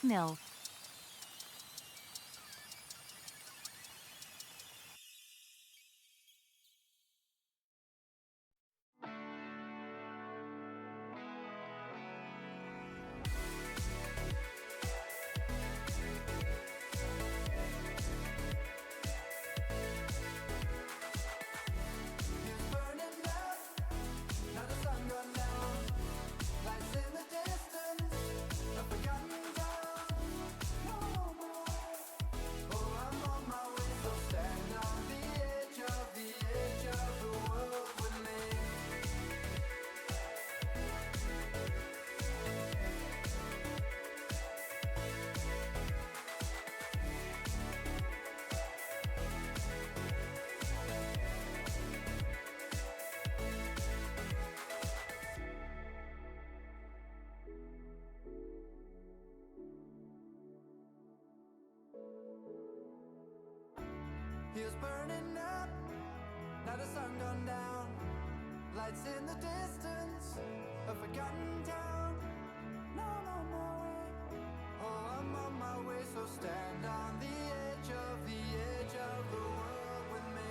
mill. He was burning up, now the sun gone down. Lights in the distance, a forgotten town. No, I'm on my way, oh, I'm on my way. So stand on the edge of the world with me.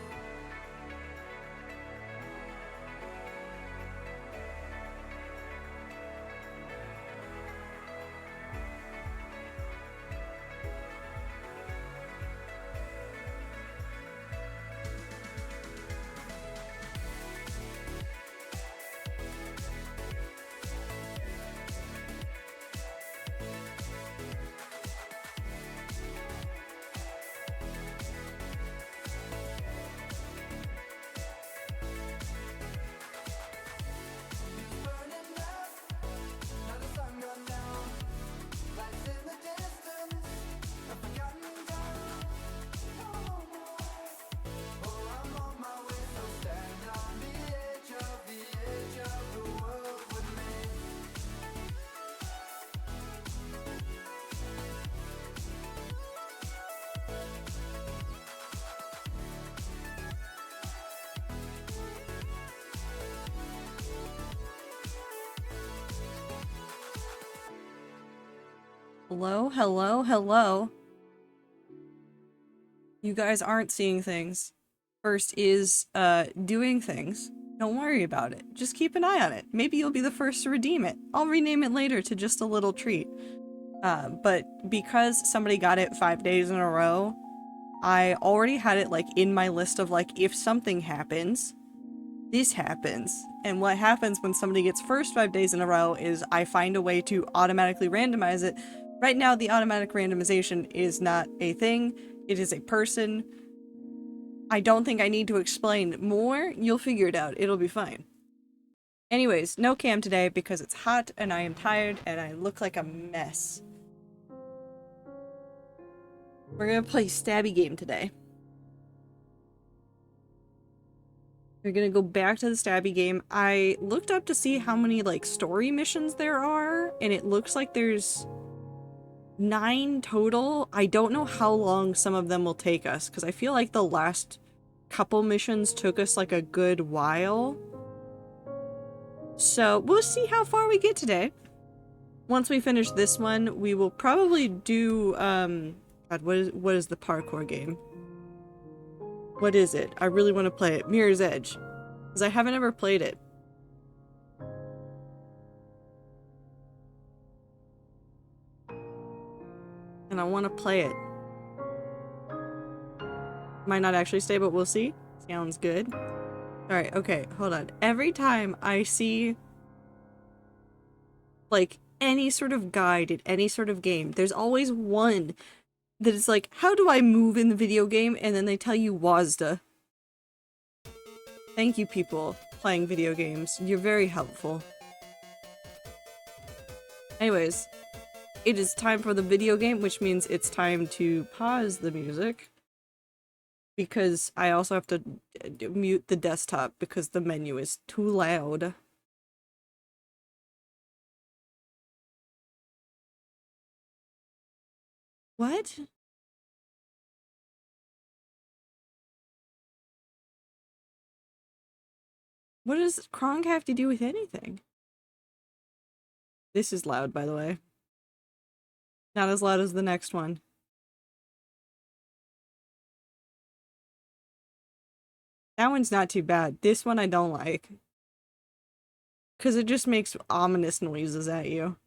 Hello, hello, hello. You guys aren't seeing things. First is, doing things. Don't worry about it. Just keep an eye on it. Maybe you'll be the first to redeem it. I'll rename it later to just a little treat. But because somebody got it 5 days in a row, I already had it, like, in my list of, like, if something happens, this happens. And what happens when somebody gets first 5 days in a row is I find a way to automatically randomize it. Right now, the automatic randomization is not a thing. It is a person. I don't think I need to explain more. You'll figure it out. It'll be fine. Anyways, no cam today because it's hot and I am tired and I look like a mess. We're gonna play Stabby game today. We're gonna go back to the Stabby game. I looked up to see how many, like, story missions there are, and it looks like there's 9 total. I don't know how long some of them will take us, because I feel like the last couple missions took us, like, a good while. So, we'll see how far we get today. Once we finish this one, we will probably do, God, what is the parkour game? What is it? I really want to play it. Mirror's Edge. Because I haven't ever played it. And I want to play it. Might not actually stay, but we'll see. Sounds good. Alright, okay, hold on. Every time I see, like, any sort of guide in any sort of game, there's always one that is like, how do I move in the video game? And then they tell you WASDA. Thank you, people playing video games. You're very helpful. Anyways, it is time for the video game, which means it's time to pause the music. Because I also have to mute the desktop because the menu is too loud. What? What does Kronk have to do with anything? This is loud, by the way. Not as loud as the next one. That one's not too bad. This one I don't like. Because it just makes ominous noises at you.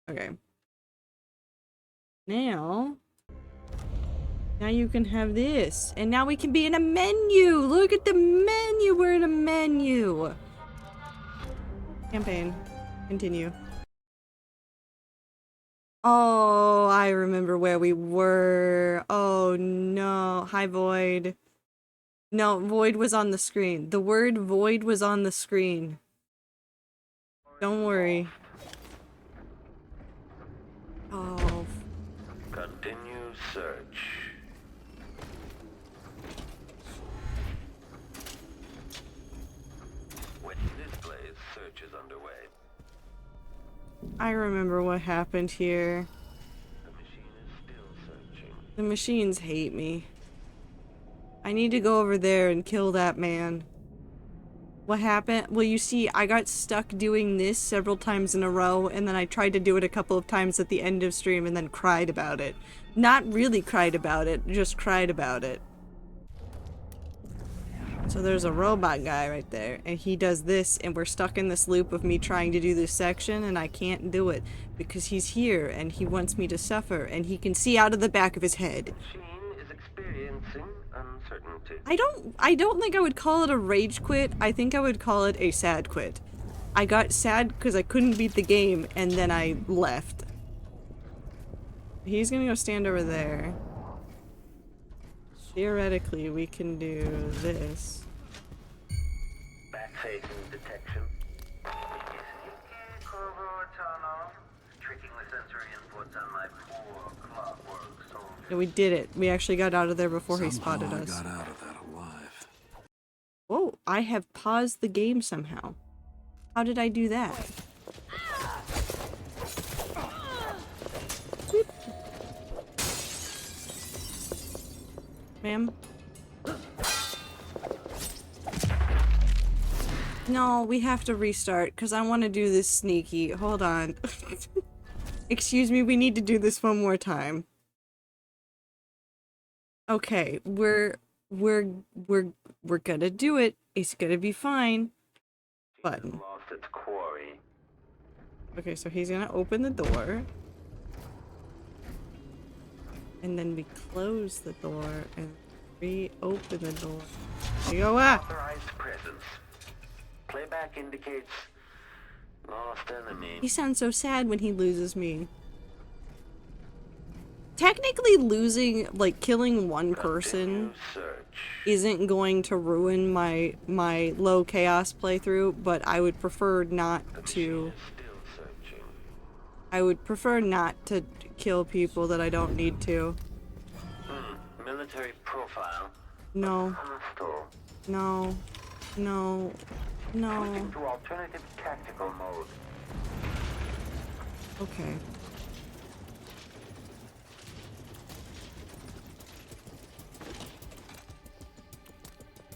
Okay. Now you can have this. And now we can be in a menu! Look at the menu! We're in a menu! Campaign. Continue. Oh, I remember where we were. Oh no. Hi, Void. No, Void was on the screen. The word Void was on the screen. Don't worry. Oh. Continue search. When this plays, search is underway. I remember what happened here. The machine is still searching. The machines hate me. I need to go over there and kill that man. What happened? Well, you see, I got stuck doing this several times in a row, and then I tried to do it a couple of times at the end of stream and then cried about it. Not really cried about it, just cried about it. So there's a robot guy right there, and he does this, and we're stuck in this loop of me trying to do this section, and I can't do it because he's here, and he wants me to suffer, and he can see out of the back of his head. Machine is experiencing uncertainty. I don't think I would call it a rage quit. I think I would call it a sad quit. I got sad because I couldn't beat the game, and then I left. He's gonna go stand over there. Theoretically, we can do this. Back-facing detection. Tricking the sensory inputs on my poor clockwork soldier. Yeah, we did it. We actually got out of there before he spotted us. I got out of that alive. Whoa, I have paused the game somehow. How did I do that? Boop. Ma'am? No, we have to restart because I want to do this sneaky. Hold on. Excuse me, we need to do this one more time. Okay, we're gonna do it. It's gonna be fine. Button. Lost its quarry. Okay, so he's gonna open the door. And then we close the door and reopen the door. There you go, ah! Authorized presence. Playback indicates lost enemy. He sounds so sad when he loses me. Technically losing, like, killing one person isn't going to ruin my low chaos playthrough, but I would prefer not to. I would prefer not to kill people that I don't need to. Military profile. No. Hostile. No. No. No. Switching to alternative tactical mode. Okay.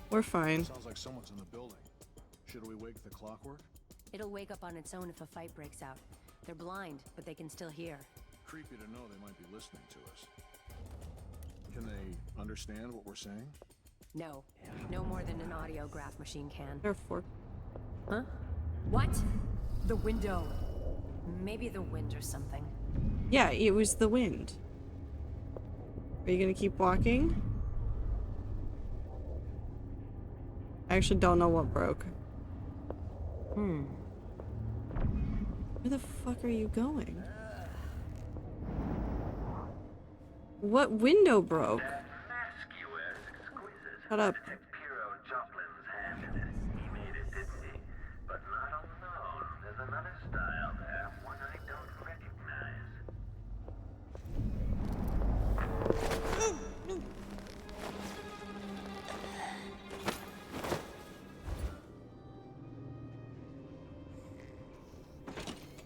We're fine. Sounds like someone's in the building. Should we wake the clockwork? It'll wake up on its own if a fight breaks out. They're blind, but they can still hear. Creepy to know they might be listening to us. Can they understand what we're saying? No. No more than an audiograph machine can. Therefore. Huh? What? The window. Maybe the wind or something. Yeah, it was the wind. Are you gonna keep walking? I actually don't know what broke. Where the fuck are you going? What window broke? Shut up.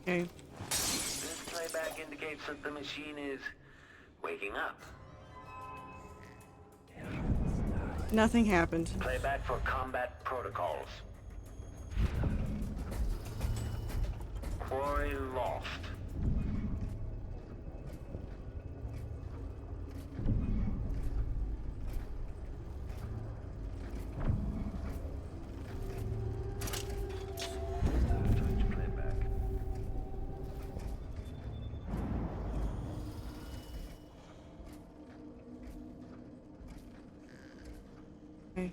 Okay. This playback indicates that the machine is waking up. Nothing happened. Playback for combat protocols. Quarry lost. Okay.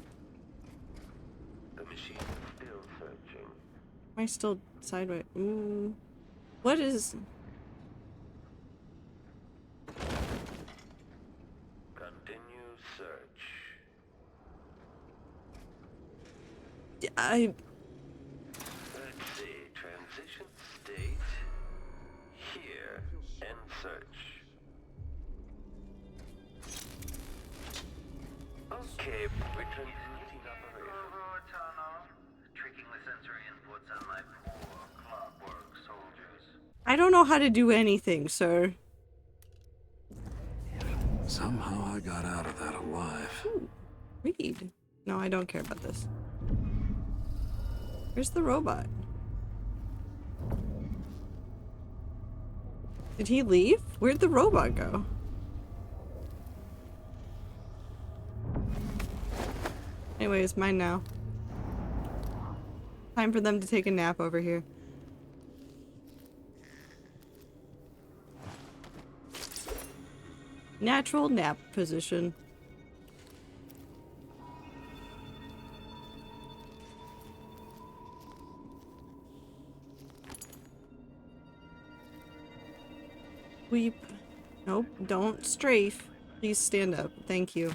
The machine is still searching. Am I still sideways? Ooh. What is... Continue search. I... Let's see. Transition state. Here. End search. Okay, return to routine operation. Tunnel. Tricking the sensory inputs on my poor clockwork soldiers. I don't know how to do anything, sir. Somehow I got out of that alive. Ooh, read. No, I don't care about this. Where's the robot? Did he leave? Where'd the robot go? Anyway, it's mine now. Time for them to take a nap over here. Natural nap position. Sweep. Nope, don't strafe. Please stand up. Thank you.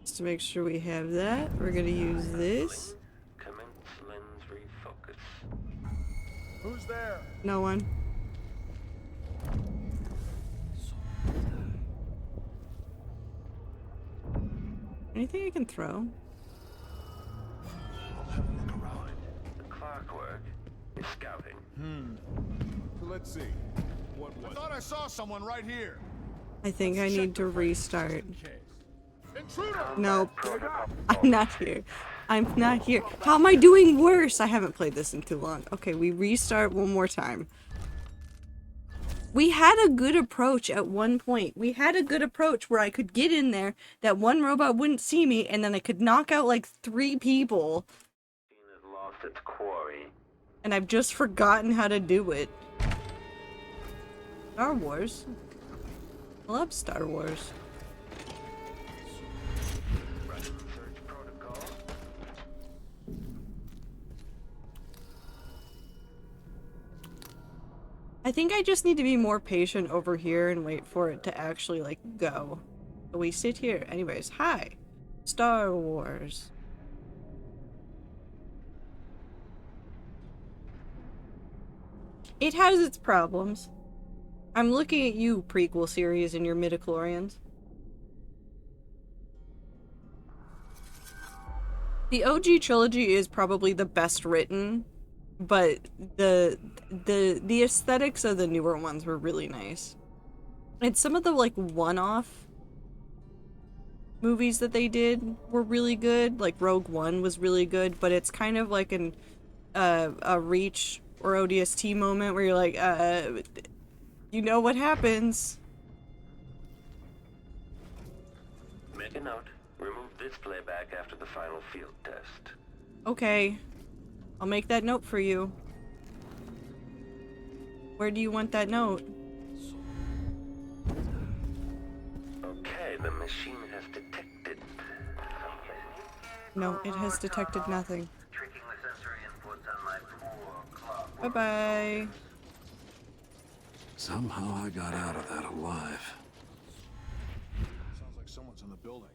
Just to make sure we have that, we're gonna use this. Commence lens refocus. Who's there? No one. Anything I can throw? I'll have a look around. The clockwork is scouting. Let's see. What was I thought I saw someone right here. I think I need to restart. Intruder! Nope. I'm not here. I'm not here. How am I doing worse? I haven't played this in too long. Okay, we restart one more time. We had a good approach at one point. We had a good approach where I could get in there, that one robot wouldn't see me, and then I could knock out like 3 people. Machine has lost its quarry. And I've just forgotten how to do it. Star Wars. I love Star Wars. Running search protocol. I think I just need to be more patient over here and wait for it to actually, like, go. So we sit here. Anyways, hi. Star Wars. It has its problems. I'm looking at you, prequel series, and your midichlorians. The OG trilogy is probably the best written, but the aesthetics of the newer ones were really nice. And some of the like one-off movies that they did were really good. Like Rogue One was really good, but it's kind of like a Reach or ODST moment where you're like, you know what happens. Make a note. Remove this playback after the final field test. Okay. I'll make that note for you. Where do you want that note? Okay, the machine has detected something. No, it has detected nothing. Tricking the sensory inputs on my poor clock. Bye-bye. Somehow I got out of that alive. Sounds like someone's in the building.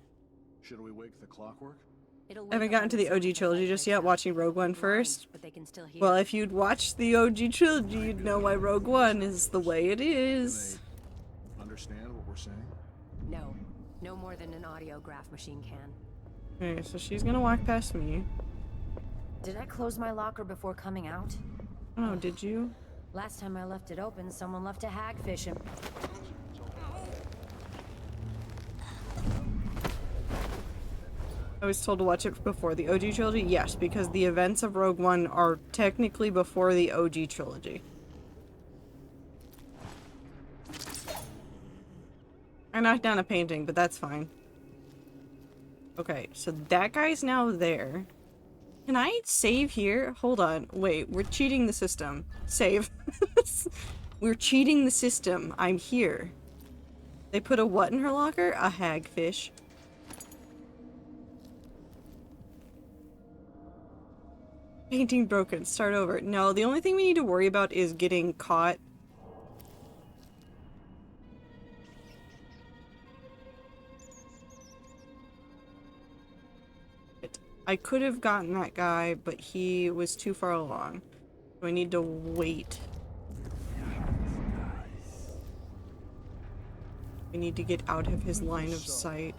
Should we wake the clockwork? I haven't gotten to the OG trilogy just yet, watching Rogue One first. But they can still hear. Well, if you'd watched the OG trilogy, you'd know why Rogue One is the way it is. They understand what we're saying? No more than an audiograph machine can. Okay, so she's gonna walk past me. Did I close my locker before coming out? Oh, did you? Last time I left it open, someone left a hagfish and... I was told to watch it before the OG trilogy? Yes, because the events of Rogue One are technically before the OG trilogy. I knocked down a painting, but that's fine. Okay, so that guy's now there. Can I save here? Hold on. Wait, we're cheating the system. Save. We're cheating the system. I'm here. They put a what in her locker? A hagfish. Painting broken. Start over. No, the only thing we need to worry about is getting caught. I could have gotten that guy, but he was too far along. So I need to wait. I need to get out of his line of sight.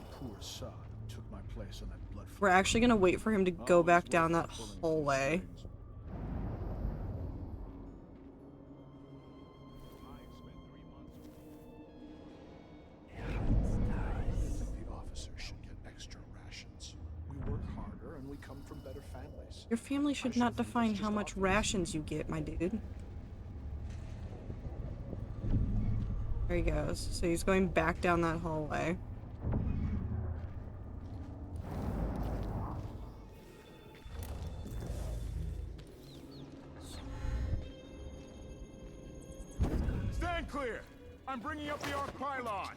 We're actually gonna wait for him to go back down that hallway. Your family should not define how much rations you get, my dude. There he goes. So he's going back down that hallway. Stand clear! I'm bringing up the arc pylon!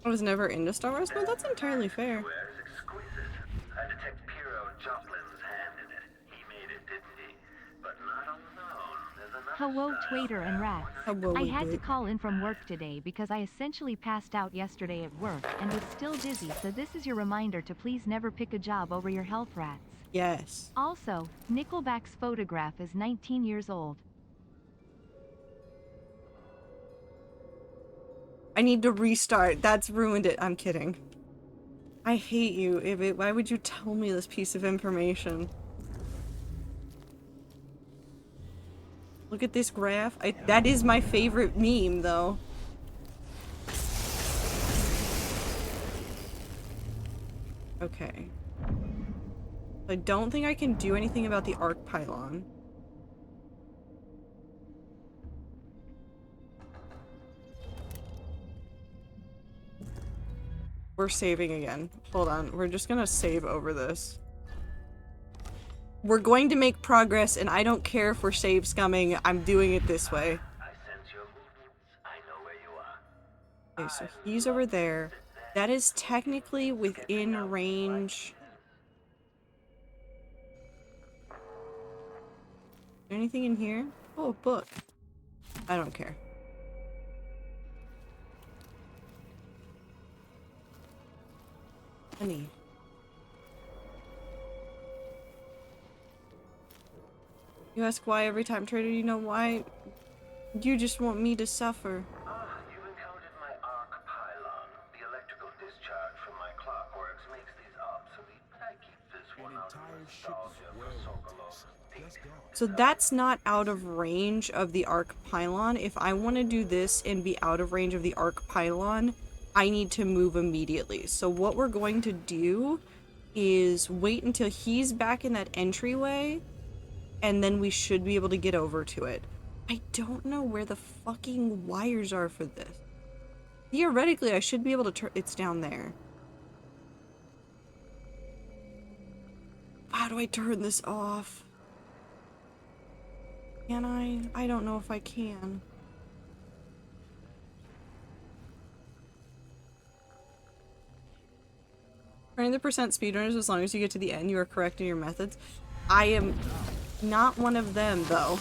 I was never into Star Wars, but that's entirely fair. Where is exquisite. I detect Piero Joplin's hand in it. He made it, didn't he? But not alone. There's another Hello, style. Twader and Rats. Hello, I had to Wiglet. call in from work today because I essentially passed out yesterday at work and was still dizzy, so this is your reminder to please never pick a job over your health, Rats. Yes. Also, Nickelback's photograph is 19 years old. I need to restart. That's ruined it. I'm kidding. I hate you, Ibit. Why would you tell me this piece of information? Look at this graph. That is my favorite meme, though. Okay. I don't think I can do anything about the arc pylon. We're saving again. Hold on. We're just gonna save over this. We're going to make progress, and I don't care if we're save scumming. I'm doing it this way. I sense your movements. I know where you are. Okay, so he's over there. That is technically within range. Is there anything in here? Oh, a book. I don't care. Honey. You ask why every time, Trader. You know why? You just want me to suffer. You've encountered my arc pylon. The electrical discharge from my clockworks makes these obsolete. I keep this one out of nostalgia for Sokolow's peak. So that's not out of range of the arc pylon. If I want to do this and be out of range of the arc pylon, I need to move immediately. So what we're going to do is wait until he's back in that entryway, and then we should be able to get over to it. I don't know where the fucking wires are for this. Theoretically, I should be able to turn... It's down there. How do I turn this off? Can I? I don't know if I can. Turning the percent speedrunners, as long as you get to the end, you are correct in your methods. I am not one of them, though.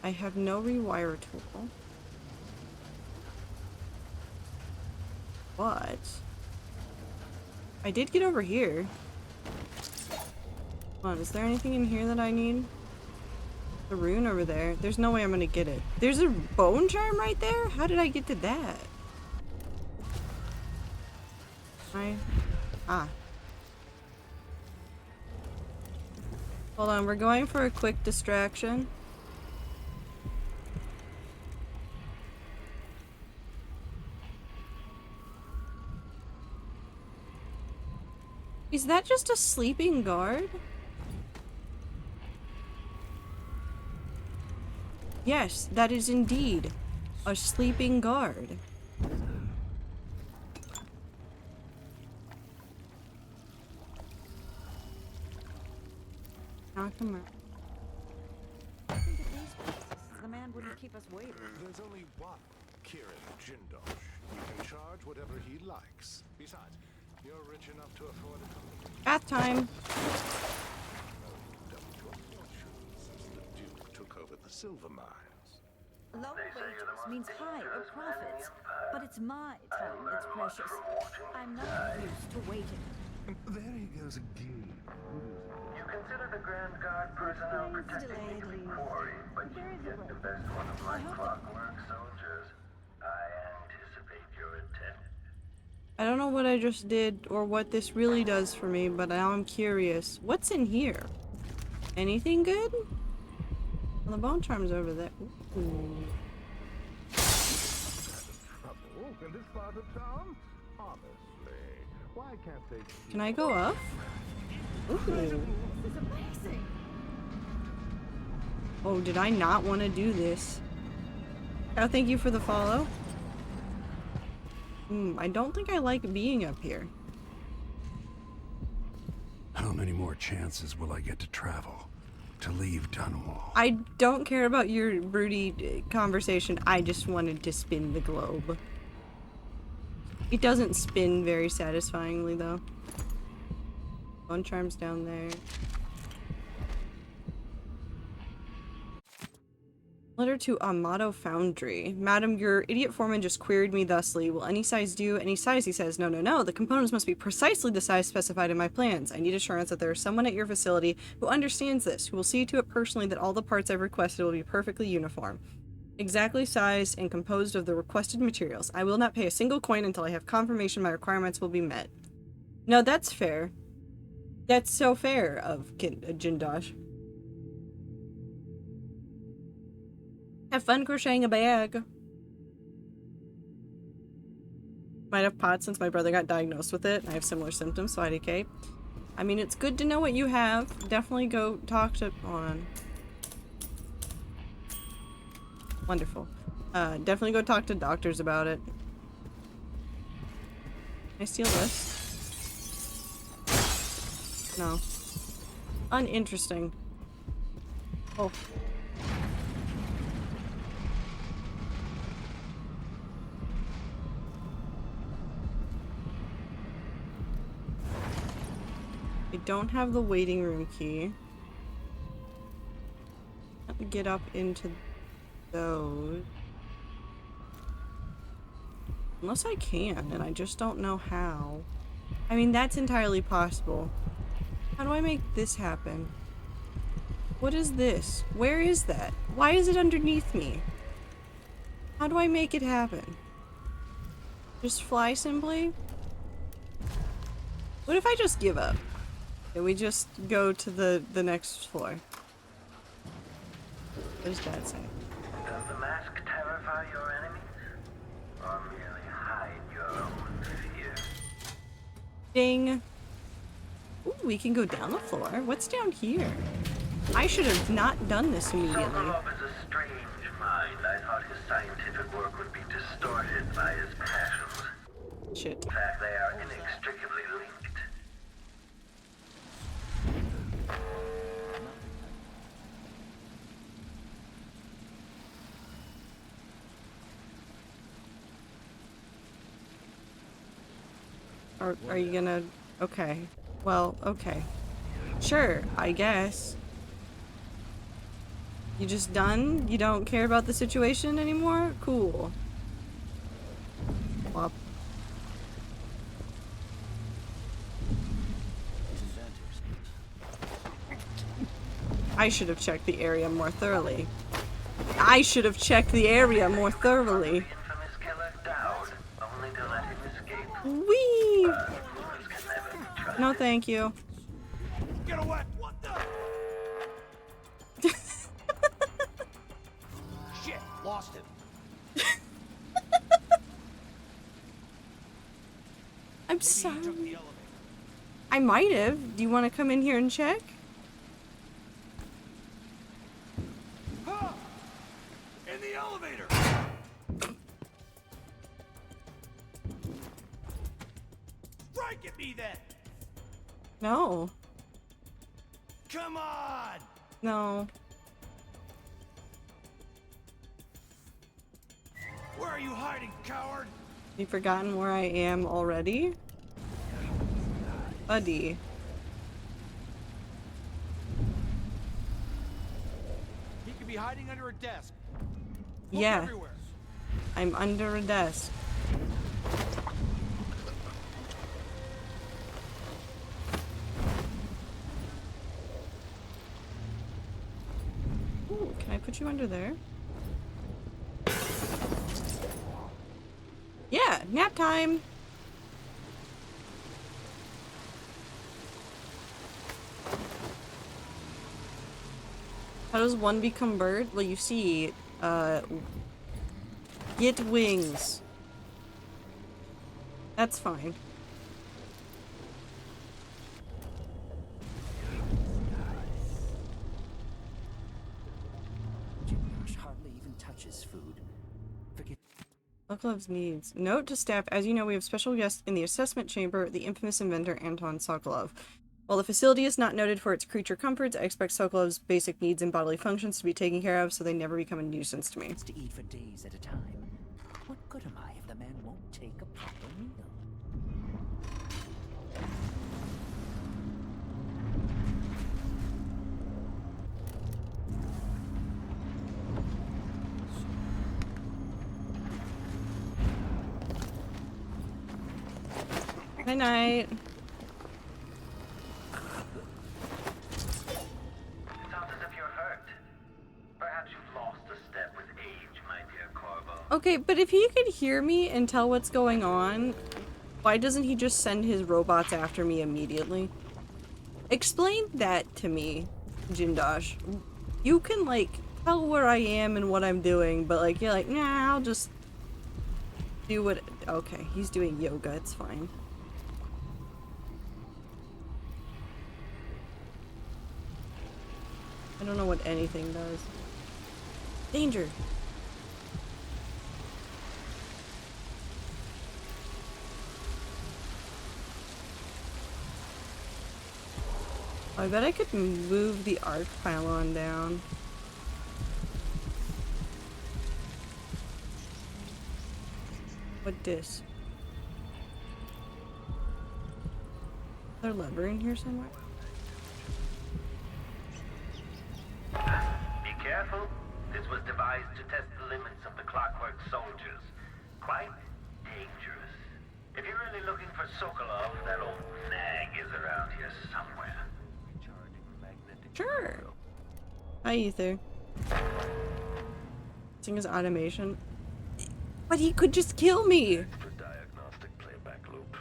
I have no rewire tool. But I did get over here. Hold on, is there anything in here that I need? The rune over there. There's no way I'm gonna get it. There's a bone charm right there? How did I get to that? Hold on, we're going for a quick distraction. Is that just a sleeping guard? Yes, that is indeed a sleeping guard. Knock him out. I think at these prices, the man wouldn't keep us waiting. There's only one Kirin Jindosh. He can charge whatever he likes. Besides, you're rich enough to afford it. Bath time. Double your fortune since the Duke took over the silver mines. Low wages means higher profits, but it's my time that's precious. I'm not used to waiting. There he goes again. You consider the Grand Guard personnel protecting me to be quarry, but you get the best one of my clockwork soldiers. I anticipate your intent. I don't know what I just did or what this really does for me, but now I'm curious. What's in here? Anything good? Well, the bone charm's over there. Ooh. Trouble in this part of town? Honestly, why can't they? Can I go up? Ooh. This is amazing. Oh, did I not want to do this? Oh, thank you for the follow. I don't think I like being up here. How many more chances will I get to travel? To leave Dunwall? I don't care about your broody conversation. I just wanted to spin the globe. It doesn't spin very satisfyingly, though. Bone charm's down there. Letter to Amato Foundry. Madam, your idiot foreman just queried me thusly. Will any size do? Any size, he says. No, no, no. The components must be precisely the size specified in my plans. I need assurance that there is someone at your facility who understands this, who will see to it personally that all the parts I've requested will be perfectly uniform. Exactly sized and composed of the requested materials. I will not pay a single coin until I have confirmation my requirements will be met. No, that's fair. That's so fair of Jindosh. Have fun crocheting a bag. Might have POTS since my brother got diagnosed with it. I have similar symptoms, so IDK. I mean, it's good to know what you have. Definitely go talk to... Hold on. Wonderful. Definitely go talk to doctors about it. Can I steal this? No. Uninteresting. Oh. I don't have the waiting room key. Let me get up into those. Unless I can, and I just don't know how. I mean, that's entirely possible. How do I make this happen? What is this? Where is that? Why is it underneath me? How do I make it happen? Just fly simply? What if I just give up? And we just go to the next floor. What does Dad say? Does the mask terrify your enemies? Or merely hide your own fear? Ding! Ooh, we can go down the floor. What's down here? I should have not done this immediately. Sokolov is a strange mind. I thought his scientific work would be distorted by his passions. Shit. In fact, they are inextricably linked. Are you gonna... Okay. Well, okay. Sure, I guess. You just done? You don't care about the situation anymore? Cool. Well, I should have checked the area more thoroughly. I should have checked the area more thoroughly. Infamous killer Dowd, only to let him escape. Whee! Rulers can never be trusted. No, thank you. Get away! What the? Shit! Lost him. I'm sorry. I might have. Do you want to come in here and check? Huh! In the elevator. Strike at me then. No. Come on! No. Where are you hiding, coward? You've forgotten where I am already? Buddy. He could be hiding under a desk. Look Yeah. everywhere. I'm under a desk. Ooh, can I put you under there? Yeah, nap time! How does one become bird? Well, you see, get wings. That's fine. Josh hardly even touches food. Forget. Sokolov's needs. Note to staff, as you know, we have special guest in the assessment chamber, the infamous inventor Anton Sokolov. While the facility is not noted for its creature comforts, I expect Sokolov's basic needs and bodily functions to be taken care of so they never become a nuisance to me. To eat for days at a time. What good am I if the man won't take a proper meal? Good night. Okay, but if he could hear me and tell what's going on, why doesn't he just send his robots after me immediately? Explain that to me, Jindosh. You can, like, tell where I am and what I'm doing, but, like, you're like, nah, I'll just do what— okay, he's doing yoga, it's fine. I don't know what anything does. Danger! I bet I could move the arc pylon down. What dis? Is there a lever in here somewhere? Be careful. This was devised to test the limits of the Clockwork soldiers. Quite dangerous. If you're really looking for Sokolov, that old nag is around here somewhere. Sure. Hi, Ether. Seeing his automation. But he could just kill me! Diagnostic playback loop.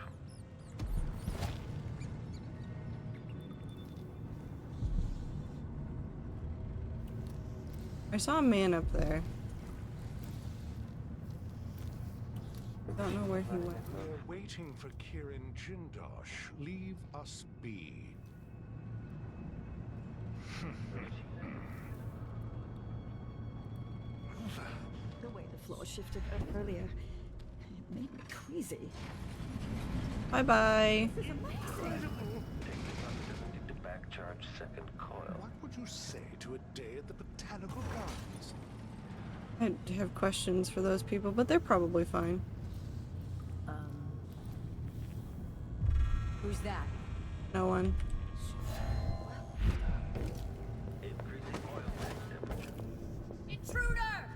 I saw a man up there. I don't know where he went. We're waiting for Kirin Jindosh. Leave us be. The way the floor shifted earlier, it made me queasy. Bye-bye. This is amazing. To backcharge second coil. What would you say to a day at the Botanical Gardens? I have questions for those people, but they're probably fine. Who's that? No one. Intruder!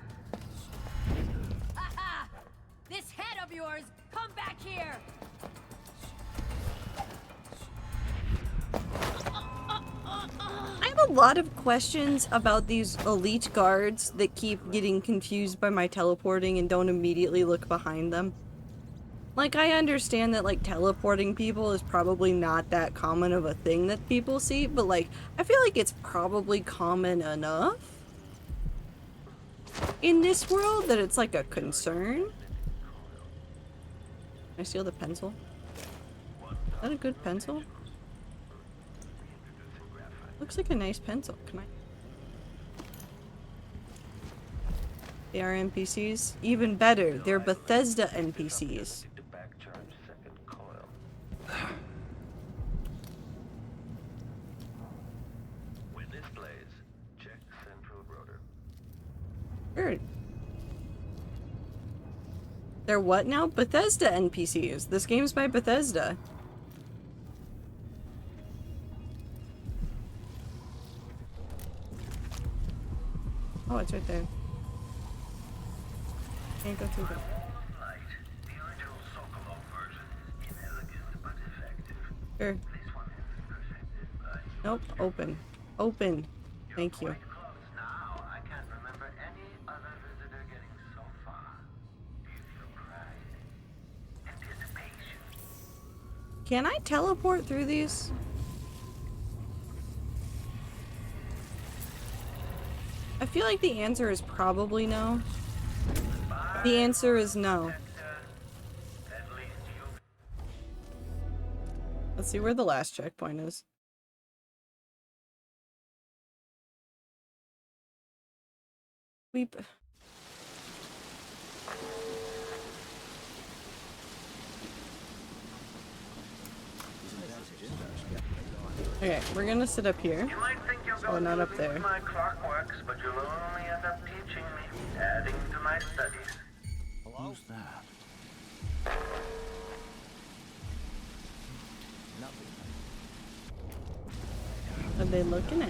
Ha! This head of yours, come back here! I have a lot of questions about these elite guards that keep getting confused by my teleporting and don't immediately look behind them. Like, I understand that, like, teleporting people is probably not that common of a thing that people see, but, like, I feel like it's probably common enough in this world that it's, like, a concern. Can I steal the pencil? Is that a good pencil? Looks like a nice pencil. Can I? They are NPCs? Even better, they're Bethesda NPCs. They're what now? Bethesda NPCs. This game's by Bethesda. Oh, it's right there. Can't go through there. Sure. Nope. Open. Open. Thank you. Can I teleport through these? I feel like the answer is probably no. The answer is no. Let's see where the last checkpoint is. Weep. Okay, we're gonna sit up here. Oh, not up there. My clockworks, but you'll only end up teaching me, adding to my studies. Who's that? What are they looking at?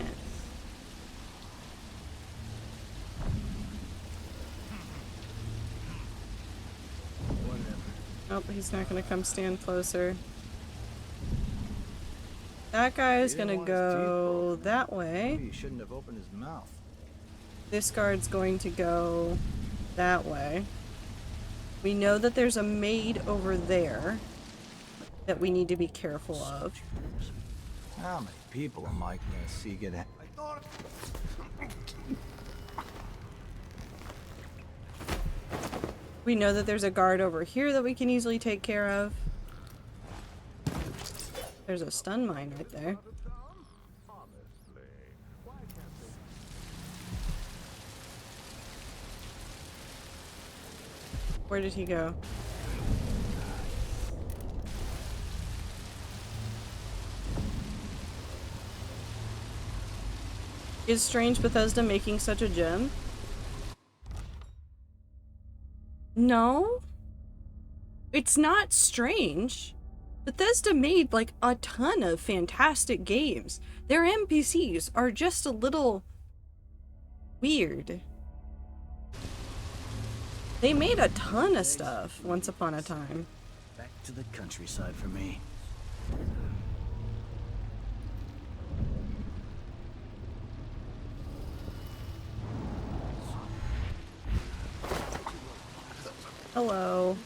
Nope, he's not gonna come stand closer. That guy is gonna go that way. He shouldn't have opened his mouth. This guard's going to go that way. We know that there's a maid over there that we need to be careful of. How many people am I gonna see get a We know that there's a guard over here that we can easily take care of. There's a stun mine right there. Where did he go? Is Strange Bethesda making such a gem? No. It's not strange. Bethesda made like a ton of fantastic games. Their NPCs are just a little weird. They made a ton of stuff once upon a time. Back to the countryside for me. Hello.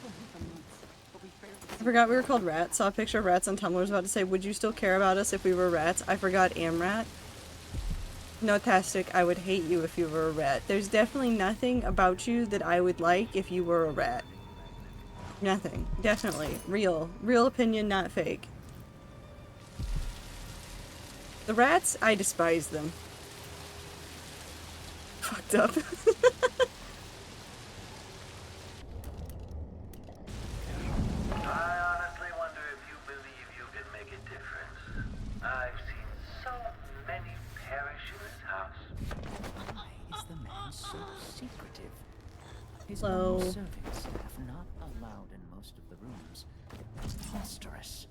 I forgot we were called rats. Saw a picture of rats on Tumblr. Was about to say, would you still care about us if we were rats? I forgot Amrat. No, Tastic, I would hate you if you were a rat. There's definitely nothing about you that I would like if you were a rat. Nothing. Definitely. Real. Real opinion, not fake. The rats, I despise them. Fucked up. I honestly wonder if you believe you can make a difference. I've seen so many perish in this house. Why is the man so secretive? His Hello. own serving staff not allowed in most of the rooms. Preposterous.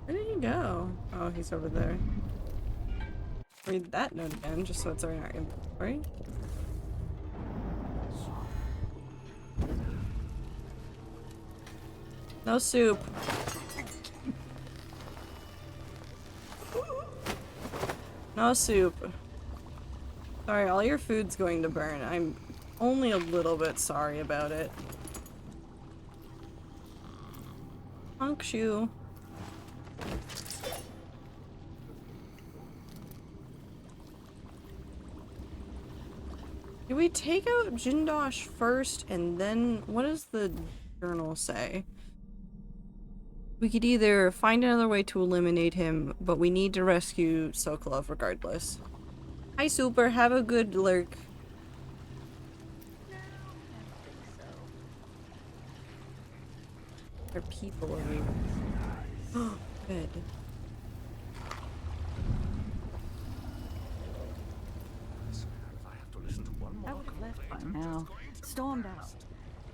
Where did he go? Oh, he's over there. Read that note again, just so it's in our inventory. No soup. No soup. Sorry, all your food's going to burn. I'm only a little bit sorry about it. Honk shoe. Do we take out Jindosh first and then what does the journal say? We could either find another way to eliminate him, but we need to rescue Sokolov regardless. Hi Super, have a good lurk. There are people over here. Oh, good. I would have left by now, stormed out.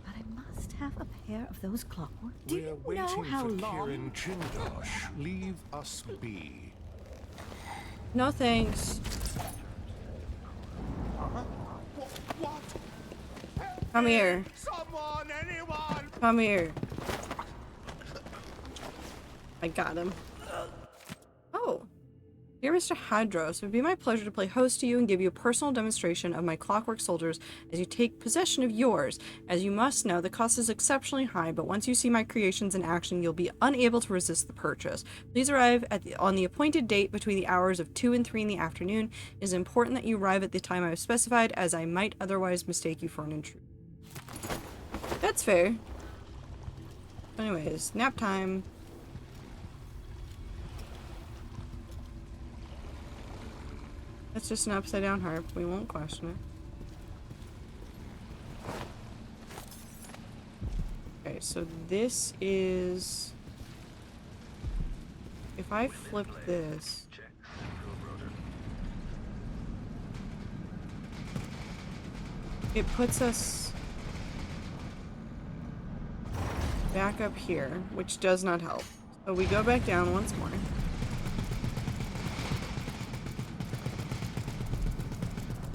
But I must have care of those clockwork? Do We're you waiting know how for long? Kieran Jindosh. Leave us be. No thanks. What? Come here. Someone, anyone! Come here. I got him. Oh. Dear Mr. Hadros, it would be my pleasure to play host to you and give you a personal demonstration of my clockwork soldiers as you take possession of yours. As you must know, the cost is exceptionally high, but once you see my creations in action, you'll be unable to resist the purchase. Please arrive on the appointed date between the hours of 2 and 3 in the afternoon. It is important that you arrive at the time I have specified, as I might otherwise mistake you for an intruder. That's fair. Anyways, nap time. That's just an upside down harp. We won't question it. Okay, so this is... If I flip this... It puts us back up here, which does not help. So we go back down once more.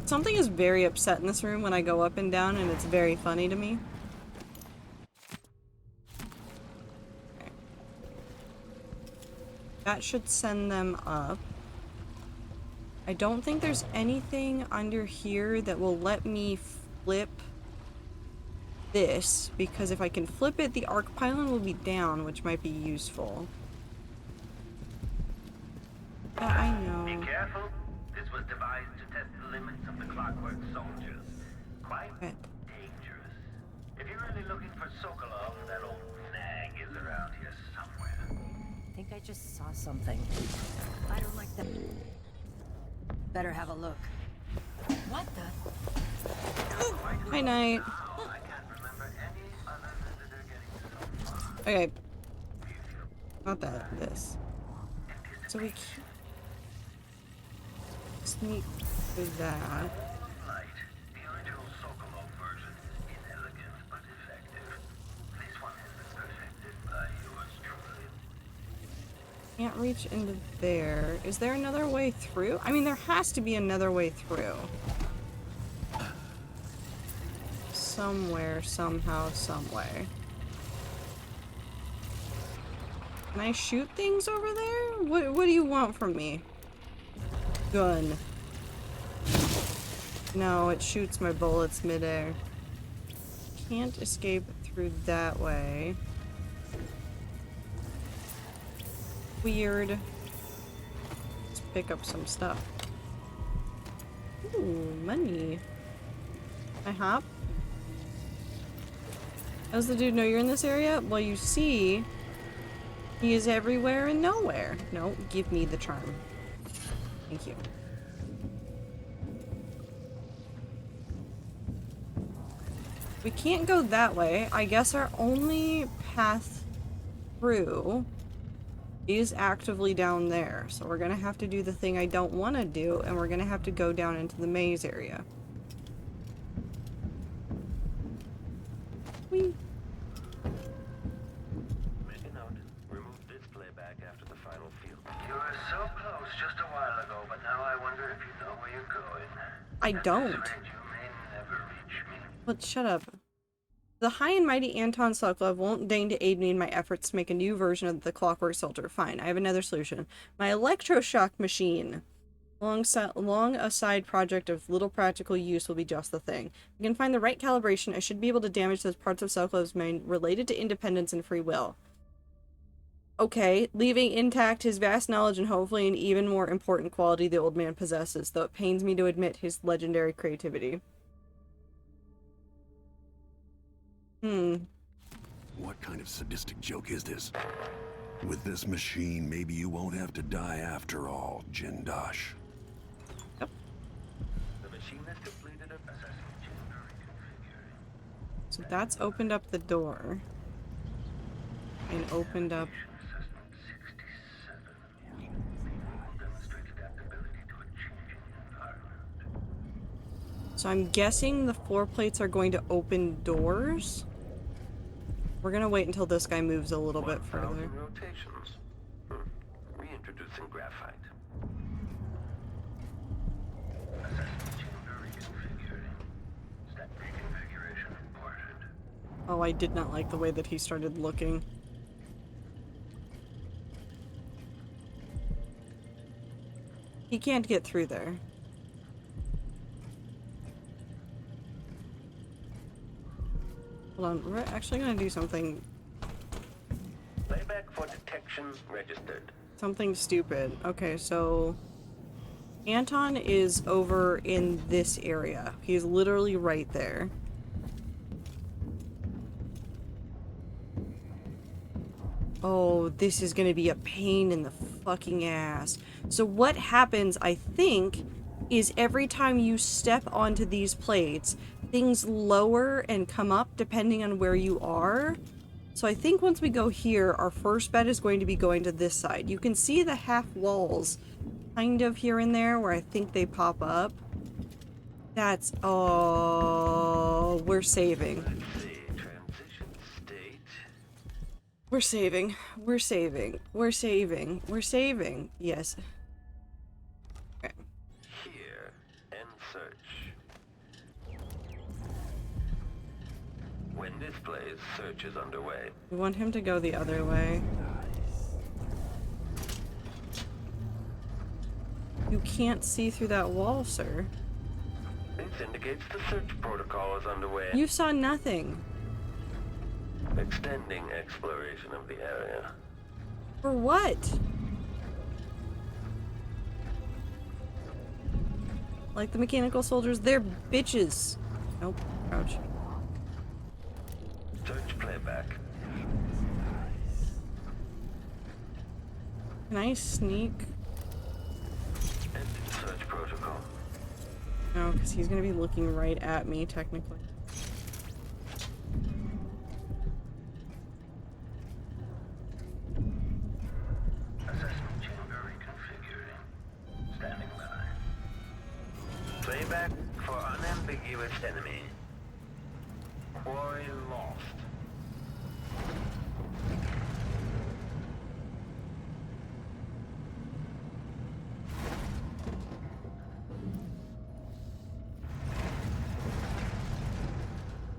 Something is very upset in this room when I go up and down, and it's very funny to me. Okay. That should send them up. I don't think there's anything under here that will let me flip this, because if I can flip it, the arc pylon will be down, which might be useful. But I know. Be careful. This was devised to test the limits of the clockwork soldiers. Quite dangerous. If you're really looking for Sokolov, that old nag is around here somewhere. I think I just saw something. I don't like that. Better have a look. What the? Night night. I can't remember any other visitor getting so far. Okay. Not that. This. So we can't sneak through that. Light. The original Sokolov version is inelegant but effective. This one has been perfected by yours truly. Can't reach into there. Is there another way through? I mean, there has to be another way through. Somewhere, somehow, someway. Can I shoot things over there? What do you want from me? Gun. No, it shoots my bullets midair. Can't escape through that way. Weird. Let's pick up some stuff. Ooh, money. Can I hop? Does the dude know you're in this area? Well, you see, he is everywhere and nowhere. No, give me the charm. Thank you. We can't go that way. I guess our only path through is actively down there. So we're gonna have to do the thing I don't want to do, and we're gonna have to go down into the maze area. Whee! Mission note. Remove display back after the final field. You were so close just a while ago, but now I wonder if you know where you're going. I don't. You may never reach me. Let's shut up. The high and mighty Anton Sokolov won't deign to aid me in my efforts to make a new version of the clockwork soldier. Fine, I have another solution. My electroshock machine. Long a side project of little practical use will be just the thing. If I can find the right calibration, I should be able to damage those parts of Sokolov's mind related to independence and free will. Okay, leaving intact his vast knowledge and hopefully an even more important quality the old man possesses, though it pains me to admit his legendary creativity. What kind of sadistic joke is this? With this machine, maybe you won't have to die after all, Jindosh. Yep. The machine has completed assessing gender reconfiguring. So that's opened up the door. And opened up... So I'm guessing the floor plates are going to open doors? We're gonna wait until this guy moves a little bit 1,000 further. rotations. Reintroducing graphite. Assessment chamber reconfiguring. Step reconfiguration reported. Oh, I did not like the way that he started looking. He can't get through there. Hold on, we're actually gonna do something. Playback for detection registered. Something stupid. Okay, so Anton is over in this area. He's literally right there. Oh, this is gonna be a pain in the fucking ass. So what happens, I think, is every time you step onto these plates, things lower and come up depending on where you are. So I think once we go here, our first bet is going to be going to this side. You can see the half walls kind of here and there where I think they pop up. That's... oh, we're saving. Transition state. We're saving. We're saving. We're saving. We're saving. Yes. Okay. Here. End search. When this plays, search is underway. We want him to go the other way. You can't see through that wall, sir. This indicates the search protocol is underway. You saw nothing. Extending exploration of the area. For what? Like the mechanical soldiers, they're bitches. Nope. Crouch. Search playback. Can I sneak? End search protocol. No, because he's gonna be looking right at me, technically. Assessment chamber reconfiguring. Standing by. Playback for unambiguous enemy. Quarry lost.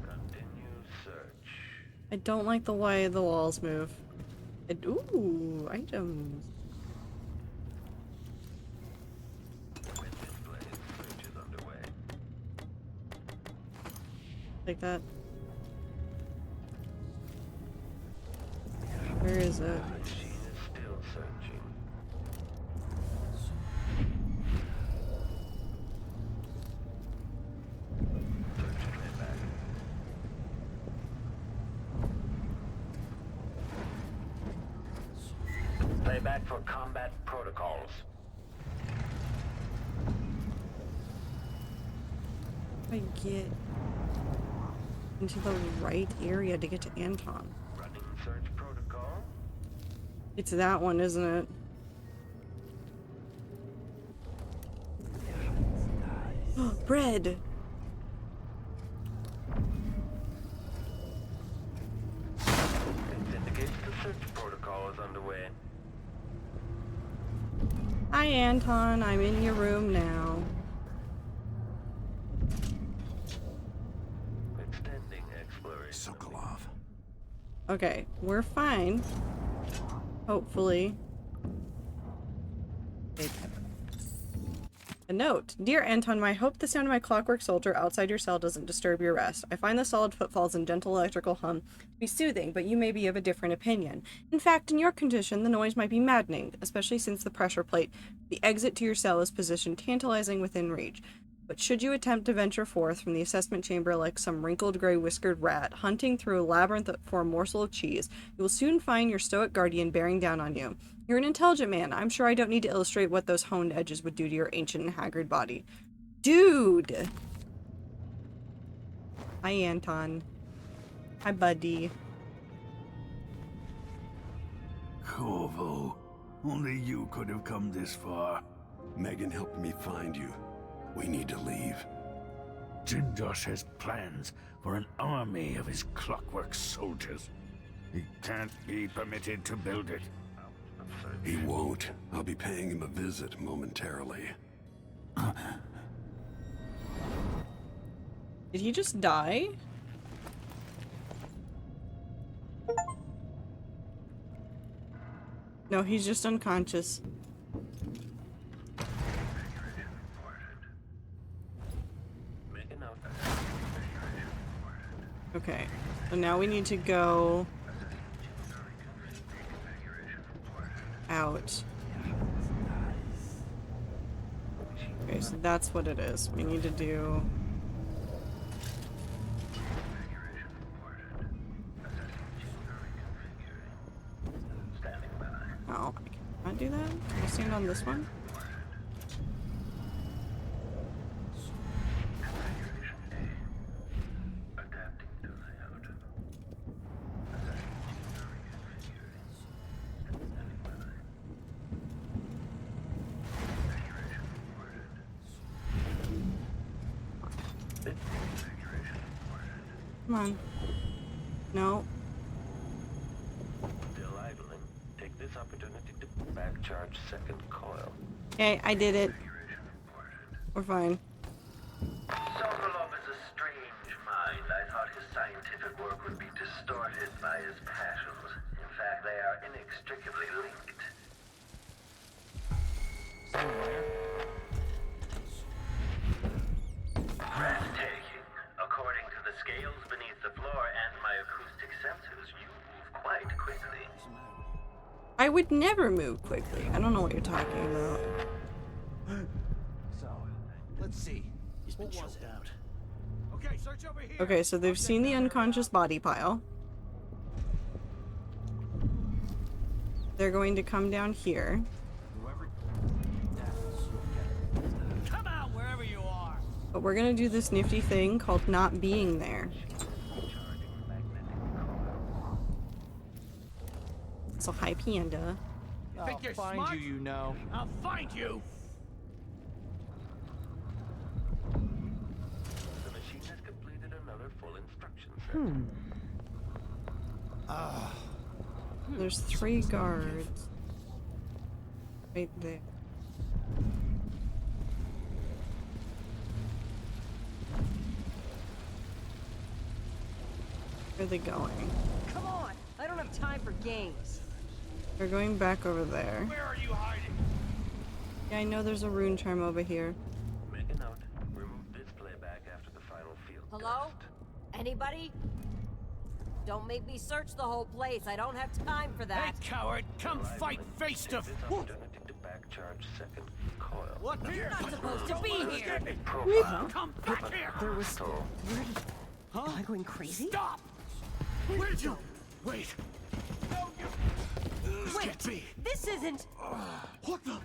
Continue search. I don't like the way the walls move. Ooh, items. When displayed, search is underway. Like that. Where is it? Machine is still searching. Search playback. Playback for combat protocols. I get into the right area to get to Anton. Running search protocol. It's that one, isn't it? Bread! It indicates the search protocol is underway. Hi, Anton. I'm in your room now. Extending exploration. Sokolov. Okay, we're fine. Hopefully. A note. Dear Anton, I hope the sound of my clockwork soldier outside your cell doesn't disturb your rest. I find the solid footfalls and gentle electrical hum to be soothing, but you may be of a different opinion. In fact, in your condition, the noise might be maddening, especially since the pressure plate, the exit to your cell is positioned tantalizing within reach. But should you attempt to venture forth from the assessment chamber like some wrinkled gray whiskered rat, hunting through a labyrinth for a morsel of cheese, you will soon find your stoic guardian bearing down on you. You're an intelligent man. I'm sure I don't need to illustrate what those honed edges would do to your ancient and haggard body. Dude! Hi, Anton. Hi, buddy. Corvo, only you could have come this far. Megan helped me find you. We need to leave. Jindosh has plans for an army of his clockwork soldiers. He can't be permitted to build it. He won't. I'll be paying him a visit momentarily. Did he just die? No, he's just unconscious. Okay, so now we need to go out. Okay, so that's what it is. We need to do... Oh, I cannot do that? Can I stand on this one? Come on. No. Still idling. Take this opportunity to back charge second coil. Okay, I did it. We're fine. Sokolov is a strange mind. I thought his scientific work would be distorted by his passions. In fact, they are inextricably linked. Breathtaking. According to the scales beneath the floor and my acoustic sensors, you move quite quickly. I would never move quickly. I don't know what you're talking about. So, let's see. He's been choked out. Okay, search over here. Okay, so they've seen the unconscious body pile. They're going to come down here. Come out wherever you are. But we're gonna do this nifty thing called not being there. So hi, Panda. I'll find you, you know. I'll find you. The machine has completed another full instruction set. There's 3 guards. Right there. Where are they going? Come on! I don't have time for games. They're going back over there. Where are you hiding? Yeah, I know there's a rune charm over here. Make a note. Remove this playback after the final field. Hello? Anybody? Don't make me search the whole place. I don't have time for that. Hey, coward, come fight face to This opportunity to back charge second coil. What? You're not supposed to be here. Profile. Come back here. There was... Huh? Am I going crazy? Stop! Where'd you? Wait. No, you. Wait, this isn't... What the?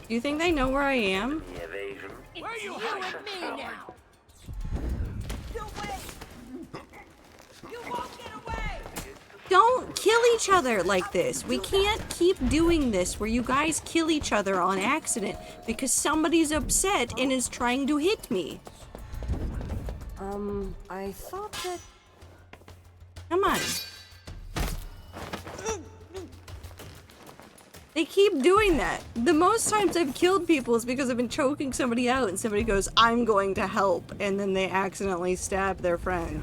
Do you think they know where I am? The evasion. Where are you You hiding? and me now. No way. You won't get away. Don't kill each other like this. We can't keep doing this where you guys kill each other on accident because somebody's upset and is trying to hit me. I thought that... Come on. They keep doing that. The most times I've killed people is because I've been choking somebody out and somebody goes, I'm going to help, and then they accidentally stab their friend.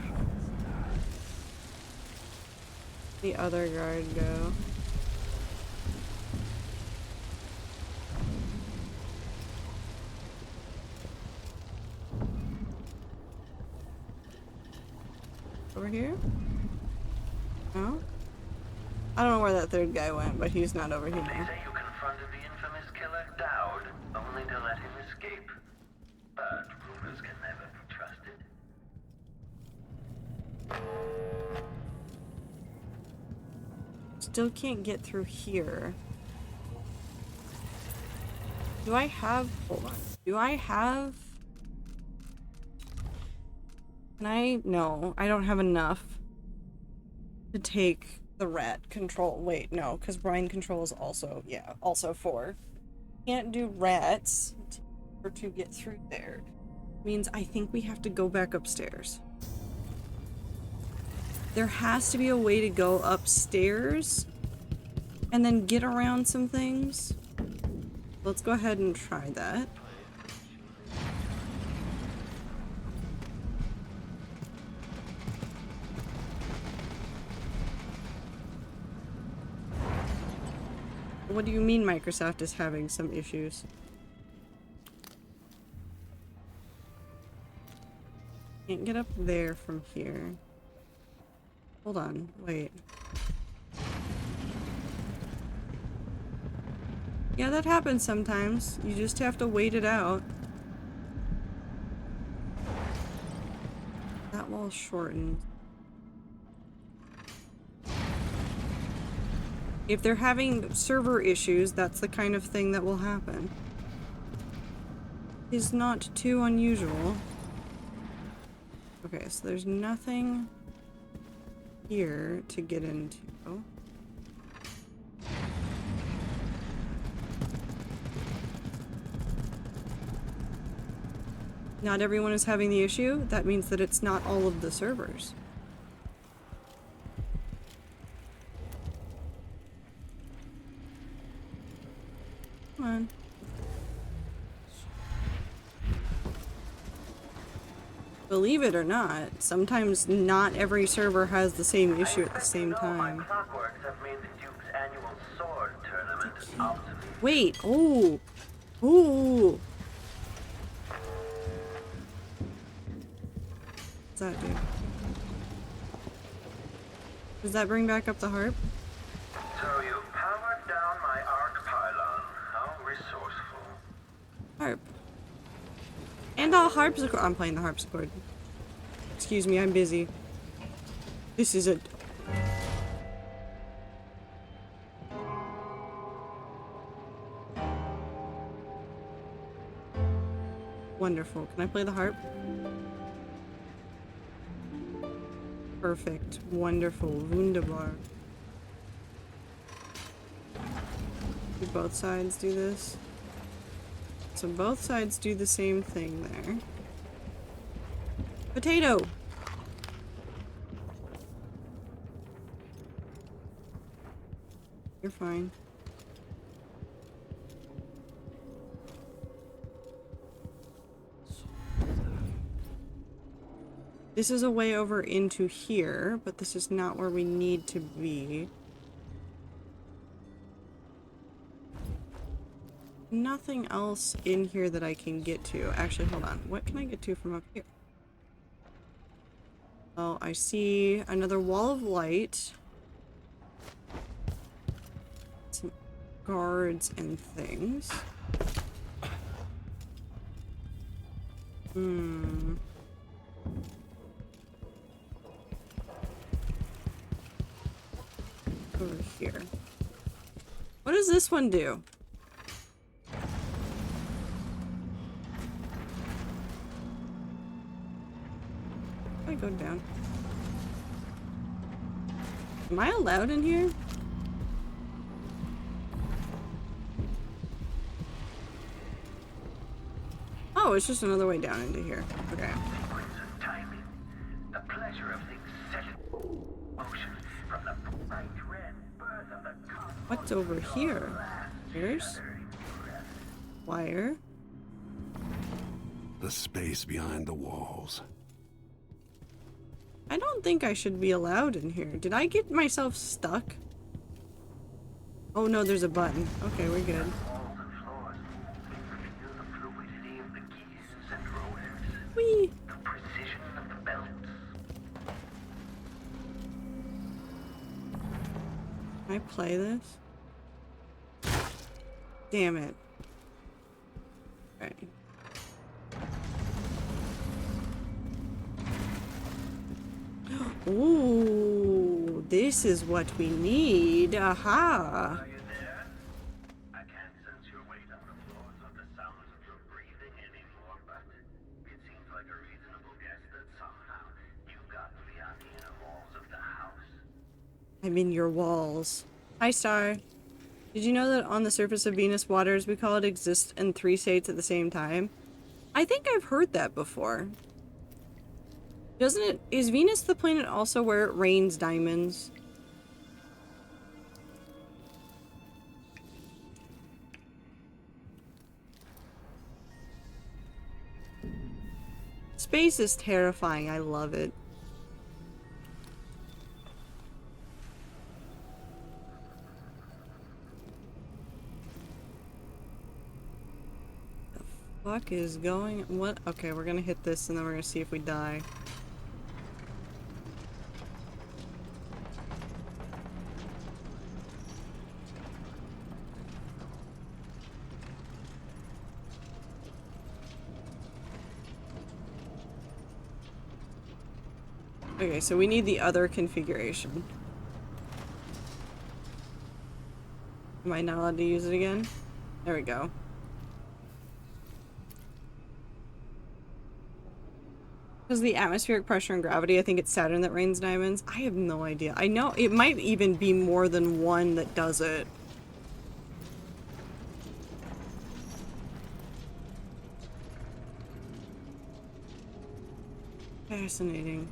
The other guard go. Over here? No? I don't know where that third guy went, but he's not over here They now. say you confronted the infamous killer Dowd, only to let him escape. But rumors can never be trusted. Still can't get through here. Do I have... Hold on. Do I have... Can I... No, I don't have enough to take the rat control. Wait, no, because Brian control is also... Yeah, also 4. Can't do rats or to get through there. Means I think we have to go back upstairs. There has to be a way to go upstairs and then get around some things. Let's go ahead and try that. What do you mean Microsoft is having some issues? Can't get up there from here. Hold on, wait. Yeah, that happens sometimes. You just have to wait it out. That wall's shortened. If they're having server issues, that's the kind of thing that will happen. It's not too unusual. Okay, so there's nothing here to get into. Not everyone is having the issue. That means that it's not all of the servers. Come on. Believe it or not, sometimes not every server has the same issue at the same time. Wait, oh! Ooh! What's that do? Does that bring back up the harp? So you powered down my arc pylon. How resourceful. Harp. And a harpsichord. I'm playing the harpsichord. Excuse me, I'm busy. This is a... Wonderful. Can I play the harp? Perfect. Wonderful. Wunderbar. Do both sides do this? So both sides do the same thing there. Potato! You're fine. This is a way over into here, but this is not where we need to be. Nothing else in here that I can get to. Actually, hold on. What can I get to from up here? Oh, I see another wall of light. Some guards and things. Over here. What does this one do? I go down. Am I allowed in here? Oh, it's just another way down into here. Okay. Timing. The pleasure of things set in motion from the bright red birth of the cosmos. What's over here? Here's wire. The space behind the walls. I don't think I should be allowed in here. Did I get myself stuck? Oh no, there's a button. Okay, we're good. Whee! The precision of the belts. Can I play this? Damn it. Right. Ooh, this is what we need. Aha! Are you there? I can't sense your weight on the floors or the sounds of your breathing anymore, but it seems like a reasonable guess that somehow you've gotten beyond the inner walls of the house. I'm in your walls. Hi, Star. Did you know that on the surface of Venus waters, we call it exist in 3 states at the same time? I think I've heard that before. Doesn't it? Is Venus the planet also where it rains diamonds? Space is terrifying. I love it. The fuck is going? What? Okay, we're gonna hit this and then we're gonna see if we die. Okay, so we need the other configuration. Am I not allowed to use it again? There we go. Because the atmospheric pressure and gravity, I think it's Saturn that rains diamonds. I have no idea. I know it might even be more than one that does it. Fascinating.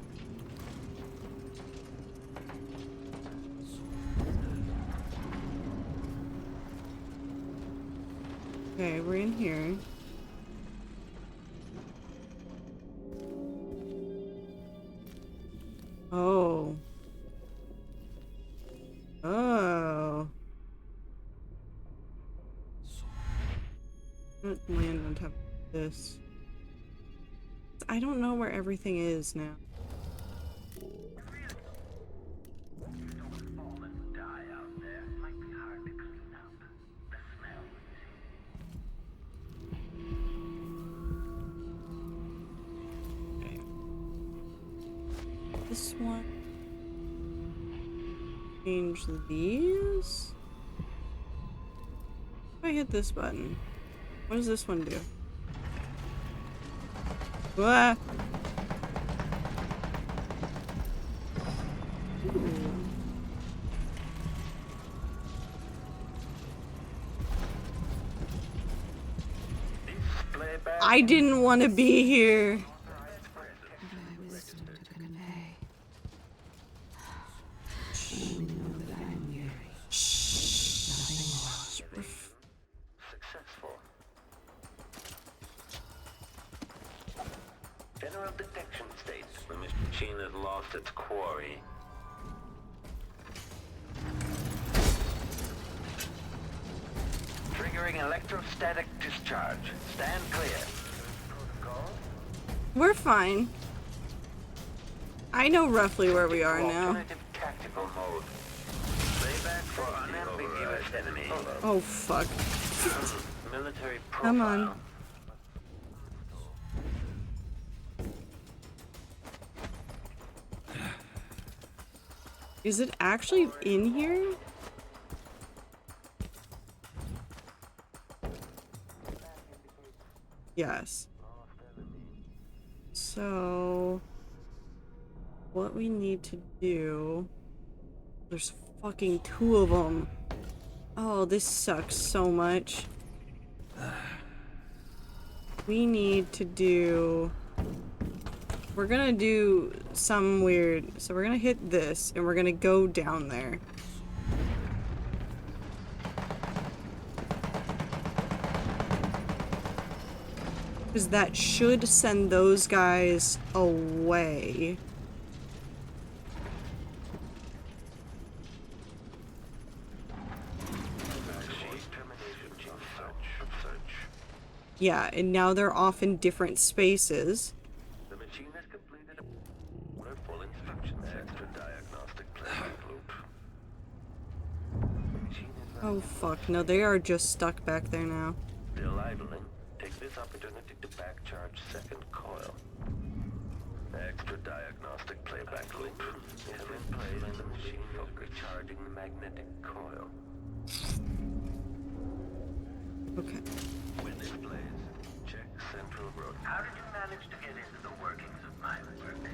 Okay, we're in here. Oh. Oh. Land on top of this. I don't know where everything is now. This one. Change these. If I hit this button, what does this one do? Ah. I didn't want to be here. General detection states the machine has lost its quarry. Triggering electrostatic discharge. Stand clear. We're fine. I know roughly where we are now. Alternative tactical mode. Playback for unambiguous enemy. Oh fuck. Military profile. Come on. Is it actually in here? Yes. So, what we need to do... There's fucking 2 of them. Oh, this sucks so much. We need to do... We're gonna do some weird... So we're gonna hit this, and we're gonna go down there. Because that should send those guys away. Yeah, and now they're off in different spaces. The machine has completed a full instruction extra diagnostic playback loop. Oh fuck, no, they are just stuck back there now. Still idling. Take this opportunity to back charge second coil. Extra diagnostic playback loop is in place in the machine for recharging the magnetic coil. Okay. When this plays, check central road. How did you manage to get into the workings of my workbench?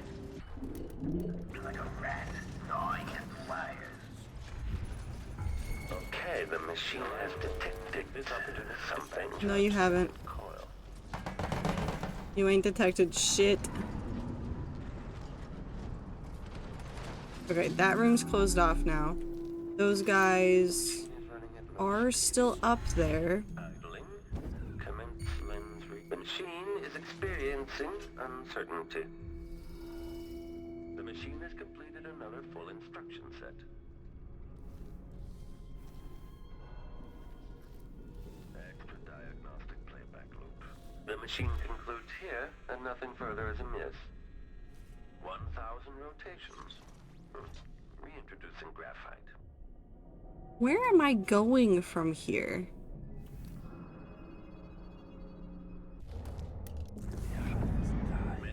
Like a rat gnawing at wires. Okay, the machine has detected this opportunity something. No, you haven't. Coil. You ain't detected shit. Okay, that room's closed off now. Those guys are still up there. Idling. Commence lens read. The machine is experiencing uncertainty. The machine has completed another full instruction set. Extra diagnostic playback loop. The machine concludes here, and nothing further is amiss. 1,000 rotations. Reintroducing graphite. Where am I going from here?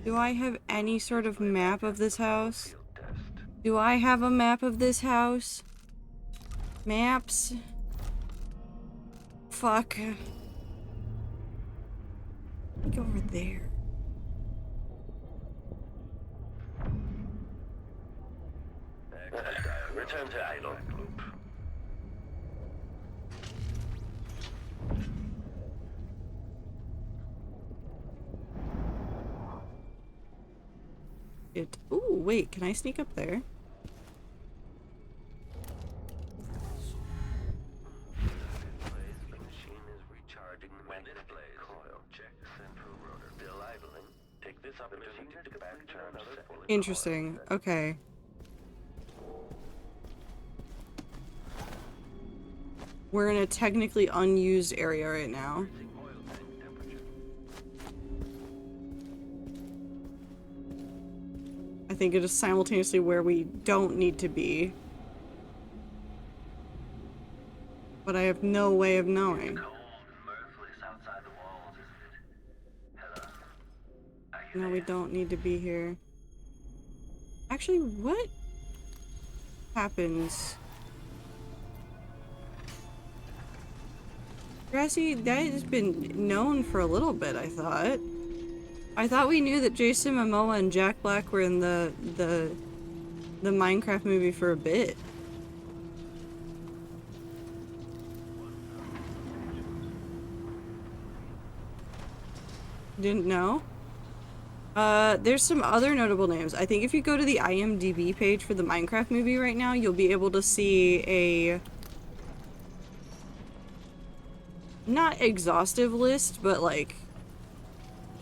Do I have any sort of map of this house? Do I have a map of this house? Maps? Fuck. Let me go over there. Return to idle. Ooh, wait, can I sneak up there? Interesting. Okay. We're in a technically unused area right now. I think it is simultaneously where we don't need to be. But I have no way of knowing. No, we don't need to be here. Actually, what happens? Grassy, that has been known for a little bit, I thought. I thought we knew that Jason Momoa and Jack Black were in the Minecraft movie for a bit. Didn't know? There's some other notable names. I think if you go to the IMDb page for the Minecraft movie right now, you'll be able to see a not exhaustive list, but like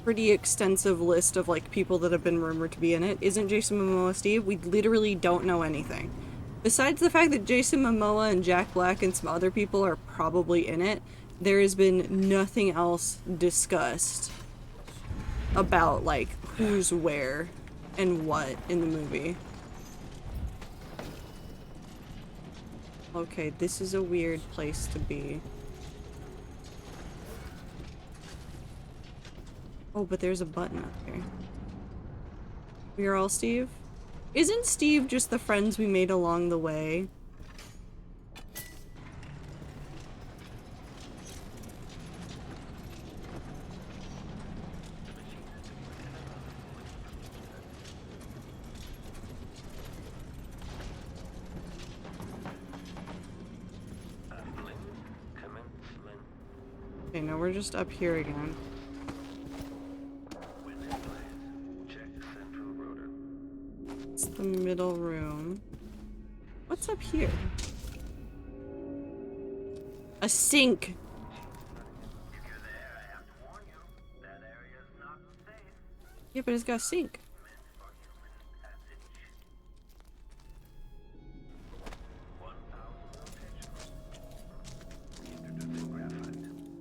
pretty extensive list of like people that have been rumored to be in it. Isn't Jason Momoa Steve? We literally don't know anything. Besides the fact that Jason Momoa and Jack Black and some other people are probably in it, there has been nothing else discussed about like who's where and what in the movie. Okay, this is a weird place to be. Oh, but there's a button up here. We are all Steve? Isn't Steve just the friends we made along the way? Okay, now we're just up here again. It's the middle room. What's up here? A sink! Yeah, but it's got a sink.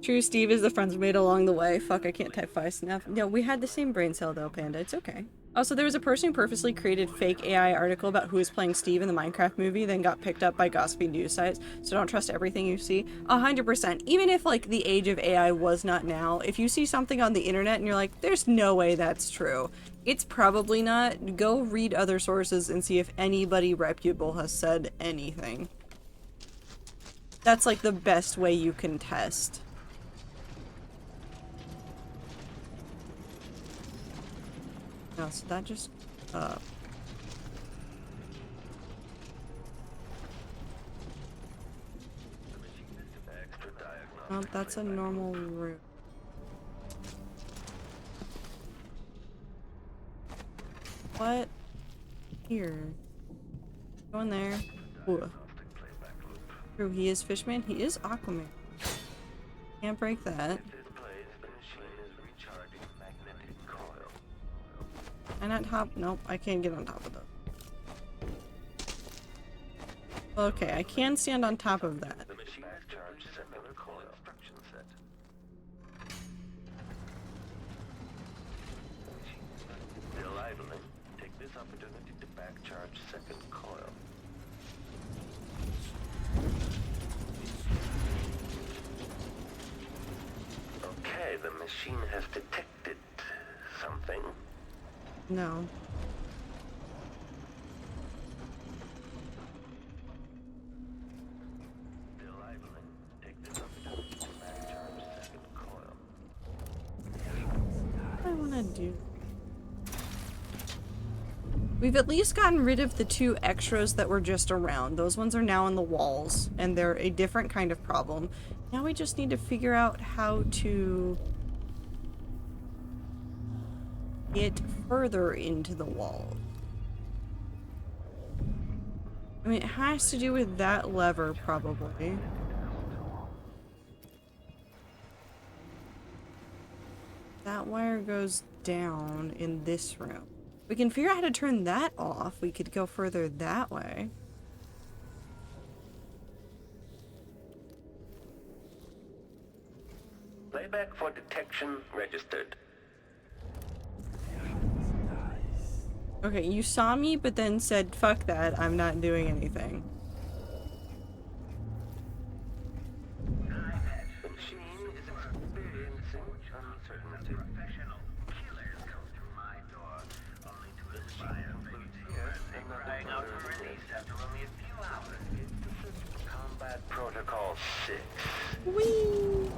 True, Steve is the friends we made along the way. Fuck, I can't type fast enough. No, we had the same brain cell though, Panda. It's okay. Also, there was a person who purposely created fake AI article about who is playing Steve in the Minecraft movie, then got picked up by gossipy news sites, so don't trust everything you see. 100%. Even if, like, the age of AI was not now, if you see something on the internet and you're like, there's no way that's true, it's probably not. Go read other sources and see if anybody reputable has said anything. That's, like, the best way you can test. No, so that just, well, that's a normal room. What? Here. Go in there. Ooh. True, he is Fishman. He is Aquaman. Can't break that. And on top? Nope, I can't get on top of those. Okay, I can stand on top of that. Take this opportunity to back charge second coil. Okay, the machine has detected something. No. Take this opportunity to back charge second coil. What do I want to do? We've at least gotten rid of the two extras that were just around. Those ones are now on the walls, and they're a different kind of problem. Now we just need to figure out how to get further into the wall. I mean, it has to do with that lever, probably. That wire goes down in this room. We can figure out how to turn that off. We could go further that way. Playback for detection registered. Okay, you saw me, but then said, fuck that, I'm not doing anything. The machine is experiencing uncertainty. Professional killers come through my door only to aspire and crying out for release after only a few hours. Combat Protocol 6. Whee!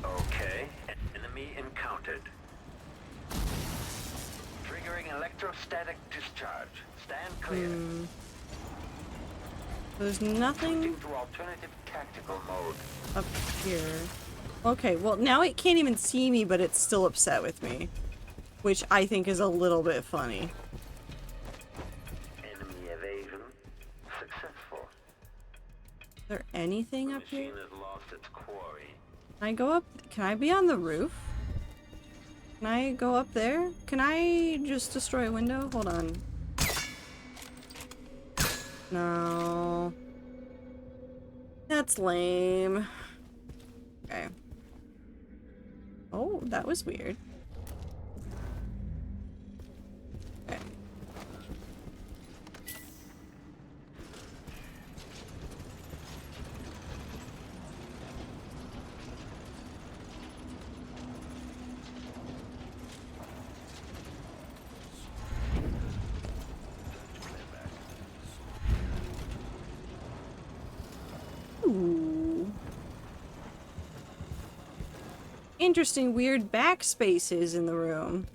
Okay, enemy encountered. Triggering electrostatic discharge. Stand clear. There's nothing Switching to alternative tactical mode. up here. Okay, well now it can't even see me, but it's still upset with me. Which I think is a little bit funny. Enemy evasion successful. Is there anything up here? Machine has lost its quarry. Can I go up? Can I be on the roof? Can I go up there? Can I just destroy a window? Hold on. No. That's lame. Okay. Oh, that was weird. Okay. Ooh. Interesting, weird backspaces in the room.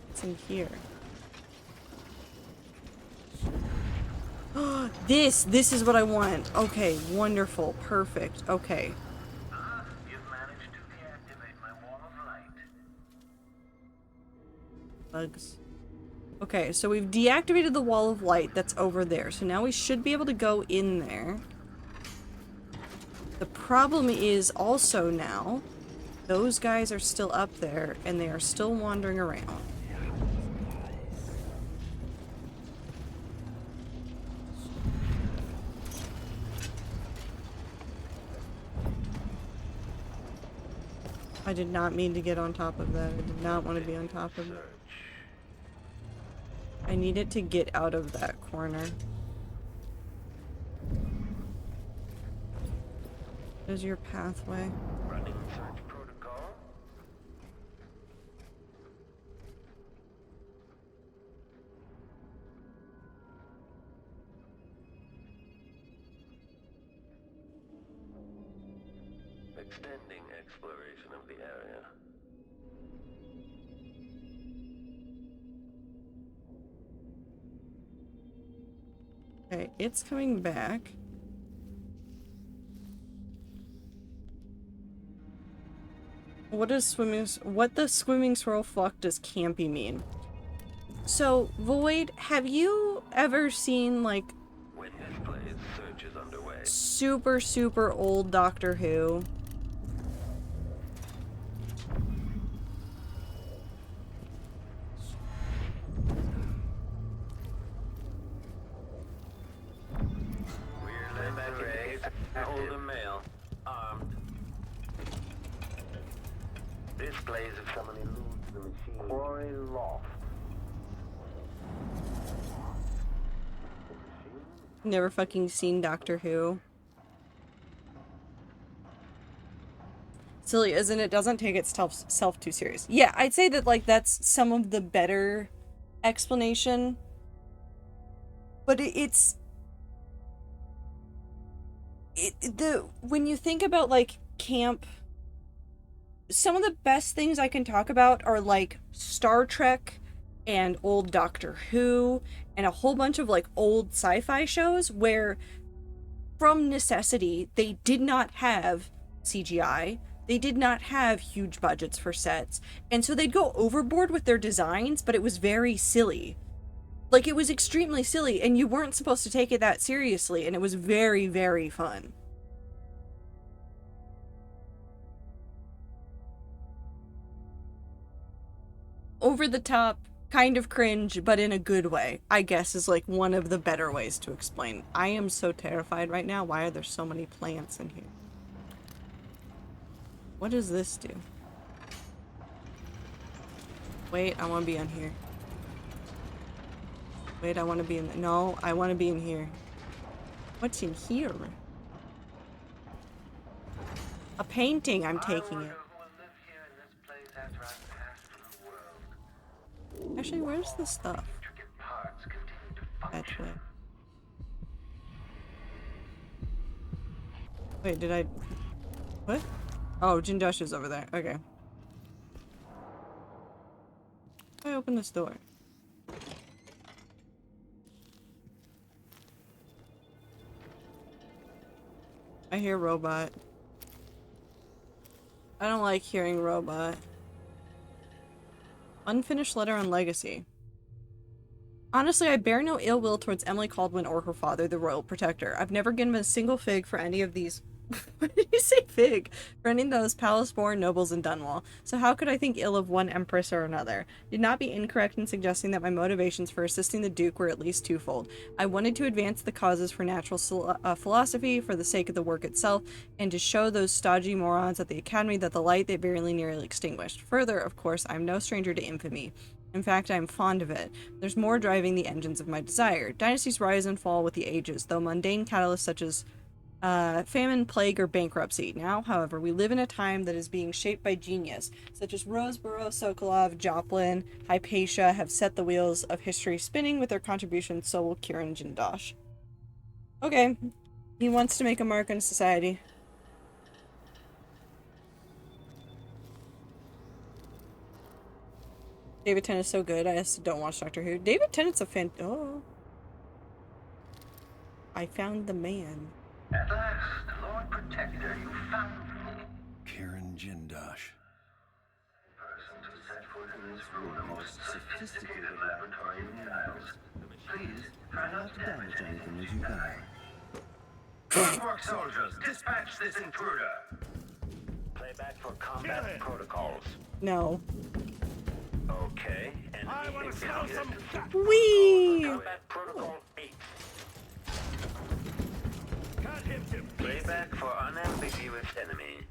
What's in here? This is what I want. Okay, wonderful, perfect. Okay. You've managed to deactivate my wall of light. Bugs. Okay, so we've deactivated the wall of light that's over there. So now we should be able to go in there. The problem is also now, those guys are still up there and they are still wandering around. I did not mean to get on top of that. I did not want to be on top of it. I needed to get out of that corner. There's your pathway. Running search protocol. Extending exploration of the area. Okay, it's coming back. What the swimming swirl fuck does campy mean? So, Void, have you ever seen, like, When this plays, search is underway. super, super old Doctor Who? We're back in older male, armed. This plays if someone eludes the machine. Quarry loft. Never fucking seen Doctor Who. Silly, isn't it? Doesn't take itself too serious. Yeah, I'd say that, like, that's some of the better explanation. But when you think about, like, camp, some of the best things I can talk about are, like, Star Trek and old Doctor Who and a whole bunch of, like, old sci-fi shows where, from necessity, they did not have CGI. They did not have huge budgets for sets. And so they'd go overboard with their designs, but it was very silly. Like, it was extremely silly, and you weren't supposed to take it that seriously, and it was very, very fun. Over the top, kind of cringe, but in a good way, I guess, is like one of the better ways to explain. I am so terrified right now. Why are there so many plants in here? What does this do? Wait, I want to be on here. Wait, I want to be in... No, I want to be in here. What's in here? A painting, I'm taking it. Actually, where's the stuff? That way. Wait, did I... What? Oh, Jindosh is over there. Okay. I open this door. I hear robot. I don't like hearing robot. Unfinished letter on legacy. Honestly, I bear no ill will towards Emily Caldwin or her father, the royal protector. I've never given a single fig for any of these... What did you say, fig? For any of those palace-born nobles in Dunwall. So how could I think ill of one empress or another? Did not be incorrect in suggesting that my motivations for assisting the Duke were at least twofold. I wanted to advance the causes for natural philosophy for the sake of the work itself, and to show those stodgy morons at the Academy that the light they very nearly extinguished. Further, of course, I am no stranger to infamy. In fact, I am fond of it. There's more driving the engines of my desire. Dynasties rise and fall with the ages, though mundane catalysts such as famine, plague, or bankruptcy. Now, however, we live in a time that is being shaped by genius, such as Roseborough, Sokolov, Joplin, Hypatia have set the wheels of history spinning with their contributions, so will Kieran Jindosh. Okay. He wants to make a mark on society. David Tennant's so good, I just don't watch Doctor Who. David Tennant's a fan. Oh. I found the man. At last, Lord Protector, you found me. Kieran Jindosh. Person to set foot in this room, the most sophisticated laboratory in the Isles. Please, try not to damage anything as you die. Clockwork soldiers, dispatch this intruder. Playback for combat protocols. No. Okay, and I want to smell some... Whee! Combat protocol 8. Playback for unambiguous enemy.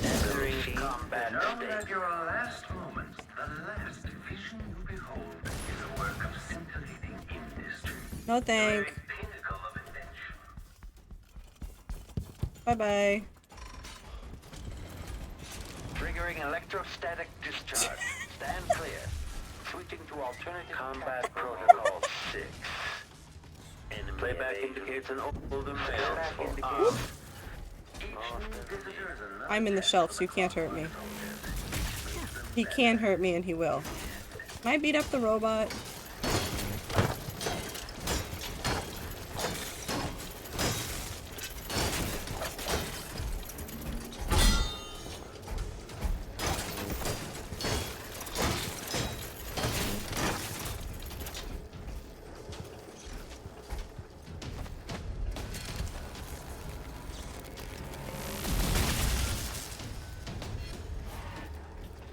Entering combat state. At your last moment, the last vision you behold is a work of scintillating industry. No thank. Pinnacle of invention. Bye-bye. Triggering electrostatic discharge. Stand clear. Switching to alternative combat protocol 6. Playback indicates an older male. I'm in the shelf, so you can't hurt me. He can hurt me, and he will. Can I beat up the robot?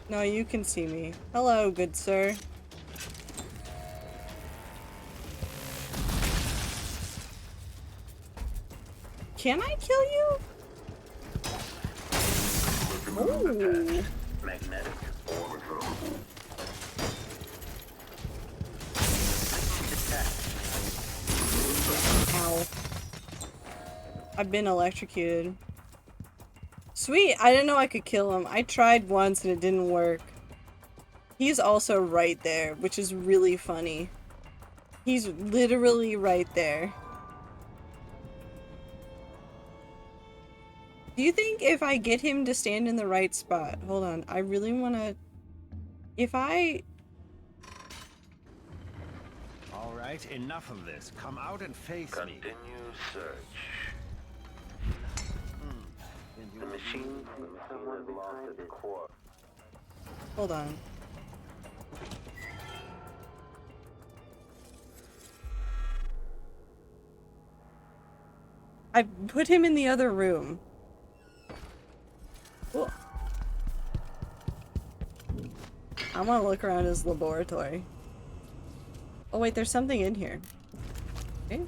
No, you can see me. Hello, good sir. Can I kill you? Ooh. Magnetic orbital. Ow. I've been electrocuted. Sweet, I didn't know I could kill him. I tried once and it didn't work. He's also right there, which is really funny. He's literally right there. Do you think if I get him to stand in the right spot? Hold on, I really want to... If I... Alright, enough of this. Come out and face me. Continue search. The machine has lost its core. Hold on. I put him in the other room. Cool. I want to look around his laboratory. Oh wait, there's something in here. Okay.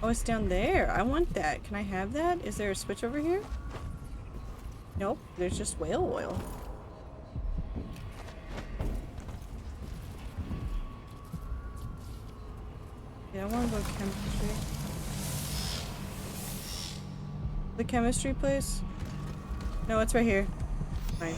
Oh, it's down there. I want that. Can I have that? Is there a switch over here? Nope, there's just whale oil. Yeah, I want to go chemistry. The chemistry place? No, it's right here. Fine.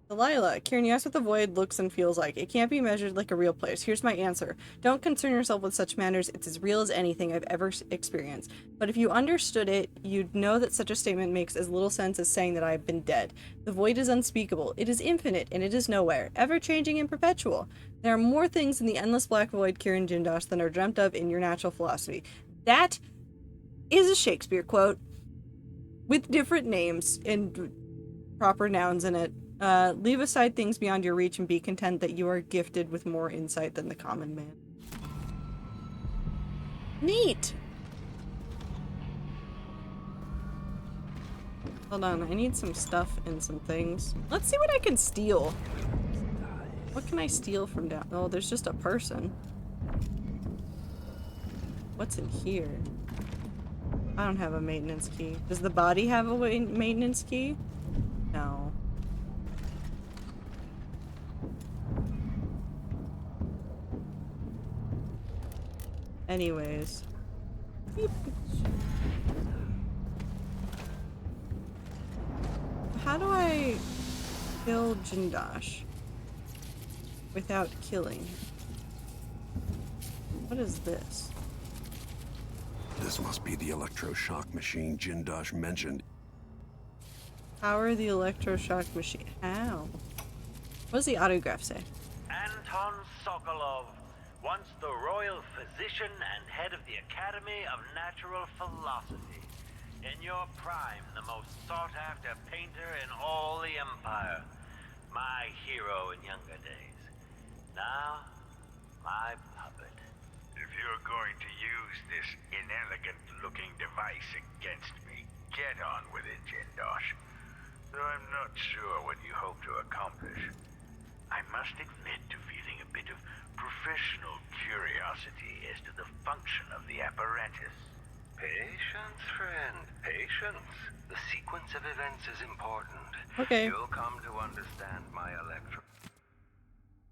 Delilah, Kieran, you asked what the void looks and feels like. It can't be measured like a real place. Here's my answer. Don't concern yourself with such matters. It's as real as anything I've ever experienced. But if you understood it, you'd know that such a statement makes as little sense as saying that I have been dead. The void is unspeakable. It is infinite, and it is nowhere. Ever-changing and perpetual. There are more things in the endless black void, Kieran Jindosh, than are dreamt of in your natural philosophy. That is a Shakespeare quote. With different names and proper nouns in it. Leave aside things beyond your reach and be content that you are gifted with more insight than the common man. Neat! Hold on, I need some stuff and some things. Let's see what I can steal. What can I steal from down? Oh, there's just a person. What's in here? I don't have a maintenance key. Does the body have a maintenance key? No. Anyways. How do I kill Jindosh without killing? What is this? This must be the electroshock machine Jindosh mentioned. Power the electroshock machine. How? What does the autograph say? Anton Sokolov, once the royal physician and head of the Academy of Natural Philosophy. In your prime, the most sought-after painter in all the Empire. My hero in younger days. Now, my puppet. If you're going to use this inelegant-looking device against me, get on with it, Jindosh. Though I'm not sure what you hope to accomplish. I must admit to feeling a bit of professional curiosity as to the function of the apparatus. Patience, friend. Patience. The sequence of events is important. Okay. You'll come to understand my electro...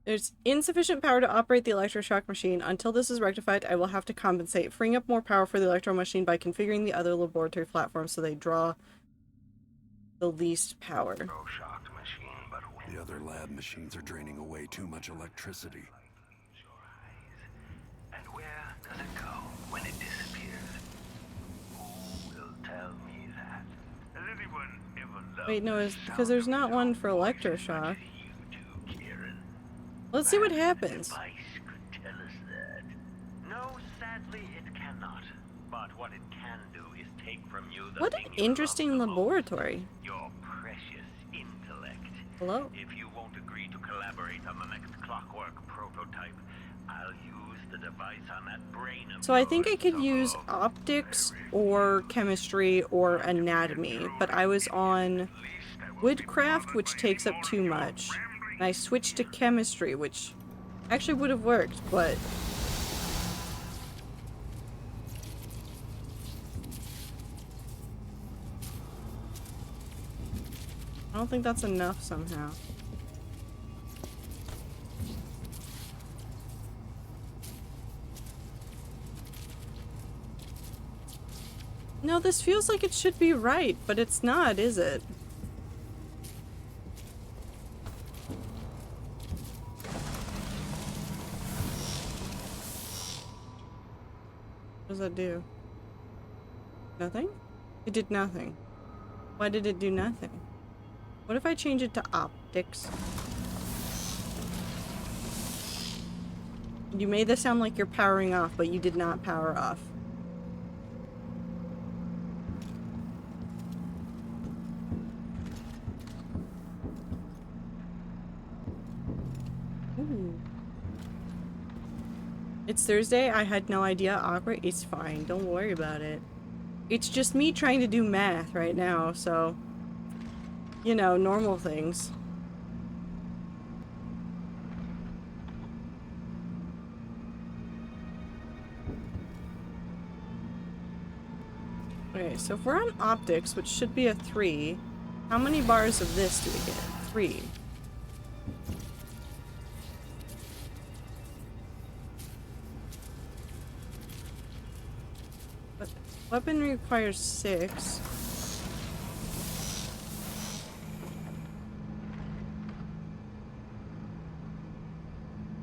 There's insufficient power to operate the electroshock machine. Until this is rectified, I will have to compensate, freeing up more power for the electro machine by configuring the other laboratory platforms so they draw the least power. The other lab machines are draining away too much electricity. And where does it go when it disappears? Who will tell me that? Has anyone ever loved Wait, no, it's because there's not one for electroshock. Let's see what happens. Could tell us that. No, sadly, it cannot. But what it can do is take from you the What an interesting laboratory. Your precious intellect. Hello? If you won't agree to collaborate on the next clockwork prototype, I'll use the device on that brain of So I think I yours, could use optics or chemistry or anatomy, but I was on woodcraft, which takes up too much. And I switched to chemistry, which actually would have worked, but... I don't think that's enough somehow. No, this feels like it should be right, but it's not, is it? What does that do? Nothing? It did nothing. Why did it do nothing? What if I change it to optics? You made this sound like you're powering off, but you did not power off. Ooh. It's Thursday. I had no idea. Awkward. It's fine. Don't worry about it. It's just me trying to do math right now, so... You know, normal things. Okay, so if we're on optics, which should be a 3, how many bars of this do we get? 3. But weapon requires 6.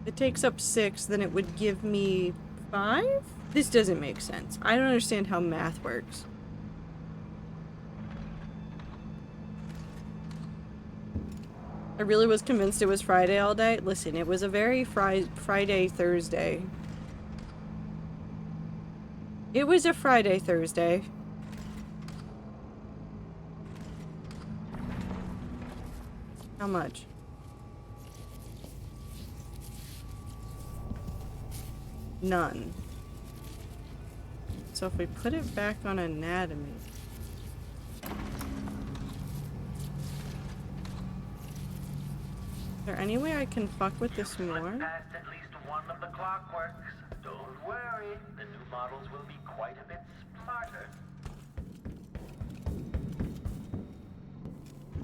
It takes up 6, then it would give me 5? This doesn't make sense. I don't understand how math works. I really was convinced it was Friday all day. Listen, it was a very Friday, Thursday. It was a Friday, Thursday. How much? None. So if we put it back on anatomy. Is there any way I can fuck with this more? Past at least one of the clockworks. Don't worry, the new models will be quite a bit smarter.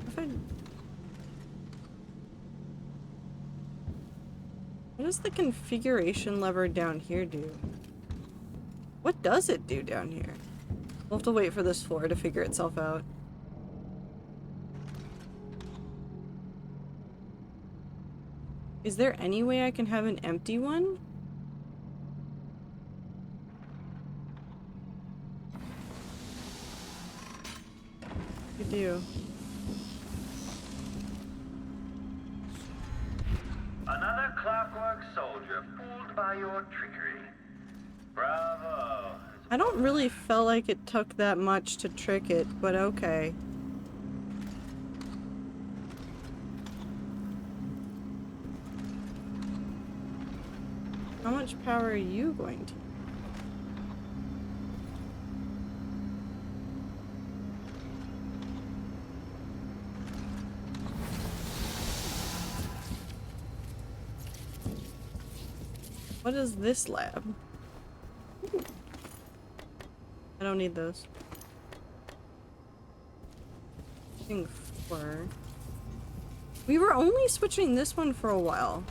If I... What does the configuration lever down here do? What does it do down here? We'll have to wait for this floor to figure itself out. Is there any way I can have an empty one? You do. Another clockwork soldier fooled by your trickery. Bravo. I don't really feel like it took that much to trick it, but okay. How much power are you going to? What is this lab? Ooh. I don't need those. Thing 4. We were only switching this one for a while.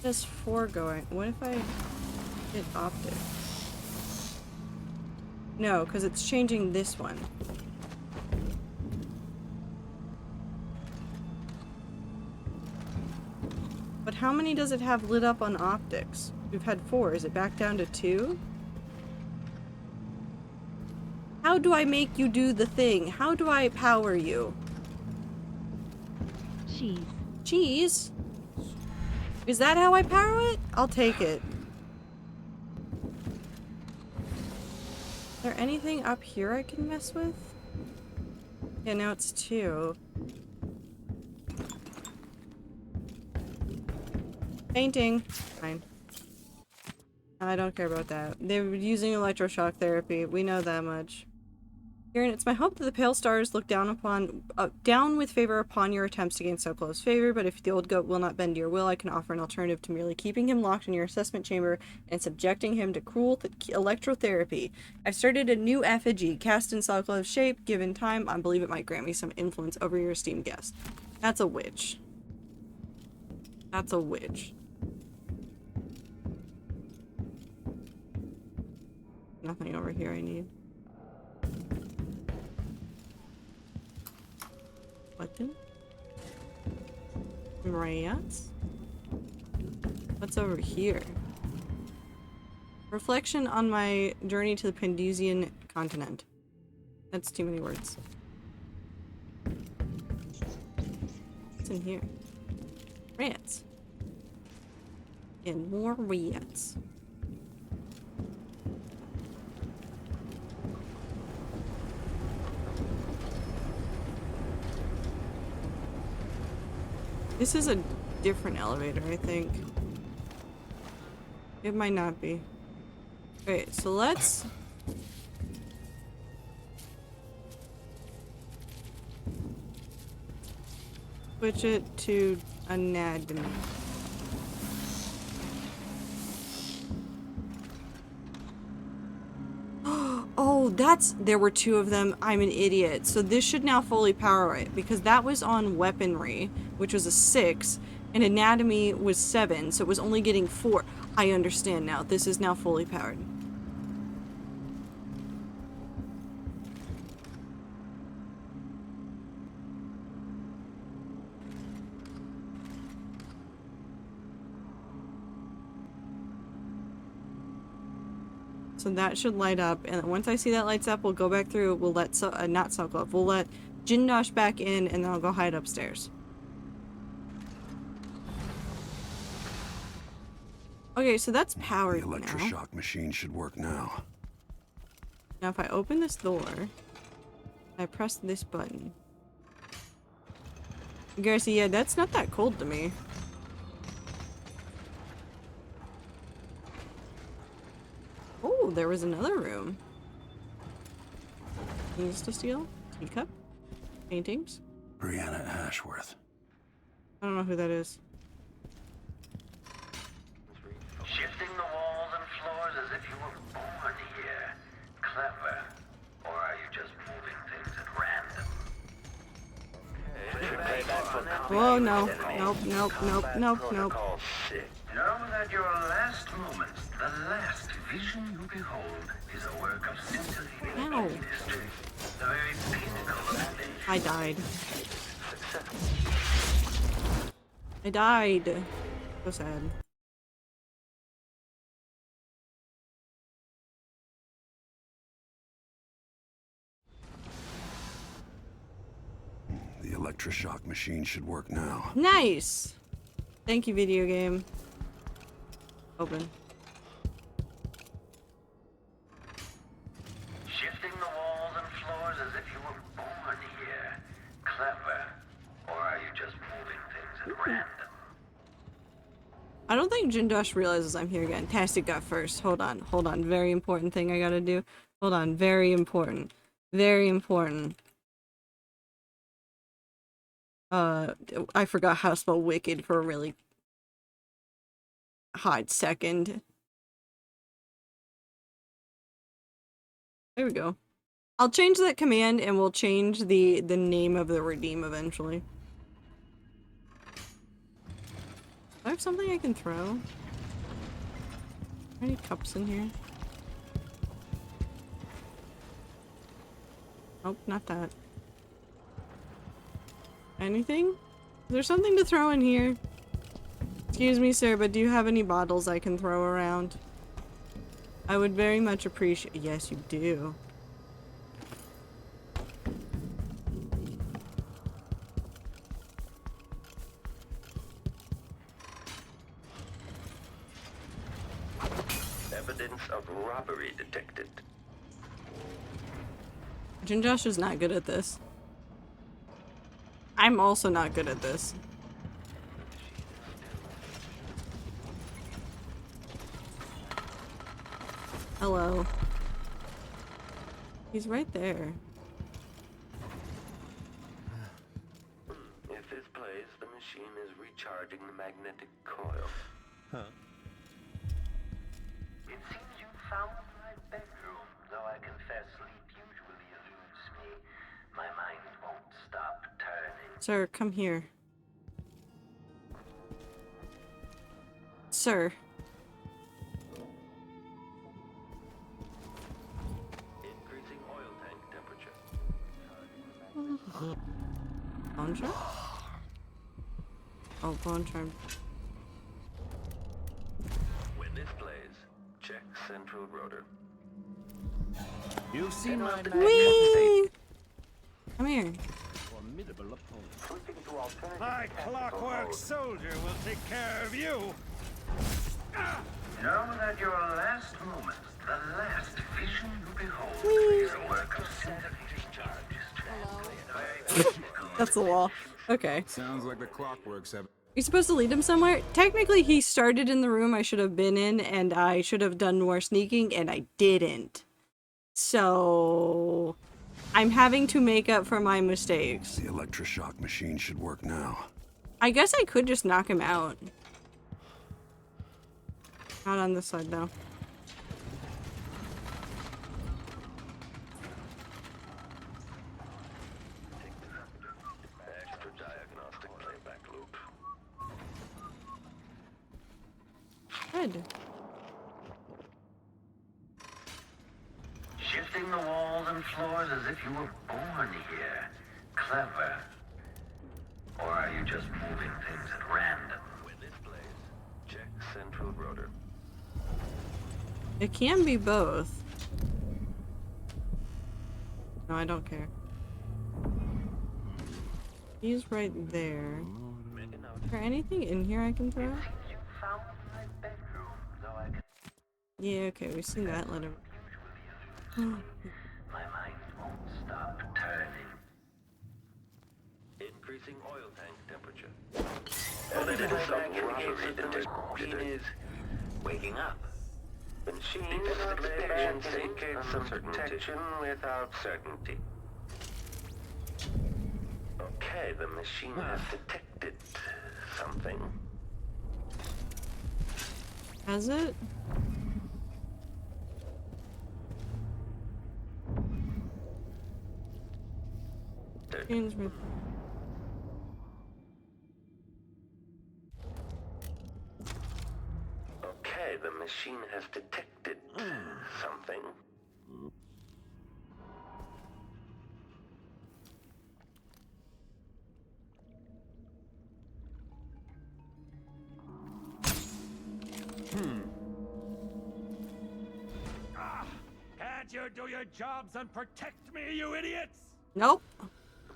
There's 4 going. What if I hit optic? No, because it's changing this one. But how many does it have lit up on optics? We've had 4. Is it back down to 2? How do I make you do the thing? How do I power you? Cheese. Cheese? Is that how I power it? I'll take it. Is there anything up here I can mess with? Yeah, now it's 2. Painting. Fine. I don't care about that. They're using electroshock therapy. We know that much. Kieran, it's my hope that the Pale Stars look down with favor upon your attempts to gain so close favor, but if the old goat will not bend to your will, I can offer an alternative to merely keeping him locked in your assessment chamber and subjecting him to cruel electrotherapy. I've started a new effigy, cast in Soklov's shape. Given time, I believe it might grant me some influence over your esteemed guest. That's a witch. That's a witch. Nothing over here I need. Button. Rats. What's over here? Reflection on my journey to the Pandusian continent. That's too many words. What's in here? Rats. And more rats. This is a different elevator, I think. It might not be. Okay, so let's... switch it to anatomy. Oh, there were two of them. I'm an idiot. So this should now fully power it, because that was on weaponry, which was a 6, and anatomy was 7, so it was only getting 4. I understand now. This is now fully powered. So that should light up, and once I see that lights up, we'll go back through. We'll let not Sokolov. We'll let Jindosh back in, and then I'll go hide upstairs. Okay, so that's powered The electroshock machine should work now. Now if I open this door, I press this button. Garcia, yeah, that's not that cold to me. Oh, there was another room. Things to steal? Teacup? Paintings? Brianna Ashworth. I don't know who that is. Shifting the walls and floors as if you were born here. Clever. Or are you just moving things at random? Whoa, no. Nope, nope, nope, nope, nope. Know that your last moments, the last vision you behold, is a work of scintillating history. The very pinnacle of faith. I died. I died. So sad. The electroshock machine should work now. Nice! Thank you, video game. Open. Shifting the walls and floors as if you were born here. Clever. Or are you just moving things at random? I don't think Jindosh realizes I'm here again. Tastic got first. Hold on, hold on. Very important thing I gotta do. Hold on, very important. Very important. I forgot how to spell wicked for a really hot second. There we go. I'll change that command and we'll change the name of the redeem eventually. Do I have something I can throw? Are there any cups in here? Nope, not that. Anything? Is there something to throw in here? Excuse me, sir, but do you have any bottles I can throw around? I would very much appreciate— yes, you do. Evidence of robbery detected. Jinjosh is not good at this. I'm also not good at this. Hello. He's right there. If this plays, the machine is recharging the magnetic coil. Huh? It seems you found my bedroom, though I confess sleep usually eludes me. My mind won't stop turning. Sir, come here. Sir. Increasing oil tank temperature. Bone charm? Oh, bone charm. When this plays, check central rotor. You've seen my Whee! Come here. formidable opponent. My clockwork soldier will take care of you. Know that your last moment, the last vision you behold, is a work of scintillating charges. That's the wall. Okay. Sounds like the clockworks have. You're supposed to lead him somewhere? Technically, he started in the room I should have been in, and I should have done more sneaking, and I didn't. So... I'm having to make up for my mistakes. The electroshock machine should work now. I guess I could just knock him out. Not on this side, though. Extra diagnostic playback loop. Good. Shifting the walls and floors as if you were born here. Clever. Or are you just moving things at random? When this plays, check central rotor. It can be both. No, I don't care. He's right there. Is there anything in here I can throw? You found my bedroom, though I can Yeah, okay, we've seen that letter. my mind won't stop turning. Increasing oil tank temperature. The machine is waking up. The machine indicates some protection without certainty. Okay, the machine has detected something. Has it? Machine's right there. Okay, the machine has detected something. Can't you do your jobs and protect me, you idiots? Nope.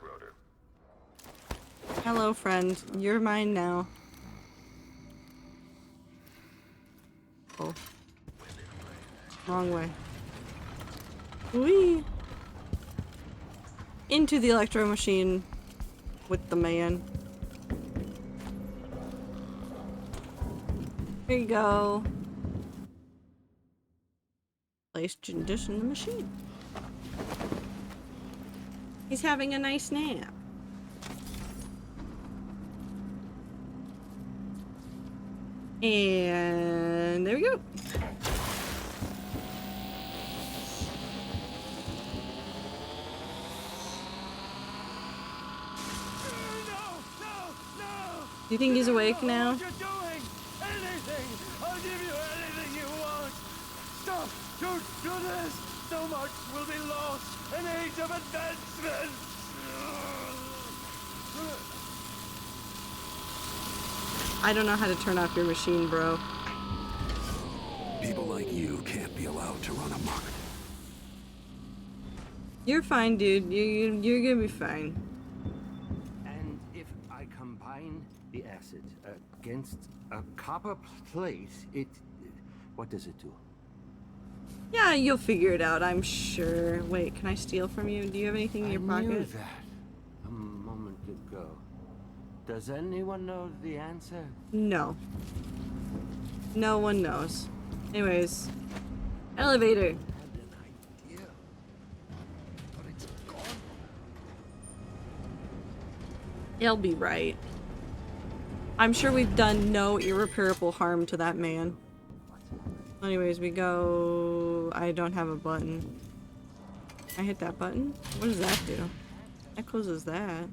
Rotor. Hello, friend. You're mine now. Oh. Wrong way. Whee! Into the electro machine with the man. Here you go. Place dish in the machine. He's having a nice nap. And there we go. Do you think he's awake now? What you're doing? Anything! I'll give you anything you want! Stop! Don't do this! So much will be lost! An age of advancement! I don't know how to turn off your machine, bro. People like you can't be allowed to run amok. You're fine, dude. You're gonna be fine. And if I combine the acid against a copper plate, what does it do? Yeah, you'll figure it out, I'm sure. Wait, can I steal from you? Do you have anything in your I knew pocket? that a moment ago. Does anyone know the answer? No. No one knows. Anyways, Elevator. He'll be right. I'm sure we've done no irreparable harm to that man. Anyways, we go... I don't have a button. I hit that button? What does that do? That closes that.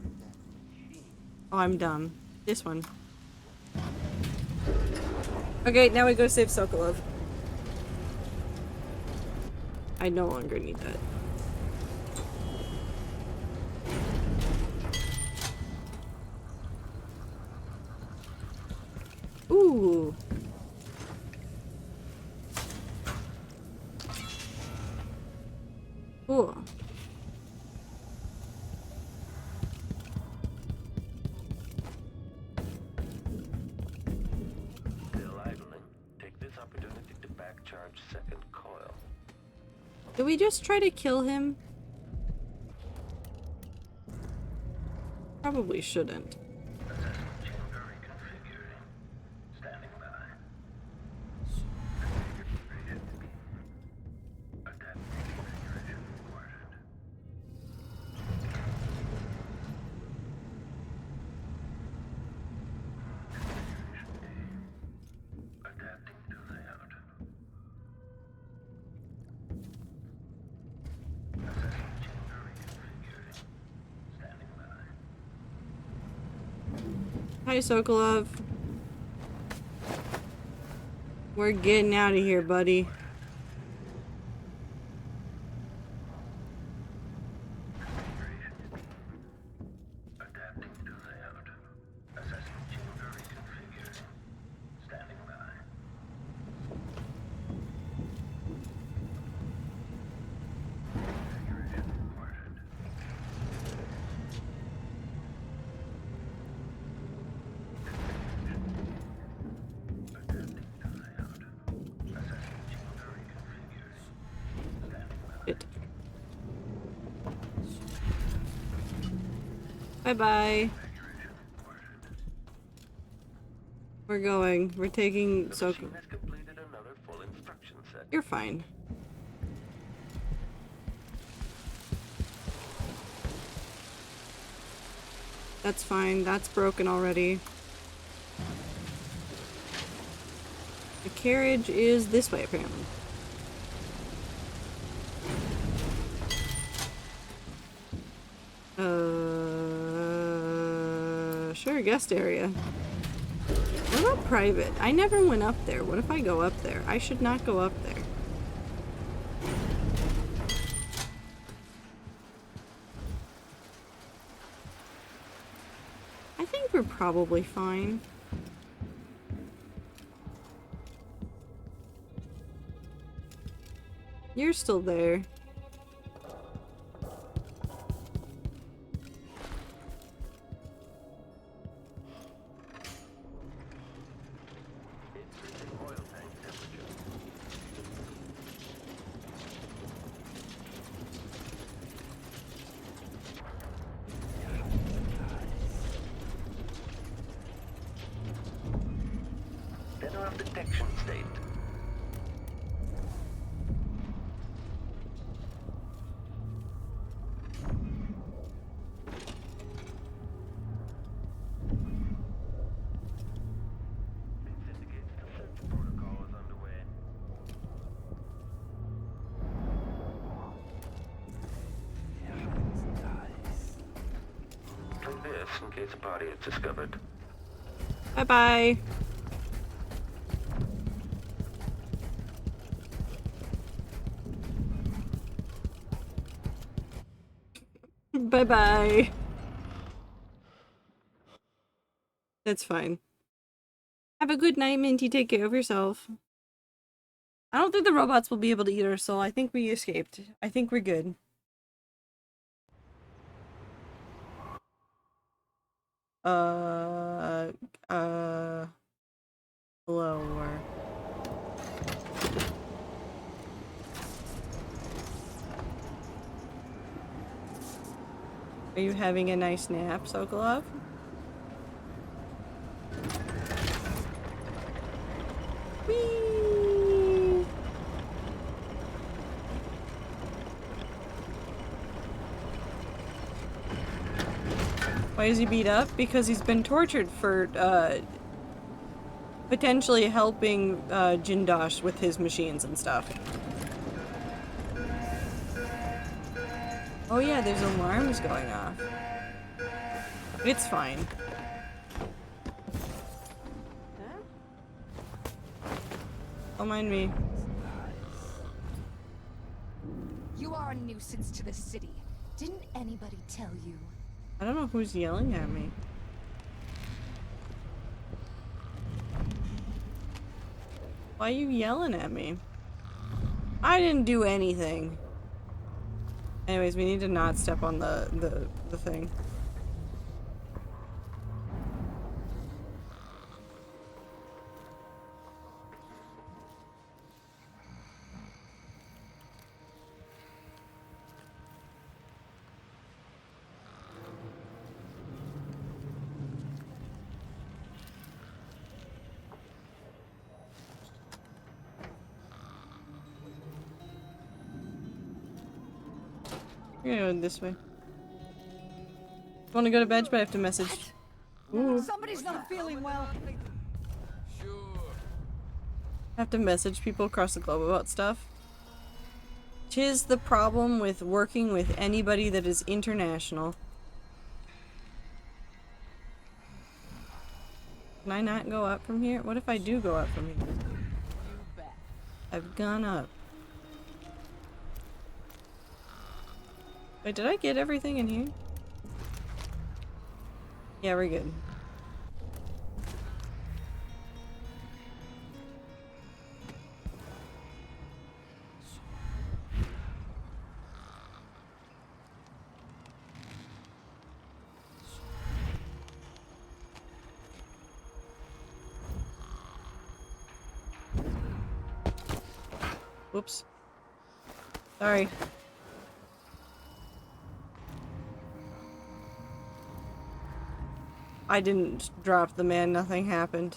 Oh, I'm dumb. This one. Okay, now we go save Sokolov. I no longer need that. Ooh. Cool. Still idling. Take this opportunity to backcharge second coil. Did we just try to kill him? Probably shouldn't. Hi, Sokolov. We're getting out of here, buddy. Bye-bye. We're going. We're taking Sokolov. You're fine. That's fine. That's broken already. The carriage is this way, apparently. Sure, guest area. What about private? I never went up there. What if I go up there? I should not go up there. I think we're probably fine. You're still there. Detection state. Play this in case a body is discovered. Bye-bye. Bye-bye. That's fine. Have a good night, Minty. Take care of yourself. I don't think the robots will be able to eat our soul. I think we escaped. I think we're good. Hello, or... Are you having a nice nap, Sokolov? Whee! Why is he beat up? Because he's been tortured for, potentially helping, Jindosh with his machines and stuff. Oh yeah, there's alarms going off. It's fine. Don't mind me. You are a nuisance to the city. Didn't anybody tell you? I don't know who's yelling at me. Why are you yelling at me? I didn't do anything. Anyways, we need to not step on the thing. We're gonna go this way. I want to go to bed, but I have to message. Ooh. Somebody's not feeling well. I have to message people across the globe about stuff. 'Tis the problem with working with anybody that is international. Can I not go up from here? What if I do go up from here? I've gone up. Wait, did I get everything in here? Yeah, we're good. Whoops. Sorry. I didn't drop the man, nothing happened.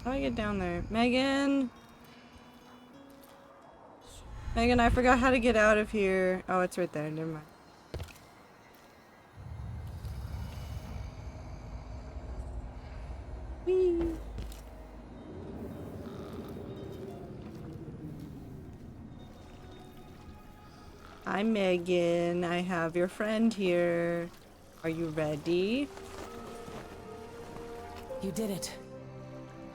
How do I get down there? Megan! Megan, I forgot how to get out of here. Oh, it's right there, never mind. Whee! Hi Megan, I have your friend here. Are you ready? You did it.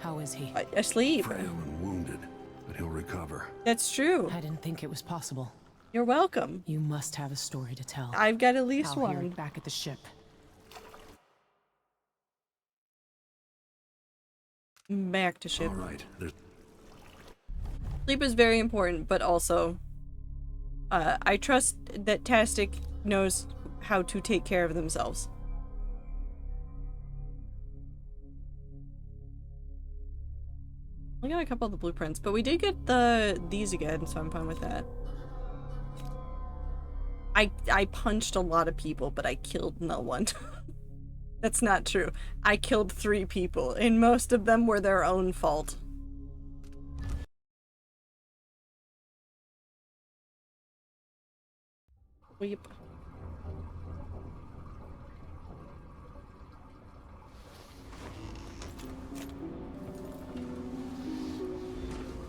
How is he? Asleep. Frail and wounded, but he'll recover. That's true. I didn't think it was possible. You're welcome. You must have a story to tell. I've got at least I'll hear one. it back at the ship. Back to ship. All right. Sleep is very important, but also I trust that Tastic knows how to take care of themselves. We got a couple of the blueprints, but we did get these again, so I'm fine with that. I punched a lot of people, but I killed no one. That's not true. I killed 3 people, and most of them were their own fault. Weep.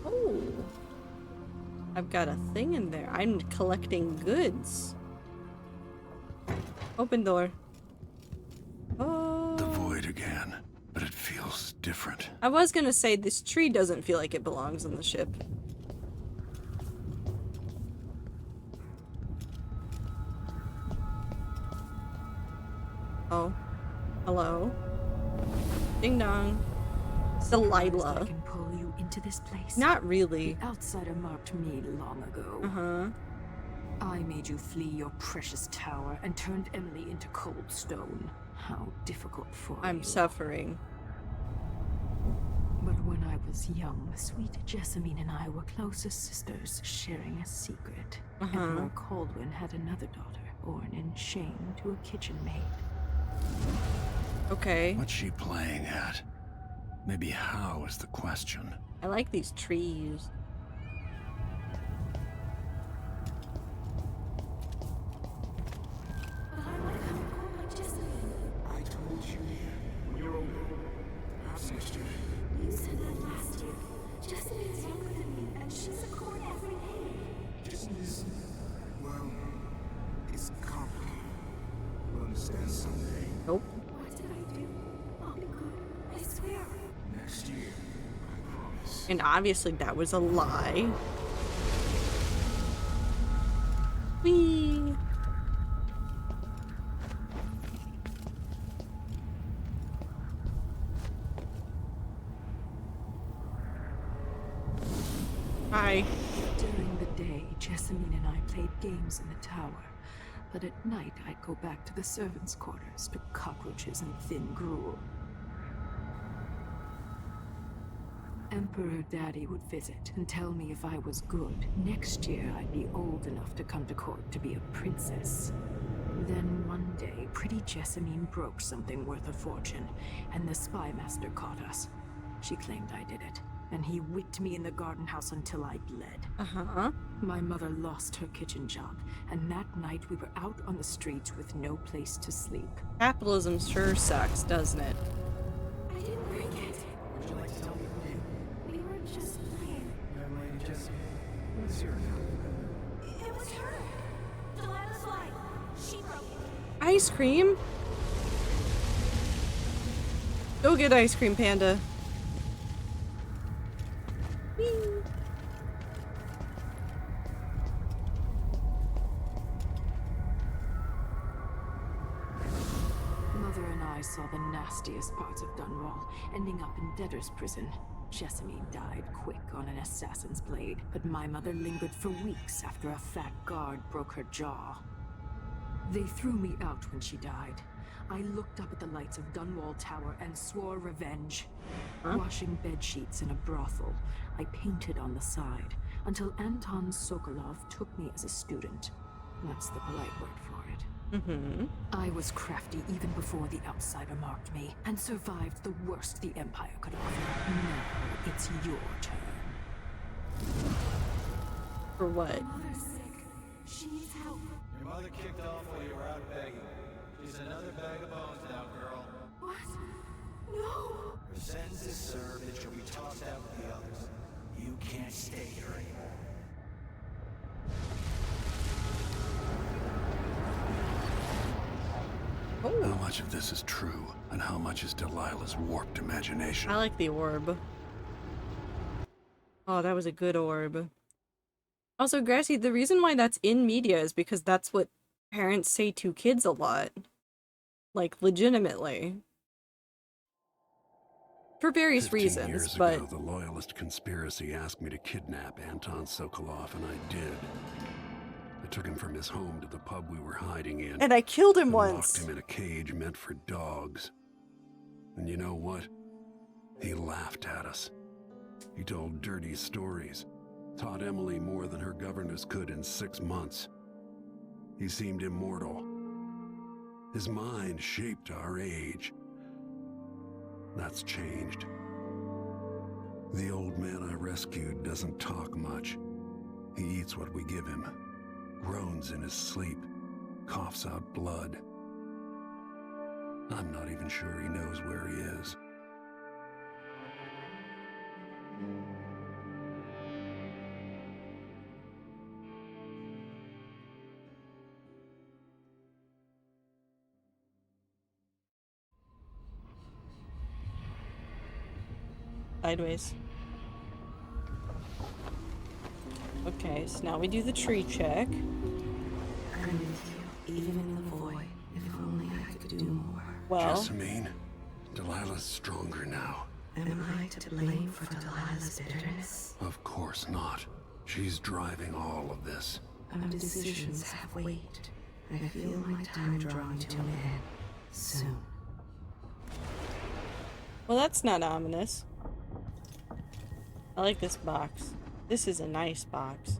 Oh. I've got a thing in there. I'm collecting goods. Open door. Oh. The void again, but it feels different. I was gonna say this tree doesn't feel like it belongs on the ship. Oh. Hello. Ding dong. Delilah. I can pull you into this place. Not really. The outsider marked me long ago. Uh-huh. I made you flee your precious tower and turned Emily into cold stone. How difficult for you. I'm suffering. But when I was young, sweet Jessamine and I were closest sisters, sharing a secret. Emperor Caldwin had another daughter, born in shame to a kitchen maid. Okay. What's she playing at? Maybe how is the question. I like these trees. understand someday. Nope. What did I do? I'll be good. I swear. Next year, I promise. And obviously that was a lie. Whee! Hi. During the day, Jessamine and I played games in the tower. But at night, I'd go back to the servants' quarters to cockroaches and thin gruel. Emperor Daddy would visit and tell me if I was good. Next year, I'd be old enough to come to court to be a princess. Then one day, pretty Jessamine broke something worth a fortune, and the spy master caught us. She claimed I did it, and he whipped me in the garden house until I bled. Uh-huh. My mother lost her kitchen job, and that night we were out on the streets with no place to sleep. Capitalism sure sucks, doesn't it? I didn't bring it. Would you like to tell me who did? We were just playing. Young lady Jessie, what's your name? It was her. Delilah's light. She broke it. Ice cream? Go get ice cream, Panda. Whee! Mother and I saw the nastiest parts of Dunwall, ending up in debtor's prison. Jessamine died quick on an assassin's blade, but my mother lingered for weeks after a fat guard broke her jaw. They threw me out when she died. I looked up at the lights of Dunwall Tower and swore revenge. Washing bedsheets in a brothel, I painted on the side, until Anton Sokolov took me as a student. That's the polite word for it. I was crafty even before the outsider marked me, and survived the worst the Empire could offer. Now it's your turn. For what? Mother's sick. She needs help. Your mother kicked off while you were out begging. She's another bag of bones now, girl. What? No! Her sentence is served and she'll be tossed out with the others. You can't stay here anymore. How much of this is true, and how much is Delilah's warped imagination? I like the orb. Oh, that was a good orb. Also, Grassy, the reason why that's in media is because that's what parents say to kids a lot. Like, legitimately. For various 15 reasons, years but... ago, the Loyalist conspiracy asked me to kidnap Anton Sokolov, and I did. I took him from his home to the pub we were hiding in. And I killed him and once! locked him in a cage meant for dogs. And you know what? He laughed at us. He told dirty stories. Taught Emily more than her governess could in 6 months. He seemed immortal. His mind shaped our age. That's changed. The old man I rescued doesn't talk much. He eats what we give him. Groans in his sleep. Coughs out blood. I'm not even sure he knows where he is. Sideways. Okay, so now we do the tree check. I'm with you, even in the void. If only I could do more. Well... Jessamine, Delilah's stronger now. Am I to blame for Delilah's bitterness? Of course not. She's driving all of this. Our decisions have weight. I feel my time drawing to an end. Soon. Well, that's not ominous. I like this box. This is a nice box.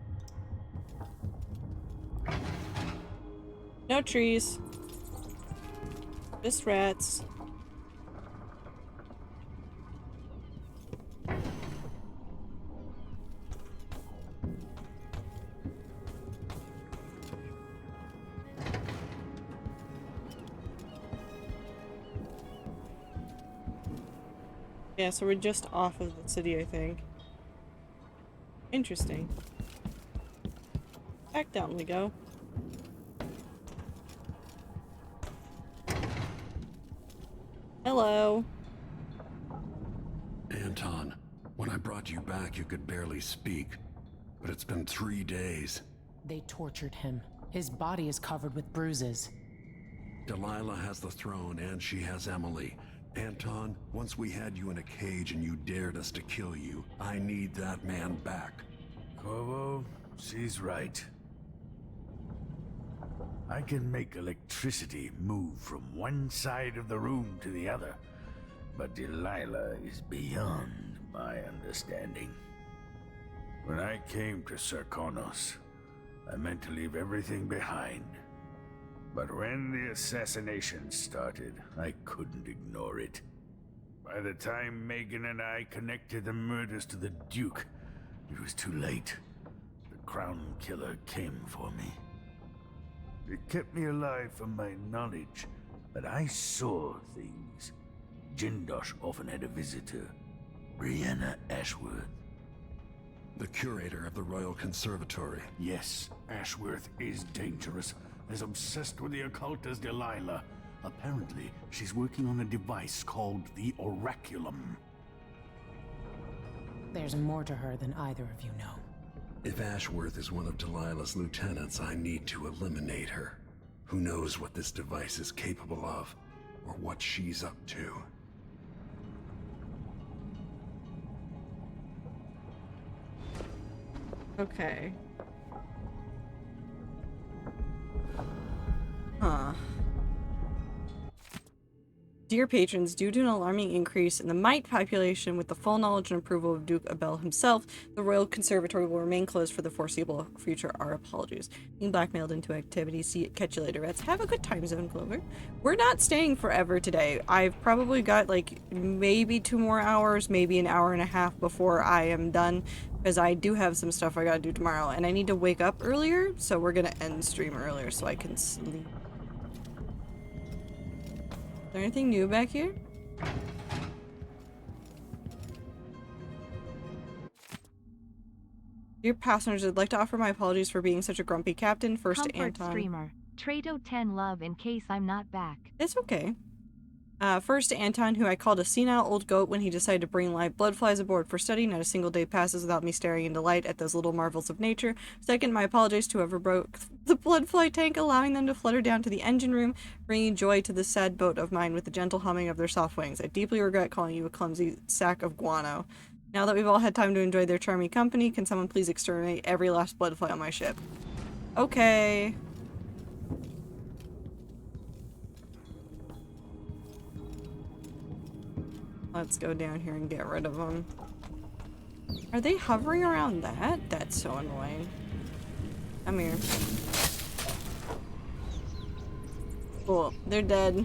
No trees. Just rats. Yeah, so we're just off of the city, I think. Interesting. Back down we go. Hello. Anton, when I brought you back, you could barely speak. But it's been 3 days. They tortured him. His body is covered with bruises. Delilah has the throne and she has Emily. Anton, once we had you in a cage and you dared us to kill you, I need that man back. Corvo, she's right. I can make electricity move from one side of the room to the other, but Delilah is beyond my understanding. When I came to Sarkonos, I meant to leave everything behind. But when the assassination started, I couldn't ignore it. By the time Megan and I connected the murders to the Duke, it was too late. The Crown Killer came for me. It kept me alive from my knowledge, but I saw things. Jindosh often had a visitor, Brianna Ashworth. The curator of the Royal Conservatory. Yes, Ashworth is dangerous. As obsessed with the occult as Delilah. Apparently, she's working on a device called the Oraculum. There's more to her than either of you know. If Ashworth is one of Delilah's lieutenants, I need to eliminate her. Who knows what this device is capable of, or what she's up to. Okay. Huh. Dear patrons, due to an alarming increase in the mite population with the full knowledge and approval of Duke Abel himself, the Royal Conservatory will remain closed for the foreseeable future. Our apologies. Being blackmailed into activity. See, catch you later, Rats. Have a good time, Zone Clover. We're not staying forever today. I've probably got like maybe 2 more hours, maybe an hour and a half before I am done, because I do have some stuff I gotta do tomorrow, and I need to wake up earlier, so we're gonna end stream earlier so I can sleep. Is there anything new back here? Dear passengers, I'd like to offer my apologies for being such a grumpy captain. First to Comfort Anton. streamer. Trado 10 love in case I'm not back. It's okay. First to Anton, who I called a senile old goat when he decided to bring live blood flies aboard for study. Not a single day passes without me staring in delight at those little marvels of nature. Second, my apologies to whoever broke the blood fly tank, allowing them to flutter down to the engine room, bringing joy to the sad boat of mine with the gentle humming of their soft wings. I deeply regret calling you a clumsy sack of guano. Now that we've all had time to enjoy their charming company, can someone please exterminate every last blood fly on my ship? Okay. Let's go down here and get rid of them. Are they hovering around that? That's so annoying. Come here. Cool. They're dead.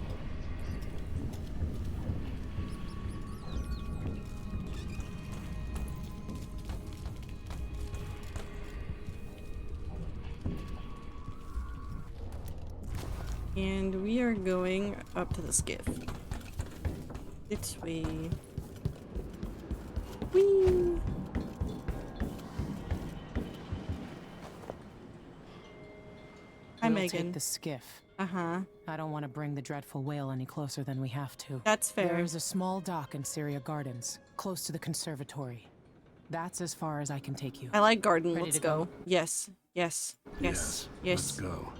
And we are going up to the skiff. This way. Whee! Hi, We'll Megan. take the skiff. Uh-huh. I don't want to bring the dreadful whale any closer than we have to. That's fair. There's a small dock in Syria Gardens, close to the conservatory. That's as far as I can take you. I like garden. Ready Let's to go. Yes. Yes. Yes. Yes. Let's go.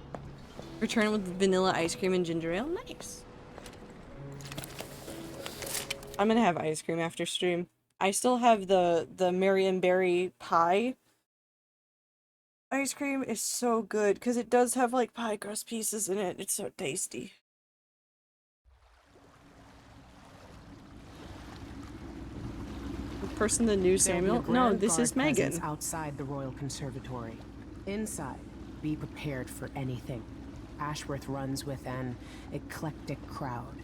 Return with vanilla ice cream and ginger ale. Nice. I'm gonna have ice cream after stream. I still have the Marion berry pie. Ice cream is so good because it does have like pie crust pieces in it. It's so tasty. The person the new Samuel? No, this is Megan. Outside the Royal Conservatory. Inside, be prepared for anything. Ashworth runs with an eclectic crowd.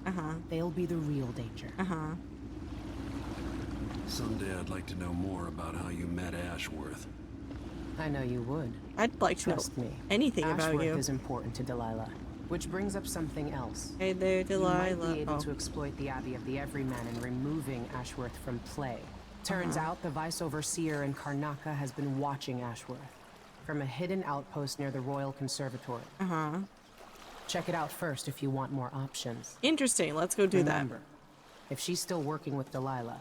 They'll be the real danger. Someday I'd like to know more about how you met Ashworth. I know you would. I'd like to know anything about you. Ashworth is important to Delilah, which brings up something else. Hey there, Delilah. You might be able to exploit the Abbey of the Everyman in removing Ashworth from play. Turns out the Vice Overseer in Karnaca has been watching Ashworth from a hidden outpost near the Royal Conservatory. Uh-huh. Check it out first if you want more options. Interesting. Let's go do Remember, if she's still working with Delilah.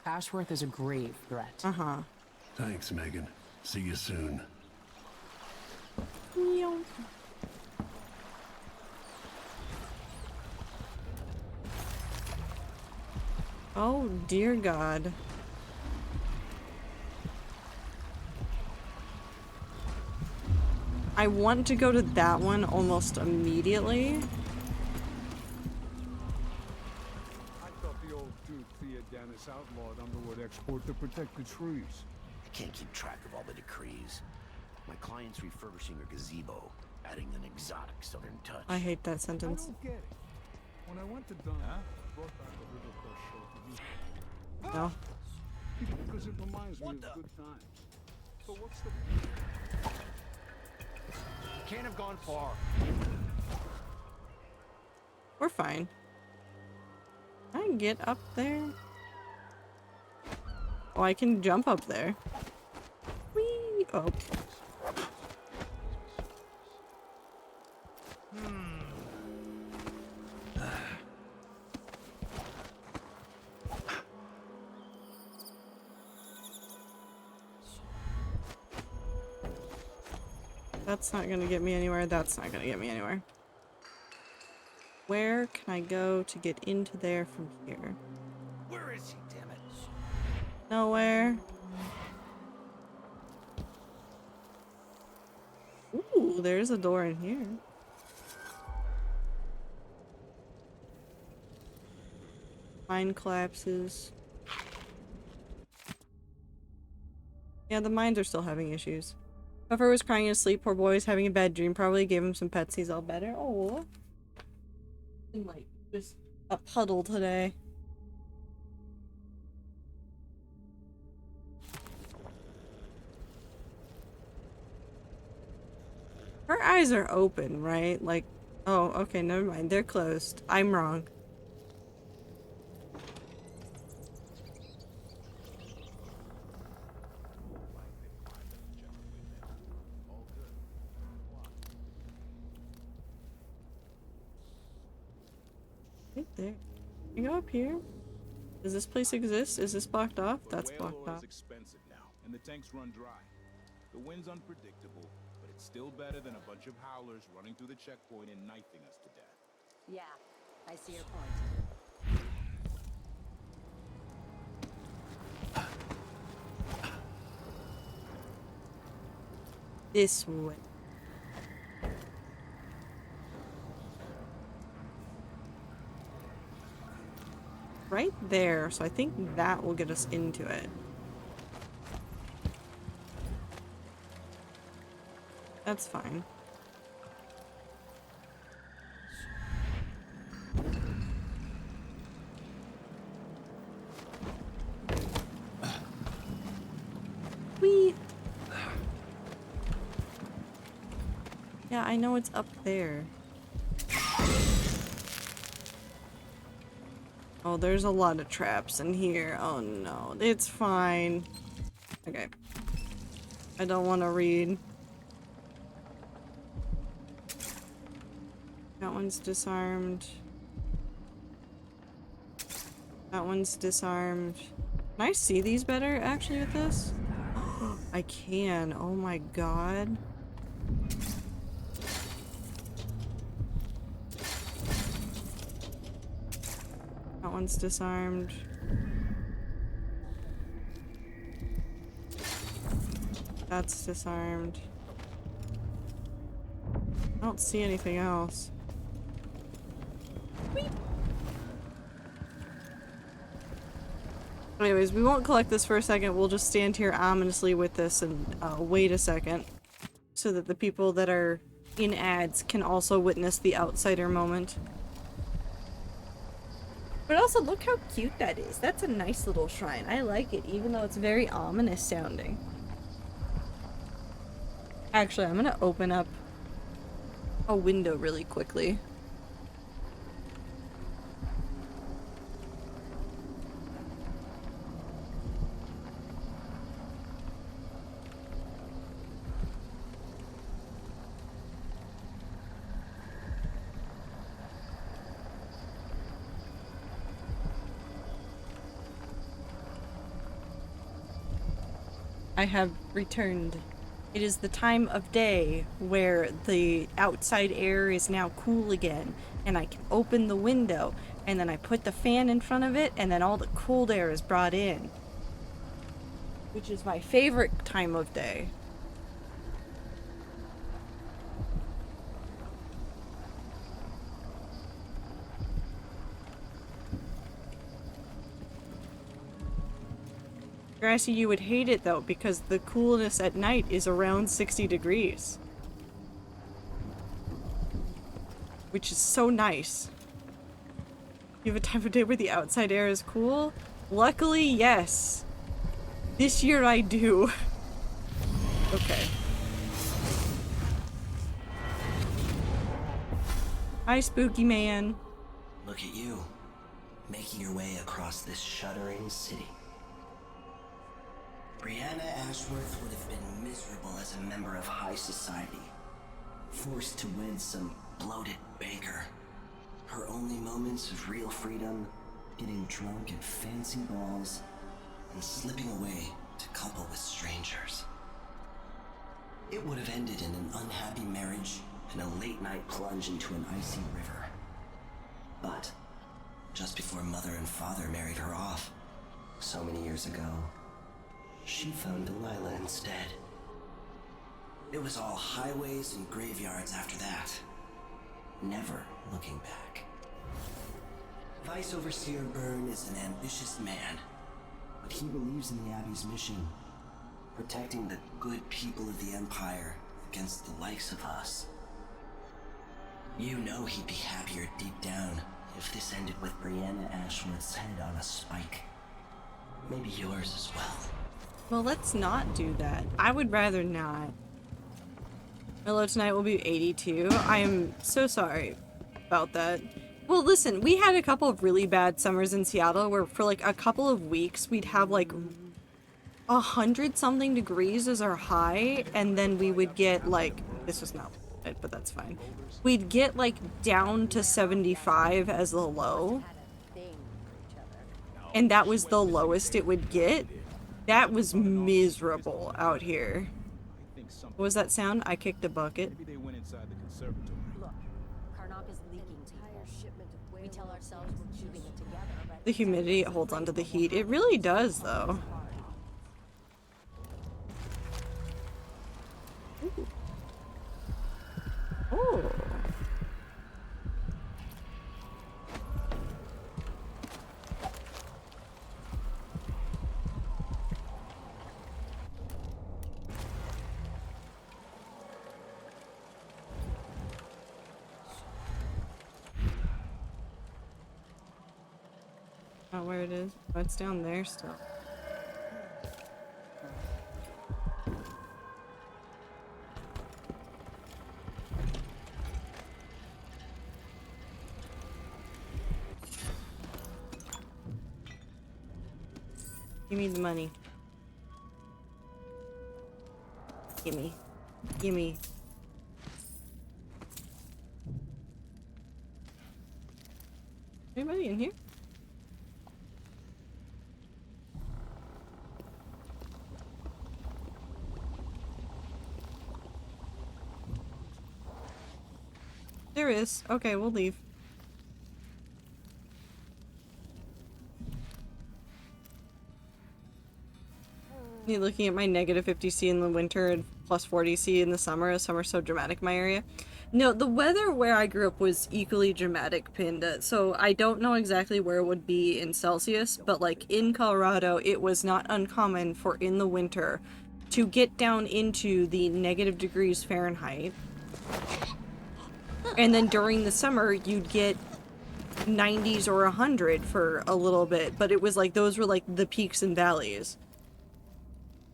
Ashworth is a grave threat. Uh-huh. Thanks, Megan. See you soon. Meow. Oh, dear God. I want to go to that one almost immediately. I thought the old Duke Theodanis outlawed underwood export to protect the trees. I can't keep track of all the decrees. My client's refurbishing a gazebo, adding an exotic southern touch. I hate that sentence. I don't get it. When I went to Dunn, I brought back a River Crush show to you. No. Because it reminds me of good times. So what's the... Can't have gone far. We're fine. Can I get up there? Oh, I can jump up there. Whee! Oh. That's not gonna get me anywhere. That's not gonna get me anywhere. Where can I go to get into there from here? Where is he, damn it? Nowhere. Ooh, there's a door in here. Mine collapses. Yeah, the mines are still having issues. Puffer was crying in his sleep. Poor boy was having a bad dream. Probably gave him some pets. He's all better. Oh. And like just a puddle today. Her eyes are open, right? Like, oh, okay, never mind. They're closed. I'm wrong. Right there. Can you go up here? Does this place exist? Is this blocked off? That's blocked off. Expensive now, and the tanks run dry. The wind's unpredictable, but it's still better than a bunch of howlers running through the checkpoint and knifing us to death. Yeah, I see your point. This way. Right there, so I think that will get us into it. That's fine. Whee! Yeah, I know it's up there. Oh, there's a lot of traps in here. Oh no, it's fine. Okay. I don't want to read. That one's disarmed. That one's disarmed. Can I see these better actually with this? I can. Oh my god. That one's disarmed. That's disarmed. I don't see anything else. Whee! Anyways, we won't collect this for a second. We'll just stand here ominously with this and wait a second so that the people that are in ads can also witness the outsider moment. But also, look how cute that is. That's a nice little shrine. I like it, even though it's very ominous sounding. Actually, I'm gonna open up a window really quickly. I have returned. It is the time of day where the outside air is now cool again, and I can open the window, and then I put the fan in front of it, and then all the cold air is brought in. Which is my favorite time of day. Grassy, you would hate it though, because the coolness at night is around 60 degrees. Which is so nice. You have a time of day where the outside air is cool? Luckily, yes. This year I do. Okay. Hi, Spooky Man. Look at you, making your way across this shuddering city. Brianna Ashworth would have been miserable as a member of high society, forced to wed some bloated banker. Her only moments of real freedom, getting drunk at fancy balls, and slipping away to couple with strangers. It would have ended in an unhappy marriage and a late-night plunge into an icy river. But just before Mother and Father married her off, so many years ago, she found Delilah instead. It was all highways and graveyards after that, never looking back. Vice Overseer Byrne is an ambitious man, but he believes in the Abbey's mission, protecting the good people of the Empire against the likes of us. You know he'd be happier deep down if this ended with Brianna Ashworth's head on a spike. Maybe yours as well. Well, let's not do that. I would rather not. My low tonight will be 82. I am so sorry about that. Well, listen, we had a couple of really bad summers in Seattle where for like a couple of weeks we'd have like 100-something degrees as our high, and then we would get like, this was not it, but that's fine. We'd get like down to 75 as the low. And that was the lowest it would get. That was miserable out here. What was that sound? I kicked a bucket. Look, Karnak is leaking people. We tell ourselves we're keeping it together, but The humidity, it holds onto the heat. It really does, though. Ooh. Oh. Not where it is. Oh, it's down there still. Give me the money. Gimme. Gimme. Anybody in here? There is. Okay, we'll leave. You're looking at my negative 50C in the winter and plus 40C in the summer. The summer's so dramatic in my area. No, the weather where I grew up was equally dramatic, Panda. So I don't know exactly where it would be in Celsius, but like in Colorado, it was not uncommon for in the winter to get down into the negative degrees Fahrenheit. And then during the summer, you'd get 90s or 100 for a little bit, but it was like, those were like the peaks and valleys.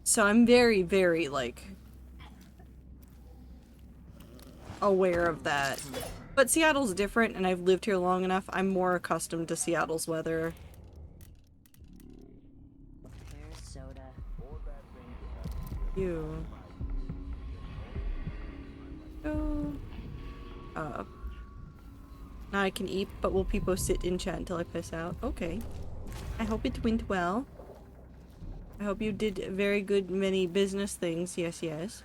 So I'm very, very, like, aware of that. But Seattle's different, and I've lived here long enough. I'm more accustomed to Seattle's weather. there's soda. You. Go. Up. Now I can eat, but will people sit in chat until I piss out? Okay. I hope it went well. I hope you did very good many business things. Yes, yes.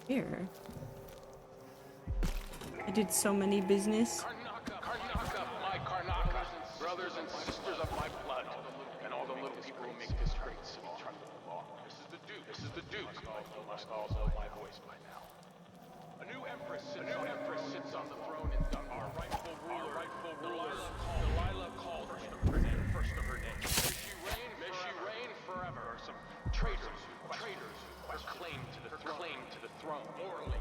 Here. I did so many business. Karnaka, my Karnaka, brothers and sisters of my blood, and all the little people who make this great city tremble along. This is the Duke. This is the Duke. You must all know my voice by now. A new empress sits on the throne in Dunbar. Our rightful ruler, Delilah called her name, first of her name. May she reign forever. Some traitors who claim to the throne. Morally.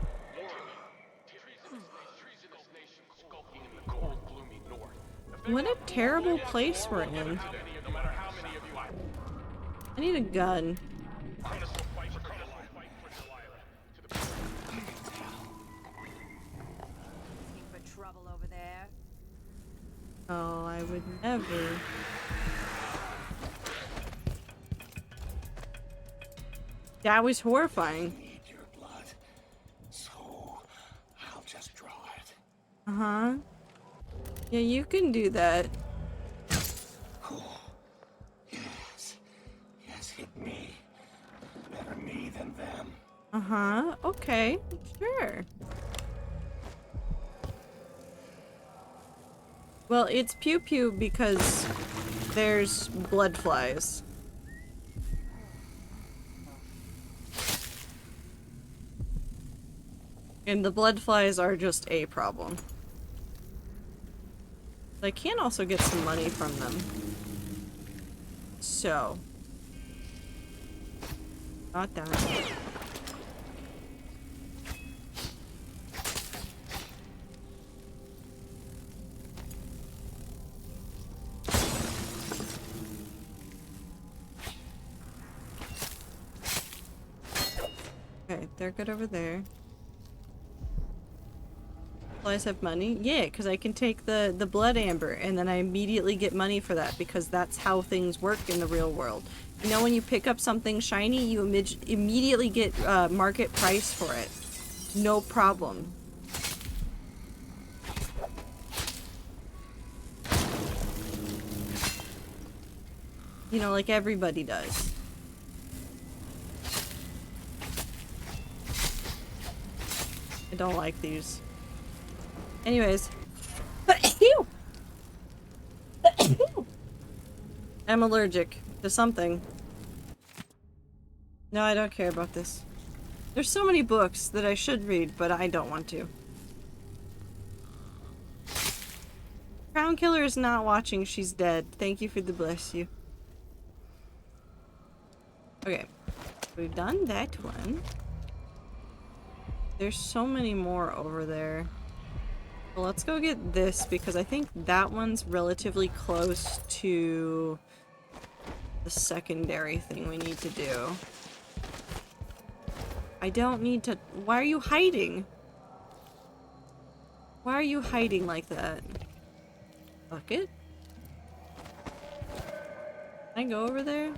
Treasonous nation skulking in the cold, gloomy north. What a terrible place we're in. No matter how many of you I need a gun. Looking for trouble over there? Oh, I would never. That was horrifying. Your blood. So I'll just draw it. Uh-huh. Yeah, you can do that. Yes. Yes, hit me. Better me than them. Uh-huh. Okay. Sure. Well, it's pew pew because there's blood flies. And the blood flies are just a problem. I can also get some money from them. So. Not that. Okay, they're good over there. Flies have money? Yeah, because I can take the blood amber and then I immediately get money for that because that's how things work in the real world. You know, when you pick up something shiny, you immediately get market price for it. No problem. You know, like everybody does. I don't like these. Anyways. I'm allergic to something. No, I don't care about this. There's so many books that I should read, but I don't want to. Crown Killer is not watching. She's dead. Thank you for the bless you. Okay. We've done that one. There's so many more over there. Well, let's go get this because I think that one's relatively close to the secondary thing we need to do. I don't need to... Why are you hiding? Why are you hiding like that? Bucket? Can I go over there?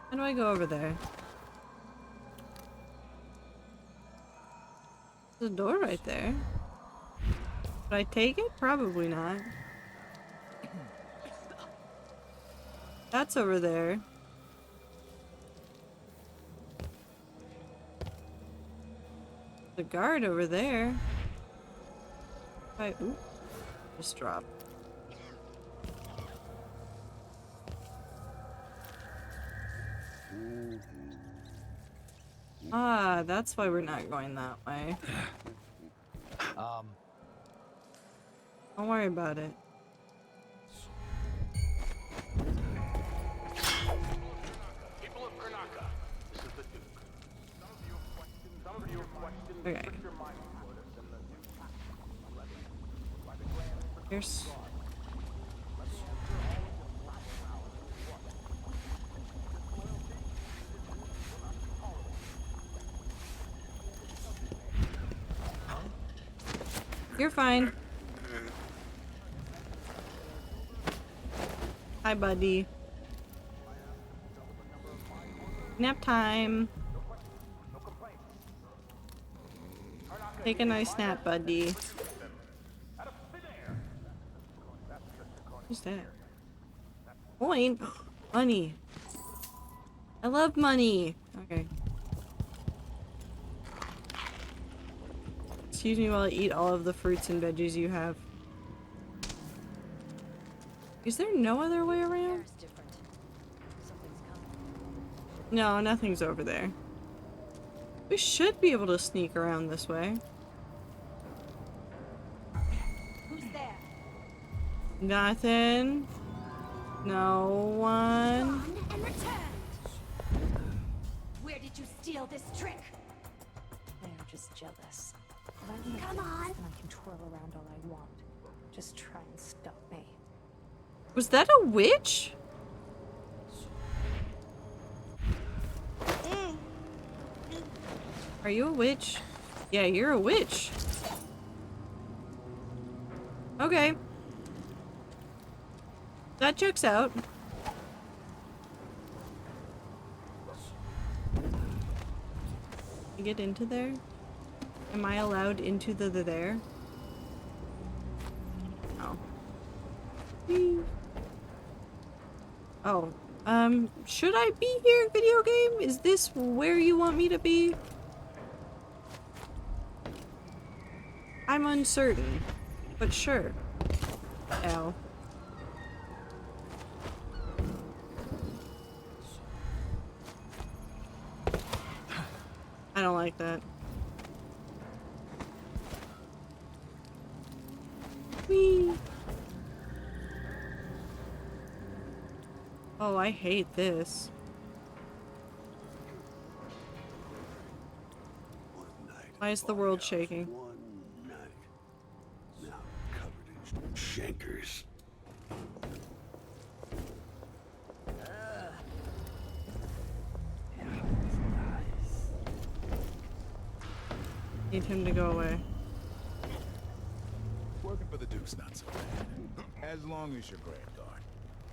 How do I go over there? There's a door right there. Should I take it? Probably not. That's over there. The guard over there. Ooh, just drop. Ah, that's why we're not going that way. Don't worry about it. People of Karnaka, this is the Duke. Some of you have questioned Okay. your mind toward us and the Duke. Here's... You're fine. Hi, buddy. Nap time. Take a nice nap, buddy. Who's that? Coin? Money. I love money. Okay. Excuse me while I eat all of the fruits and veggies you have. Is there no other way around? No, nothing's over there. We should be able to sneak around this way. Who's there? Nothing. No one. Gone and returned. Where did you steal this trick? They're just jealous. Come on. And I can twirl around all I want. Just try and stop me. Was that a witch? Are you a witch? Yeah, you're a witch. Okay. That checks out. You get into there? Am I allowed into the there? No. Whee. Oh. Should I be here, video game? Is this where you want me to be? I'm uncertain, but sure. Ow. I don't like that. Whee! Oh, I hate this. Why is the world shaking? Now covered in shankers. Need him to go away. Working for the Duke's not so bad. As long as you're Grand Guard.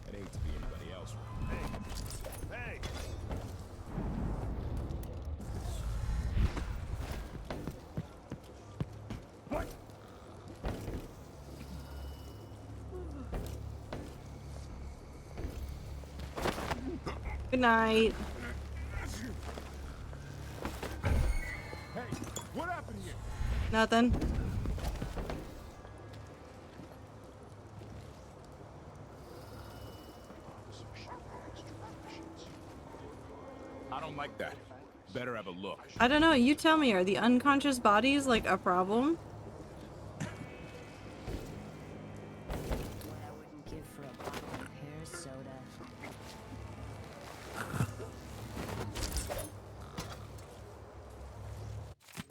I'd hate to be anybody else. Hey! Hey! What? Good night. Hey! What happened here? Nothing. I don't like that. Better have a look. I don't know, you tell me, are the unconscious bodies like a problem? What I wouldn't give for a bottle of pear soda.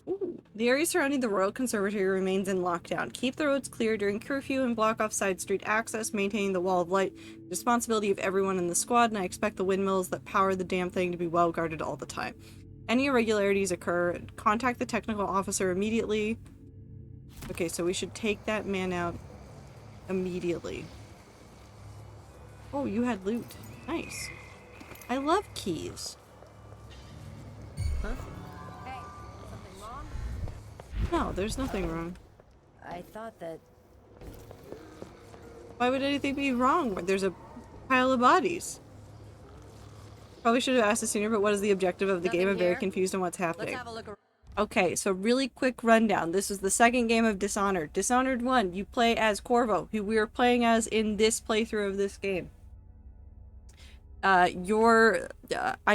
Ooh. The area surrounding the Royal Conservatory remains in lockdown. Keep the roads clear during curfew and block off side street access, maintaining the wall of light. The responsibility of everyone in the squad, and I expect the windmills that power the damn thing to be well guarded all the time. Any irregularities occur, contact the technical officer immediately. Okay, so we should take that man out immediately. Oh, you had loot. Nice. I love keys. Huh? Hey, something wrong? No, there's nothing wrong. I thought that. Why would anything be wrong when there's a pile of bodies? Probably should have asked this sooner, but what is the objective of the game? I'm very confused on what's happening. Let's have a look around. Okay, so really quick rundown. This is the second game of Dishonored. Dishonored 1, you play as Corvo, who we are playing as in this playthrough of this game. I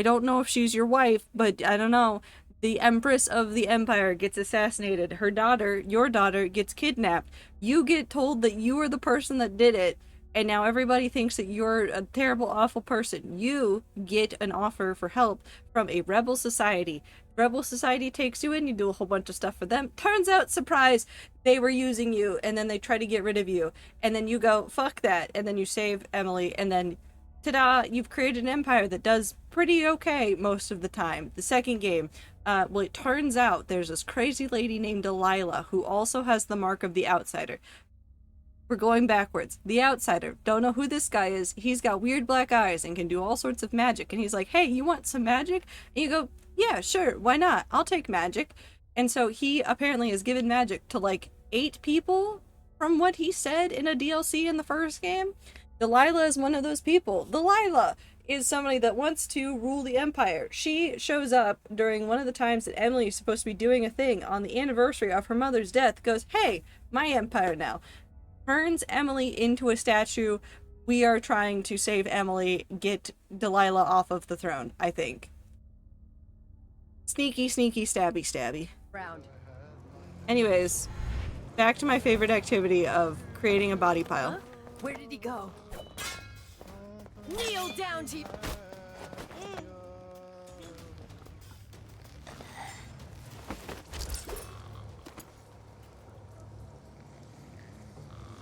don't know if she's your wife, but I don't know. The Empress of the Empire gets assassinated. Her daughter, your daughter, gets kidnapped. You get told that you are the person that did it, and now everybody thinks that you're a terrible, awful person. You get an offer for help from a rebel society. Rebel society takes you in, you do a whole bunch of stuff for them. Turns out, surprise, they were using you, and then they try to get rid of you. And then you go, fuck that, and then you save Emily, and then ta-da, you've created an empire that does pretty okay most of the time. The second game, well, it turns out there's this crazy lady named Delilah who also has the mark of the outsider. We're going backwards. The outsider. Don't know who this guy is. He's got weird black eyes and can do all sorts of magic. And he's like, hey, you want some magic? And you go, yeah, sure, why not? I'll take magic. And so he apparently has given magic to like 8 people from what he said in a DLC in the first game. Delilah is one of those people. Delilah is somebody that wants to rule the Empire. She shows up during one of the times that Emily is supposed to be doing a thing on the anniversary of her mother's death, goes, hey, my empire now. Turns Emily into a statue. We are trying to save Emily, get Delilah off of the throne, I think. Sneaky, sneaky, stabby, stabby. Round. Anyways, back to my favorite activity of creating a body pile. Huh? Where did he go? Kneel down to you.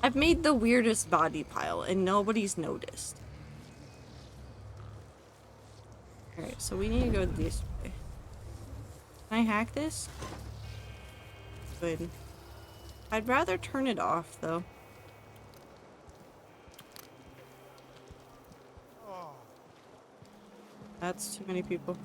I've made the weirdest body pile and nobody's noticed. Alright, so we need to go this way. Can I hack this? Good. I'd rather turn it off though. That's too many people.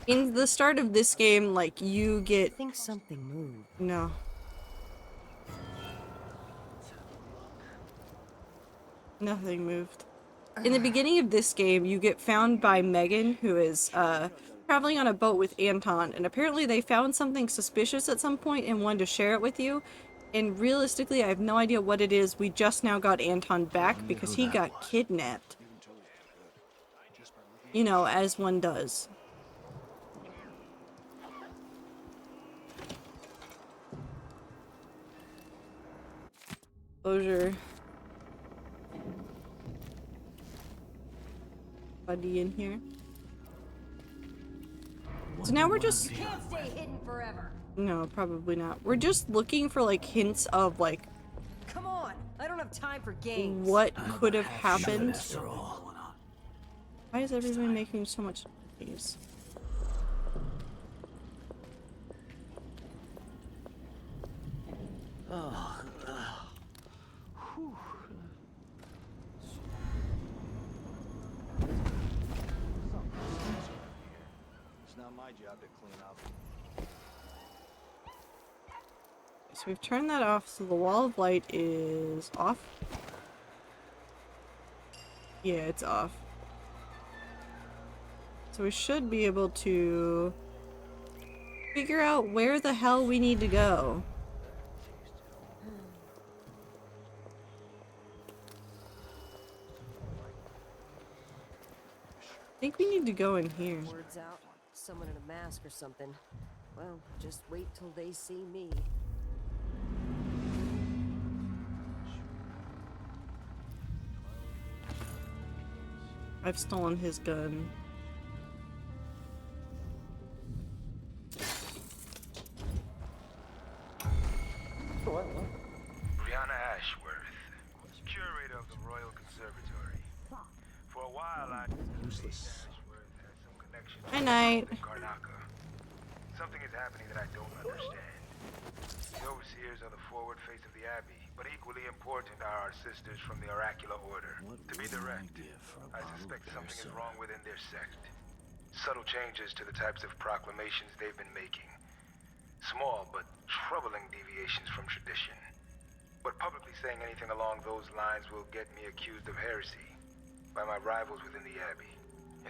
In the start of this game, like, you get... I think something moved. No. Nothing moved. In the beginning of this game, you get found by Megan, who is, traveling on a boat with Anton, and apparently they found something suspicious at some point and wanted to share it with you. And realistically, I have no idea what it is. We just now got Anton back because he got kidnapped. You know, as one does. Closure. Buddy in here. So now we're just... You can't stay hidden forever. No, probably not. We're just looking for like hints of like... Come on, I don't have time for games. What could have happened? Why is everyone making so much noise? It's not my job to clean up. So we've turned that off, so the wall of light is off. Yeah, it's off. So we should be able to figure out where the hell we need to go. I think we need to go in here. Words out. Someone in a mask or something. Well, just wait till they see me. I've stolen his gun. Brianna Ashworth, curator of the Royal Conservatory. For a while, I useless. Ashworth has some connection Hi, Knight. to Karnaka. Something is happening that I don't understand. The overseers are the forward face of the Abbey, but equally important are our sisters from the Oracular Order. To be direct, I suspect something is wrong within their sect. Subtle changes to the types of proclamations they've been making. Small but troubling deviations from tradition. But publicly saying anything along those lines will get me accused of heresy by my rivals within the Abbey.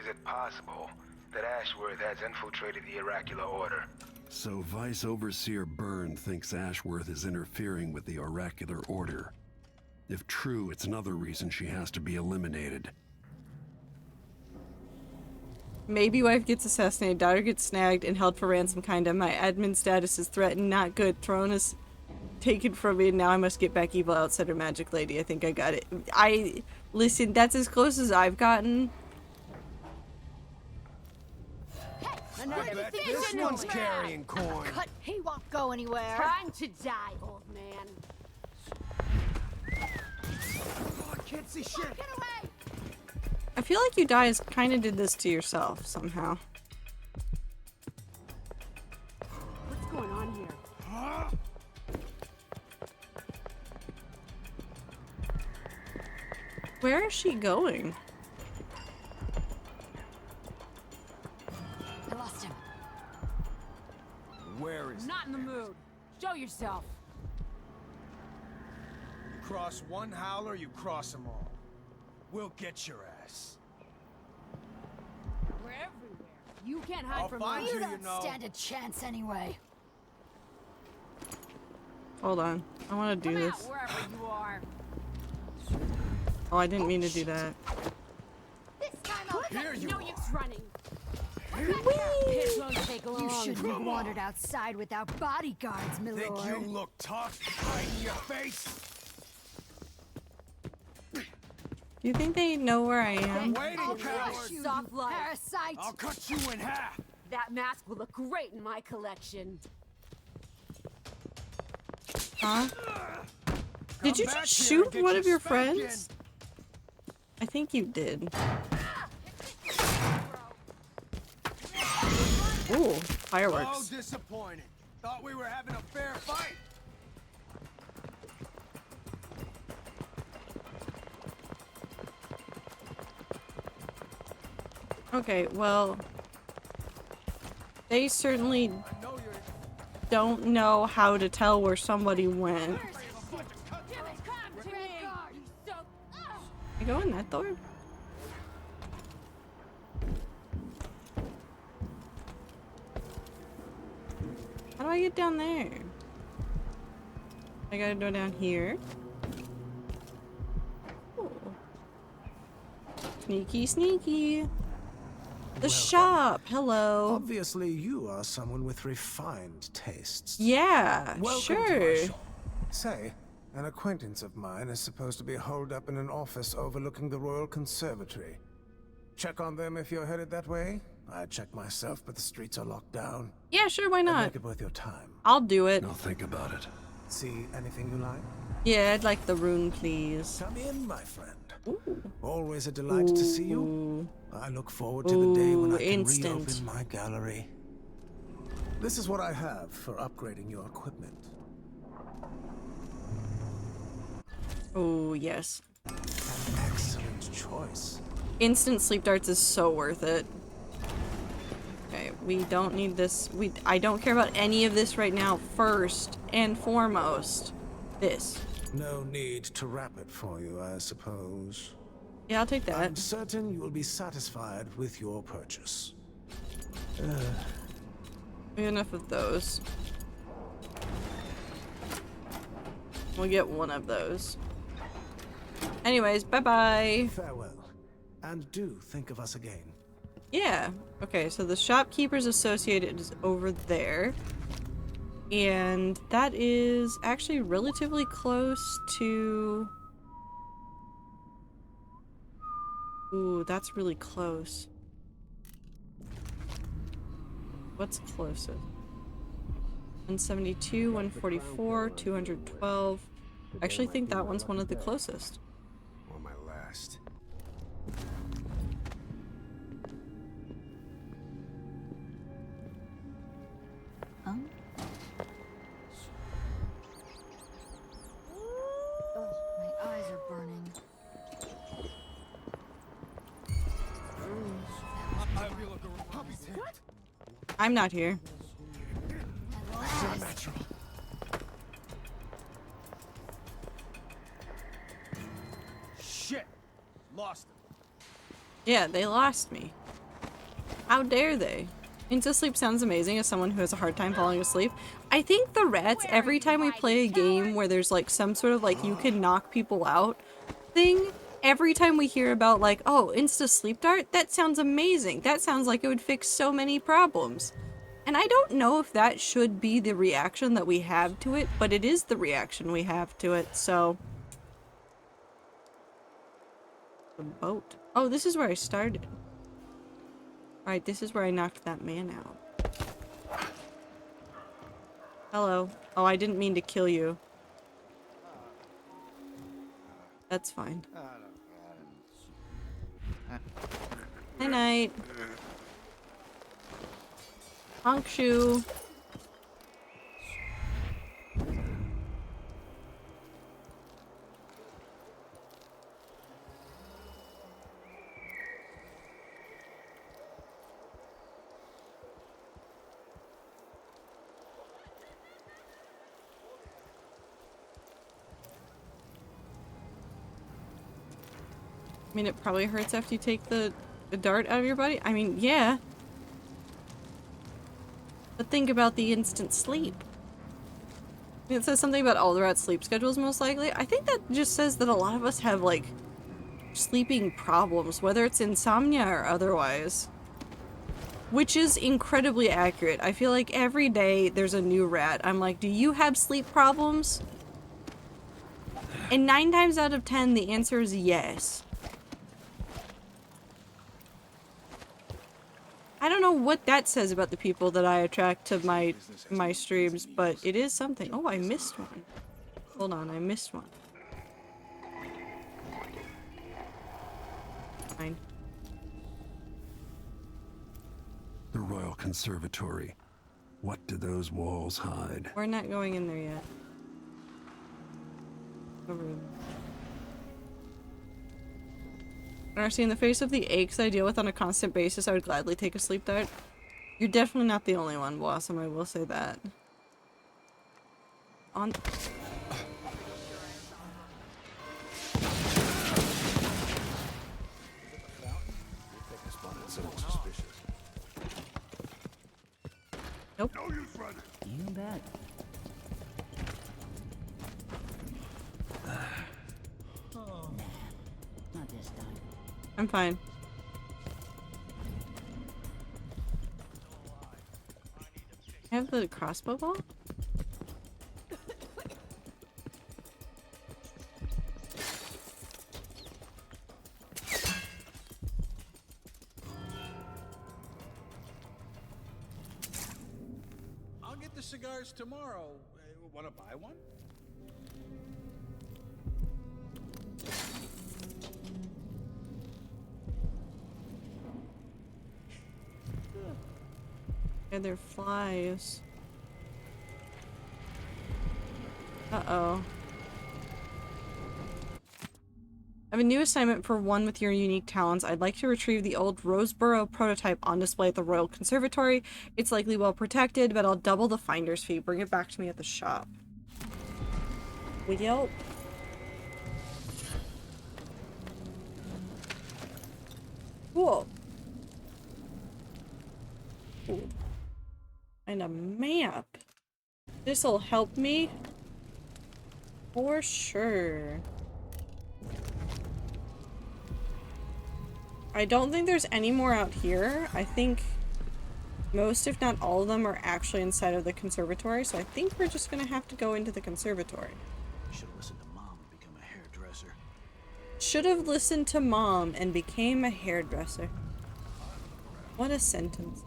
Is it possible that Ashworth has infiltrated the Oracular Order? So Vice Overseer Byrne thinks Ashworth is interfering with the Oracular Order. If true, it's another reason she has to be eliminated. Maybe wife gets assassinated, daughter gets snagged and held for ransom, kinda. My admin status is threatened, not good. Throne is taken from me and now I must get back evil outsider magic lady. I think I got it. Listen, that's as close as I've gotten. This one's carrying corn. Cut, he won't go anywhere. Time to die, old man. Oh, I can't see shit. Get away! I feel like you guys kind of did this to yourself somehow. What's going on here? Where is she going? I lost him. Where is Not in the mood. Show yourself. You cross one howler, you cross them all. We'll get your ass. We're everywhere. You can't hide I'll from find me. you, don't you know. stand a chance anyway. Hold on. I want to do Come this. out wherever you are. Oh, I didn't mean to do that. This time I'll Here you no are. use running. You shouldn't have wandered outside without bodyguards, my Think lord. you look tough? Hide in your face? Do you think they know where I am? Waiting, I'll coward. crush you, soft life. Parasite. I'll cut you in half. That mask will look great in my collection. Huh? Did you back just here and shoot get one your of your spanking. friends? I think you did. Ooh, fireworks. So disappointed. Thought we were having a fair fight. Okay, well, they certainly don't know how to tell where somebody went. I go in that door? How do I get down there? I gotta go down here. Ooh. Sneaky, sneaky. The shop. Hello. Obviously, you are someone with refined tastes. Yeah, Welcome sure. to my shop. Say, an acquaintance of mine is supposed to be holed up in an office overlooking the Royal Conservatory. Check on them if you're headed that way. I'd check myself, but the streets are locked down. Yeah, sure, why I'd not? make it worth your time. I'll do it. I'll think about it. See anything you like? Yeah, I'd like the rune, please. Come in, my friend. Ooh. Always a delight to see you. I look forward to the day when I can instant. reopen my gallery. This is what I have for upgrading your equipment. Oh, yes. An excellent choice. Instant sleep darts is so worth it. Okay, we don't need this. I don't care about any of this right now. First and foremost, this. No need to wrap it for you, I suppose. Yeah, I'll take that. I'm certain you will be satisfied with your purchase. Enough of those. We'll get one of those. Anyways, bye-bye. Farewell. And do think of us again. Yeah. Okay, so the shopkeeper's associated is over there. And that is actually relatively close to... Ooh, that's really close. What's closest? 172, 144, 212. I actually think that one's one of the closest. Or my last. Oh, my eyes are burning. I'm not here. Shit! Lost him. Yeah, they lost me. How dare they? Into sleep sounds amazing as someone who has a hard time falling asleep. I think the rats, every time we play a game where there's like some sort of like you can knock people out thing, every time we hear about like, oh, insta sleep dart, that sounds amazing. That sounds like it would fix so many problems. And I don't know if that should be the reaction that we have to it, but it is the reaction we have to it, so. The boat. Oh, this is where I started. Alright, this is where I knocked that man out. Hello. Oh, I didn't mean to kill you. That's fine. Night night. Honk shoe. I mean, it probably hurts after you take the dart out of your body. I mean, yeah. But think about the instant sleep. It says something about all the rats' sleep schedules, most likely. I think that just says that a lot of us have, like, sleeping problems, whether it's insomnia or otherwise. Which is incredibly accurate. I feel like every day there's a new rat. I'm like, do you have sleep problems? And 9 times out of 10, the answer is yes. I don't know what that says about the people that I attract to my streams, but it is something. Oh, I missed one. Hold on, I missed one. Fine. The Royal Conservatory. What do those walls hide? We're not going in there yet. Over there. Darcy, in the face of the aches I deal with on a constant basis, I would gladly take a sleep dart. You're definitely not the only one, Blossom, I will say that. On- Nope. You bet. Not this time. I'm fine. I have the crossbow ball? I'll get the cigars tomorrow. Want to buy one? Yeah, they're flies. Uh-oh. I have a new assignment for one with your unique talents. I'd like to retrieve the old Roseboro prototype on display at the Royal Conservatory. It's likely well protected, but I'll double the finder's fee. Bring it back to me at the shop. Will. Cool. Ooh. And a map. This'll help me. For sure. I don't think there's any more out here. I think most, if not all of them, are actually inside of the conservatory, so I think we're just gonna have to go into the conservatory. Should have listened to Mom and become a hairdresser. Should have listened to Mom and became a hairdresser. What a sentence.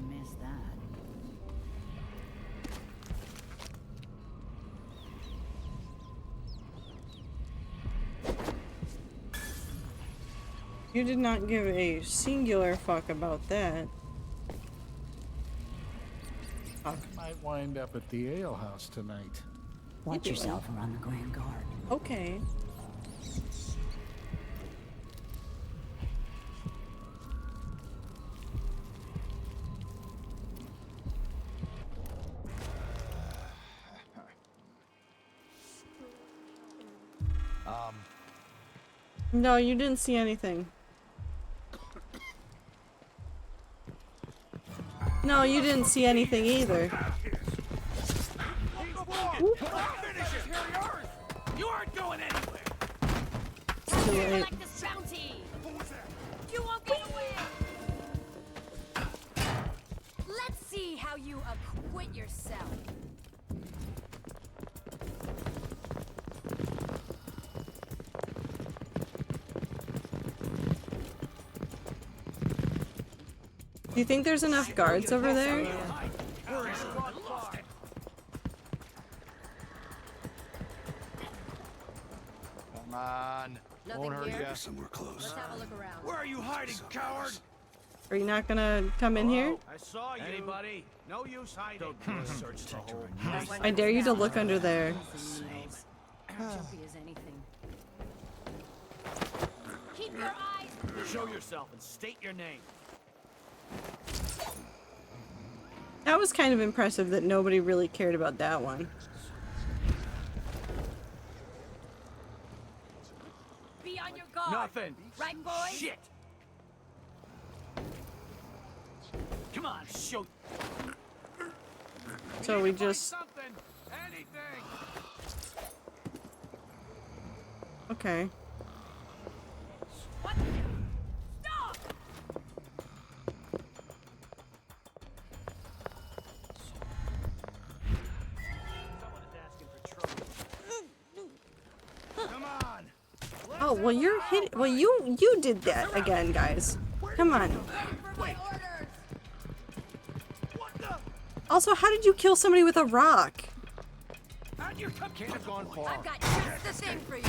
Miss that. You did not give a singular fuck about that. Fuck. Might wind up at the ale house tonight. Watch yourself around the Grand Guard. Okay. No, you didn't see anything. No, you didn't see anything either. You aren't going anywhere. It's too late. Collect this bounty. You won't get away. Let's see how you acquit yourself. Do you think there's enough guards over there? Come on. Nothing hurt here. ya. Somewhere close. Let's have a look around. Where are you hiding, coward? Are you not gonna come in here? I saw you. Anybody? No use hiding. Search the whole I dare you to look under there. Jumpy as anything. Keep your eyes. Show yourself and state your name. That was kind of impressive that nobody really cared about that one. Be on your guard. Nothing. Right, boys? Shit. Come on, show. So we just... Something. Anything. Okay. What? Stop! Someone is asking for trouble. Come on. Oh, well you're hit. Well, you did that again, guys. Come on. Also, how did you kill somebody with a rock? How'd you come? Can't have gone far. I've got just the thing for you.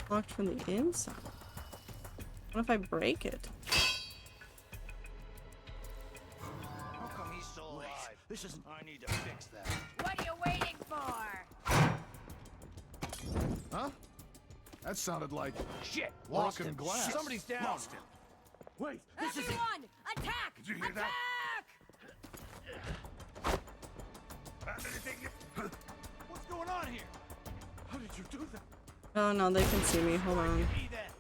Locked from the inside. What if I break it? How come he's still alive? This isn't. I need to fix that. What are you waiting for? Huh? That sounded like Shit. broken glass. Somebody's down. Lost him. Wait. This is it. Everyone, attack! Did you hear Attack! What's going on here? How did you do that? Oh no, they can see me. Hold on. Be that.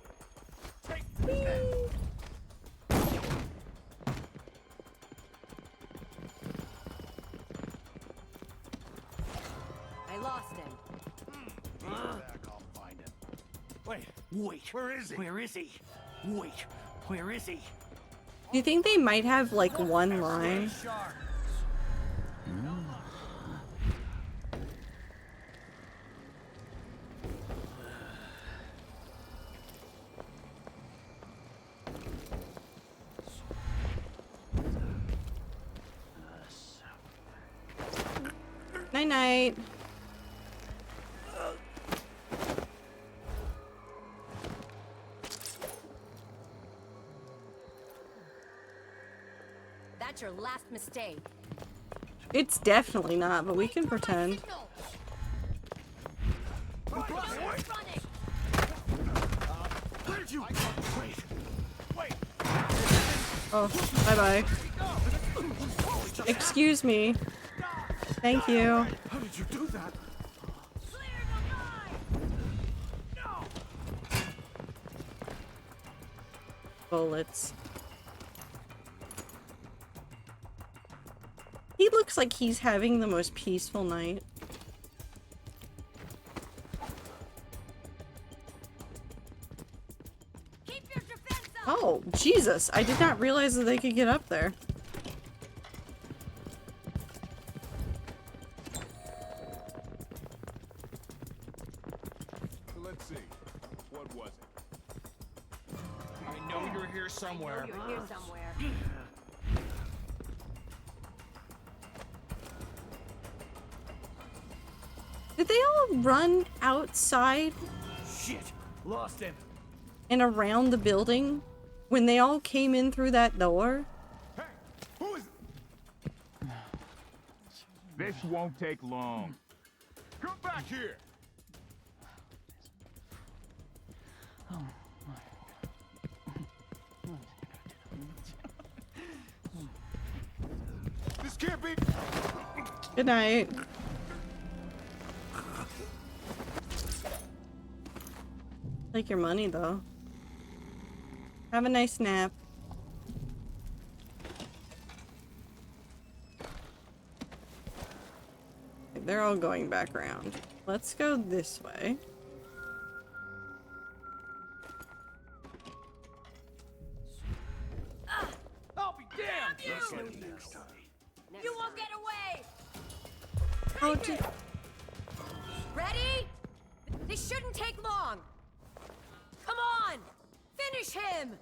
Take that. I lost him. I'll find him. Wait. Where is he? Where is he? Wait. Where is he? Do you think they might have like one line? Shark. Night night. That's your last mistake. It's definitely not, but we can pretend. Where'd you? Wait. Oh, bye bye. Excuse me. Thank you. How did you do that? Bullets. He looks like he's having the most peaceful night. Oh, Jesus. I did not realize that they could get up there. So let's see. What was it? I know you're here somewhere. You're here somewhere. Did they all run outside Shit. Lost him. and around the building when they all came in through that door? Hey, who is? This won't take long. Come back here. This can't be. Good night. Take your money though. Have a nice nap. They're all going back around. Let's go this way. I'll be damned. You won't get away! How did... Ready? This shouldn't take long. Come on! Finish him!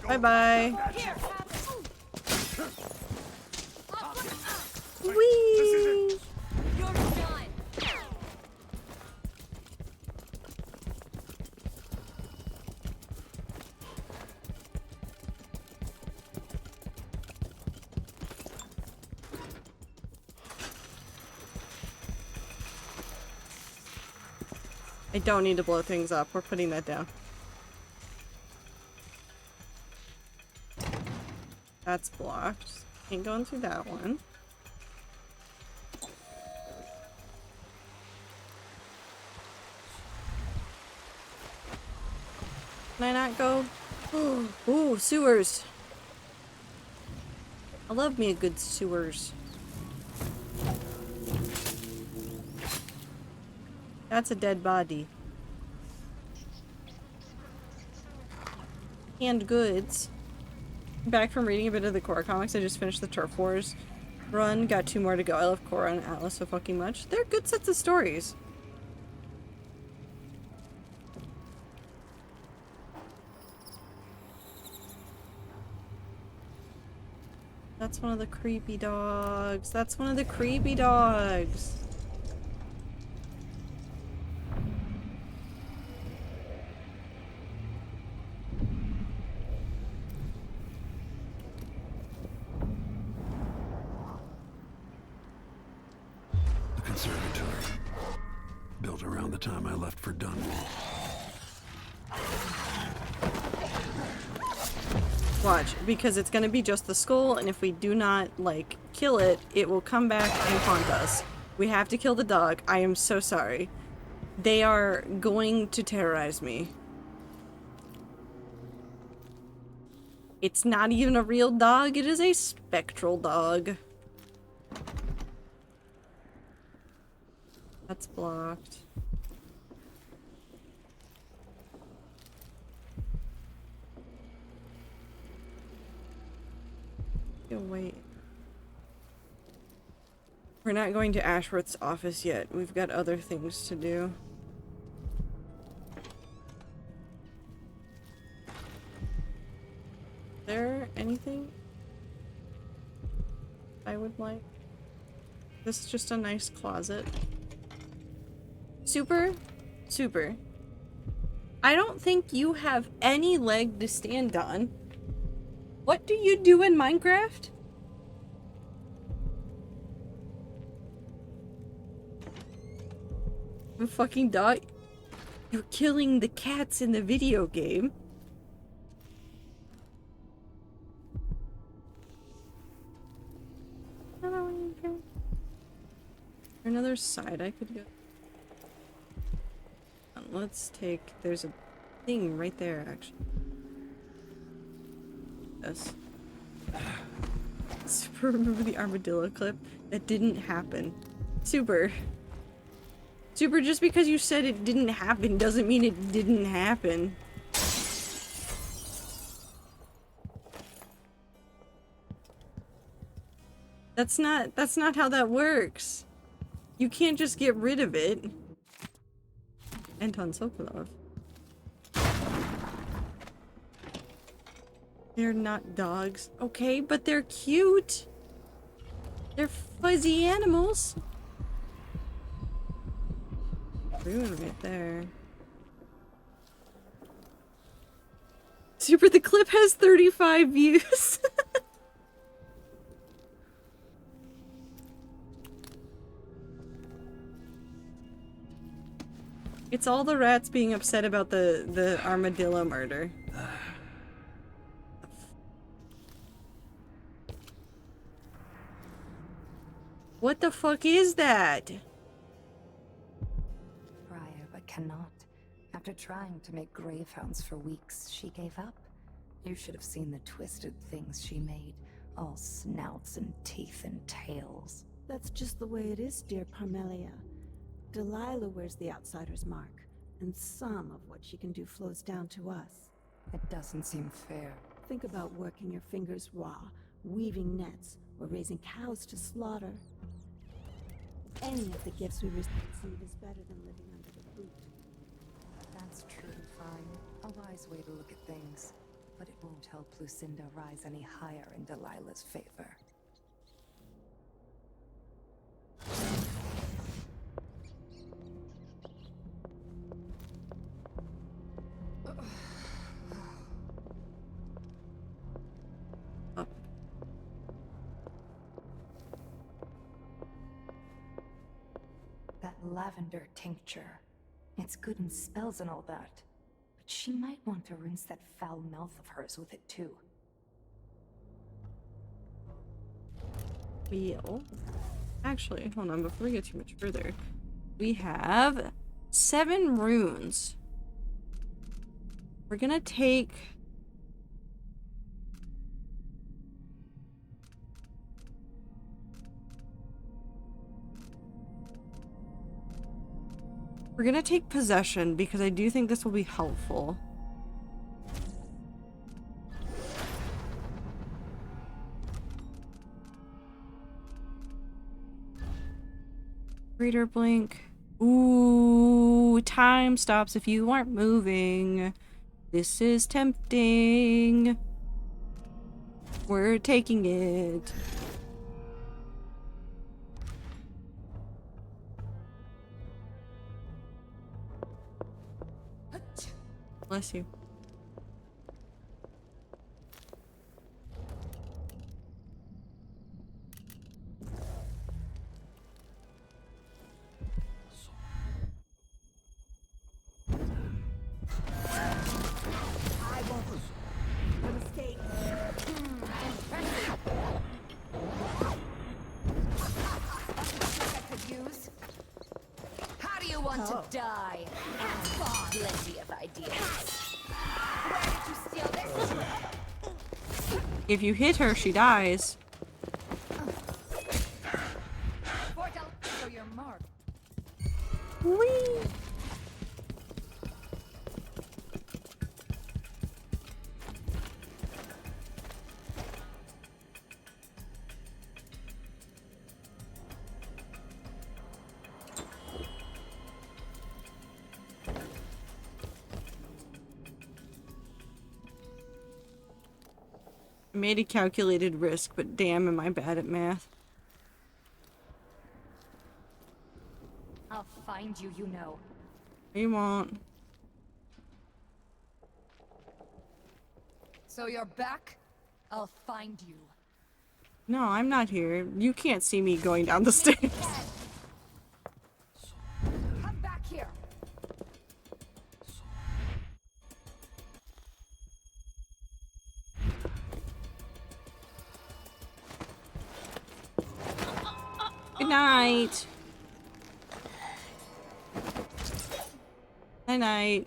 Bye-bye. Here, Whee! You're done. I don't need to blow things up. We're putting that down. That's blocked. Ain't going through that one. Can I not go? Ooh, sewers. I love me a good sewers. That's a dead body. And goods. Back from reading a bit of the Korra comics, I just finished the Turf Wars run. Got 2 more to go. I love Korra and Atlas so fucking much. They're good sets of stories. That's one of the creepy dogs. That's one of the creepy dogs. The conservatory. Built around the time I left for Dunwall. Watch, because it's gonna be just the skull, and if we do not, like, kill it, it will come back and haunt us. We have to kill the dog. I am so sorry. They are going to terrorize me. It's not even a real dog, it is a spectral dog. That's blocked. Wait. We're not going to Ashworth's office yet. We've got other things to do. Is there anything I would like? This is just a nice closet. Super. I don't think you have any leg to stand on. What do you do in Minecraft? A fucking dog. You're killing the cats in the video game. Another side I could go. Let's take. There's a thing right there, actually. This. Super, remember the armadillo clip? That didn't happen. Super, just because you said it didn't happen doesn't mean it didn't happen. That's not how that works. You can't just get rid of it. Anton Sokolov. They're not dogs. Okay, but they're cute. They're fuzzy animals. Ruin right there. Super, the clip has 35 views. It's all the rats being upset about the armadillo murder. What the fuck is that? Briar, but cannot. After trying to make gravehounds for weeks, she gave up. You should have seen the twisted things she made. All snouts and teeth and tails. That's just the way it is, dear Parmelia. Delilah wears the outsider's mark, and some of what she can do flows down to us. It doesn't seem fair. Think about working your fingers raw, weaving nets, or raising cows to slaughter. Any of the gifts we receive is better than living under the boot. That's truly fine. A wise way to look at things. but it won't help Lucinda rise any higher in Delilah's favor. That lavender tincture. It's good in spells and all that. But she might want to rinse that foul mouth of hers with it too. Actually, hold on, before we get too much further. We have 7 runes. We're gonna take... We're gonna take possession because I do think this will be helpful. Greater blink. Ooh, time stops if you aren't moving. This is tempting. We're taking it. Bless you. I won't. A mistake. I could use. How do you want to die? And plenty of ideas. Where did you steal this? If you hit her, she dies. So you're marked. Whee! I made a calculated risk, but damn, am I bad at math. I'll find you, you know. You won't. So you're back? I'll find you. No, I'm not here. You can't see me going down the stairs. Come back here. Good night. Night night.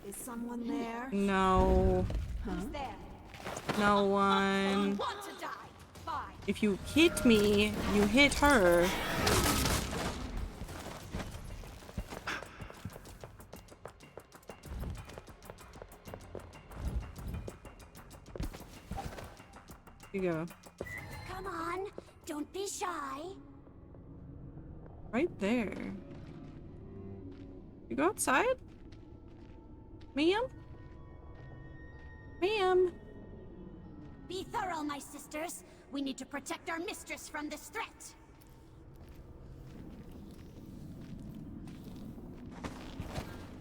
Is someone there? No. Who's there? No one. Want to die? Fine. If you hit me, you hit her. Here you go. Come on, don't be shy. Right there. You go outside? Ma'am? Ma'am? Be thorough, my sisters. We need to protect our mistress from this threat.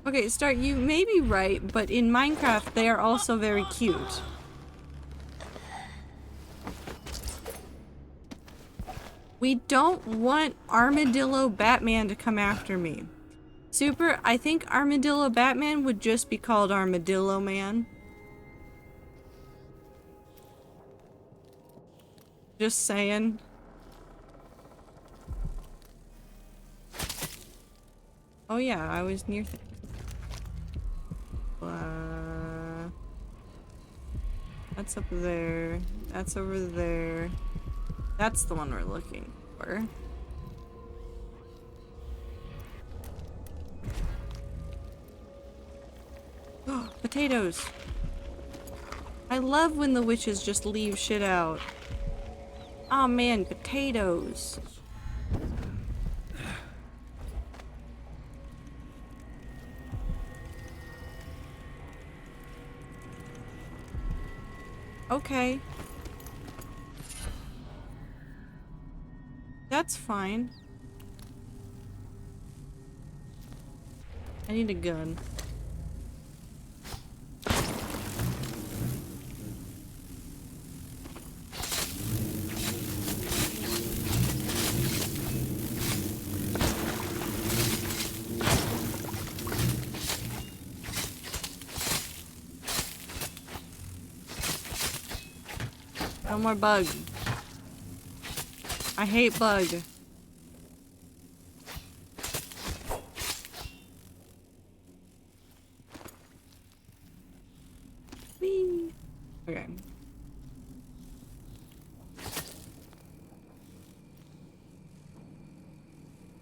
Okay, Start, you may be right, but in Minecraft they are also very cute. We don't want Armadillo Batman to come after me. Super, I think Armadillo Batman would just be called Armadillo Man. Just saying. Oh yeah, I was near things. That's up there. That's over there. That's the one we're looking for. Oh, potatoes. I love when the witches just leave shit out. Oh man, potatoes. Okay. That's fine. I need a gun. No more bug. I hate bug. Whee! Okay.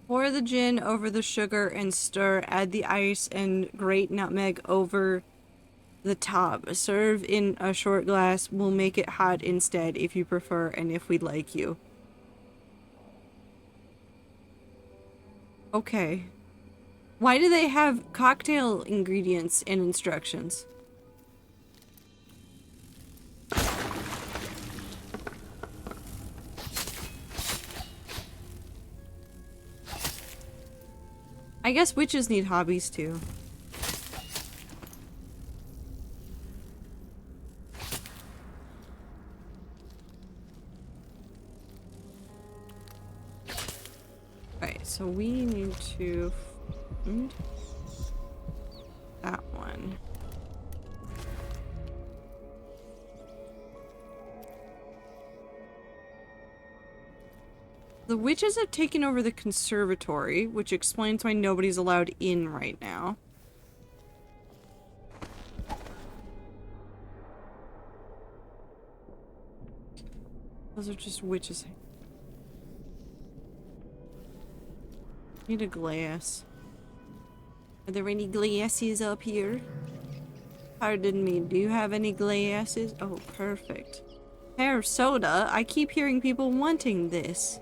Pour the gin over the sugar and stir. Add the ice and grate nutmeg over the top. Serve in a short glass. We'll make it hot instead if you prefer and if we'd like you. Okay. Why do they have cocktail ingredients and instructions? I guess witches need hobbies too. Right, so we need to find that one. The witches have taken over the conservatory, which explains why nobody's allowed in right now. Those are just witches. Need a glass. Are there any glasses up here? Pardon me, do you have any glasses? Oh, perfect. Pear soda? I keep hearing people wanting this.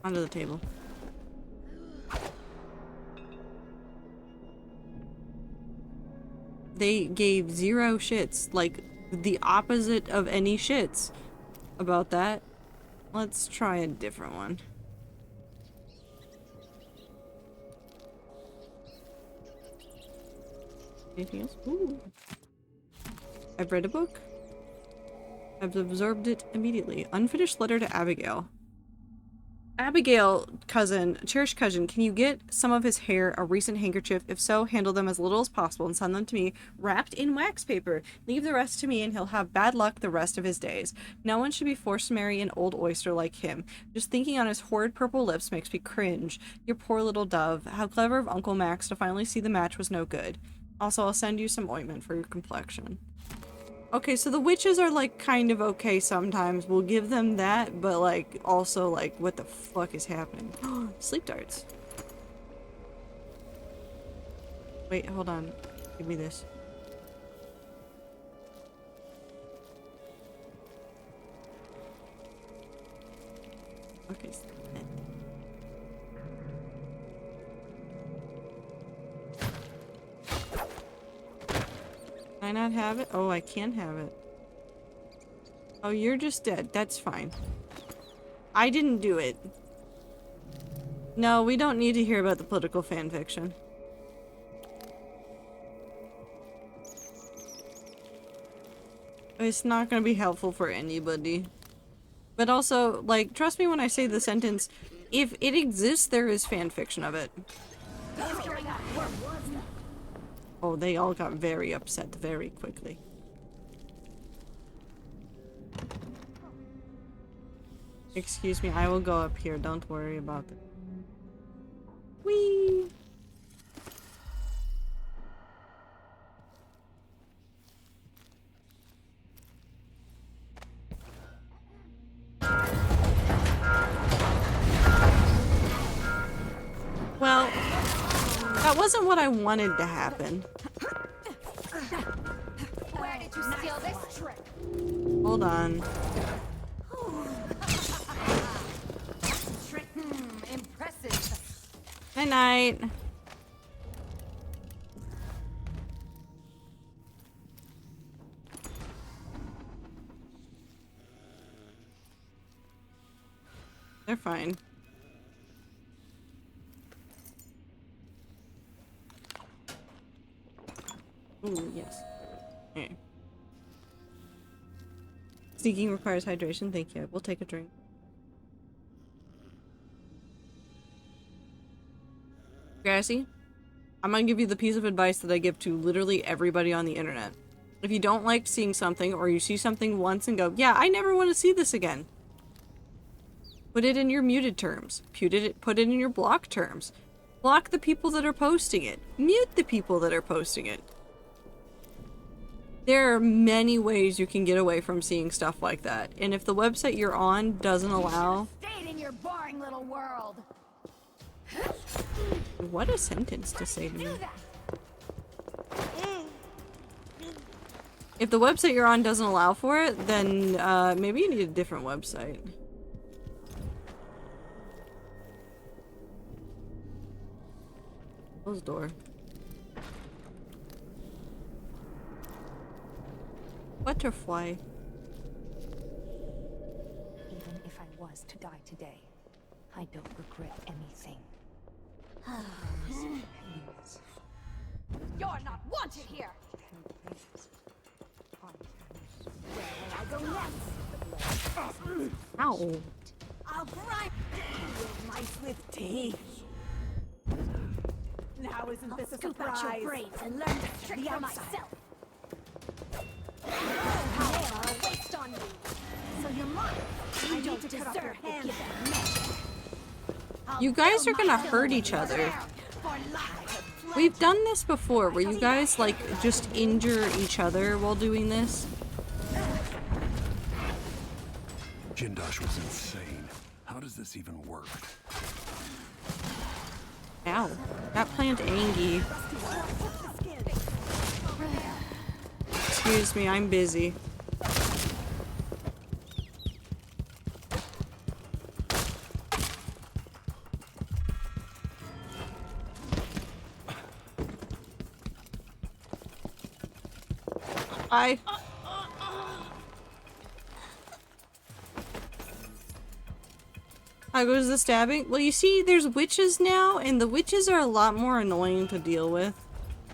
Onto the table. They gave 0 shits, like the opposite of any shits about that. Let's try a different one. Anything else? Ooh. I've read a book. I've absorbed it immediately. Unfinished letter to Abigail. Abigail, cousin, cherished cousin, can you get some of his hair, a recent handkerchief? If so, handle them as little as possible and send them to me wrapped in wax paper. Leave the rest to me and he'll have bad luck the rest of his days. No one should be forced to marry an old oyster like him. Just thinking on his horrid purple lips makes me cringe. Your poor little dove. How clever of Uncle Max to finally see the match was no good. Also, I'll send you some ointment for your complexion. Okay, so the witches are, like, kind of okay sometimes. We'll give them that, but, like, also, like, what the fuck is happening? Sleep darts. Wait, hold on. Give me this. Okay. Can I not have it? Oh, I can have it. Oh, you're just dead. That's fine. I didn't do it. No, we don't need to hear about the political fanfiction. It's not gonna be helpful for anybody. But also, like, trust me when I say the sentence, if it exists, there is fanfiction of it. Oh, they all got very upset very quickly. Excuse me, I will go up here. Don't worry about it. Whee! Well, that wasn't what I wanted to happen. Where did you steal this trick? Hold on. Trick, impressive. Night night. They're fine. Ooh, yes. Okay. Sneaking requires hydration. Thank you. We'll take a drink. Grassy, I'm gonna give you the piece of advice that I give to literally everybody on the internet. If you don't like seeing something, or you see something once and go, yeah, I never want to see this again, put it in your muted terms. Put it in your block terms. Block the people that are posting it. Mute the people that are posting it. There are many ways you can get away from seeing stuff like that. And if the website you're on doesn't allow... Stayed in your boring little world. What a sentence to say to me. If the website you're on doesn't allow for it, then maybe you need a different website. Close the door. Butterfly. Even if I was to die today, I don't regret anything. You're not wanted here. Where will I go next? Ow. I'll grind mice with teeth. Now isn't this a surprise? Out your brains and learn the trick for myself. How I'll waste on you. So you're mine. I don't deserve the given measure. You guys are gonna hurt each other. We've done this before, where you guys, like, just injure each other while doing this. Jindosh was insane. How does this even work? Ow. That plant Angie. Excuse me, I'm busy. Hi. How goes the stabbing? Well, you see, there's witches now, and the witches are a lot more annoying to deal with.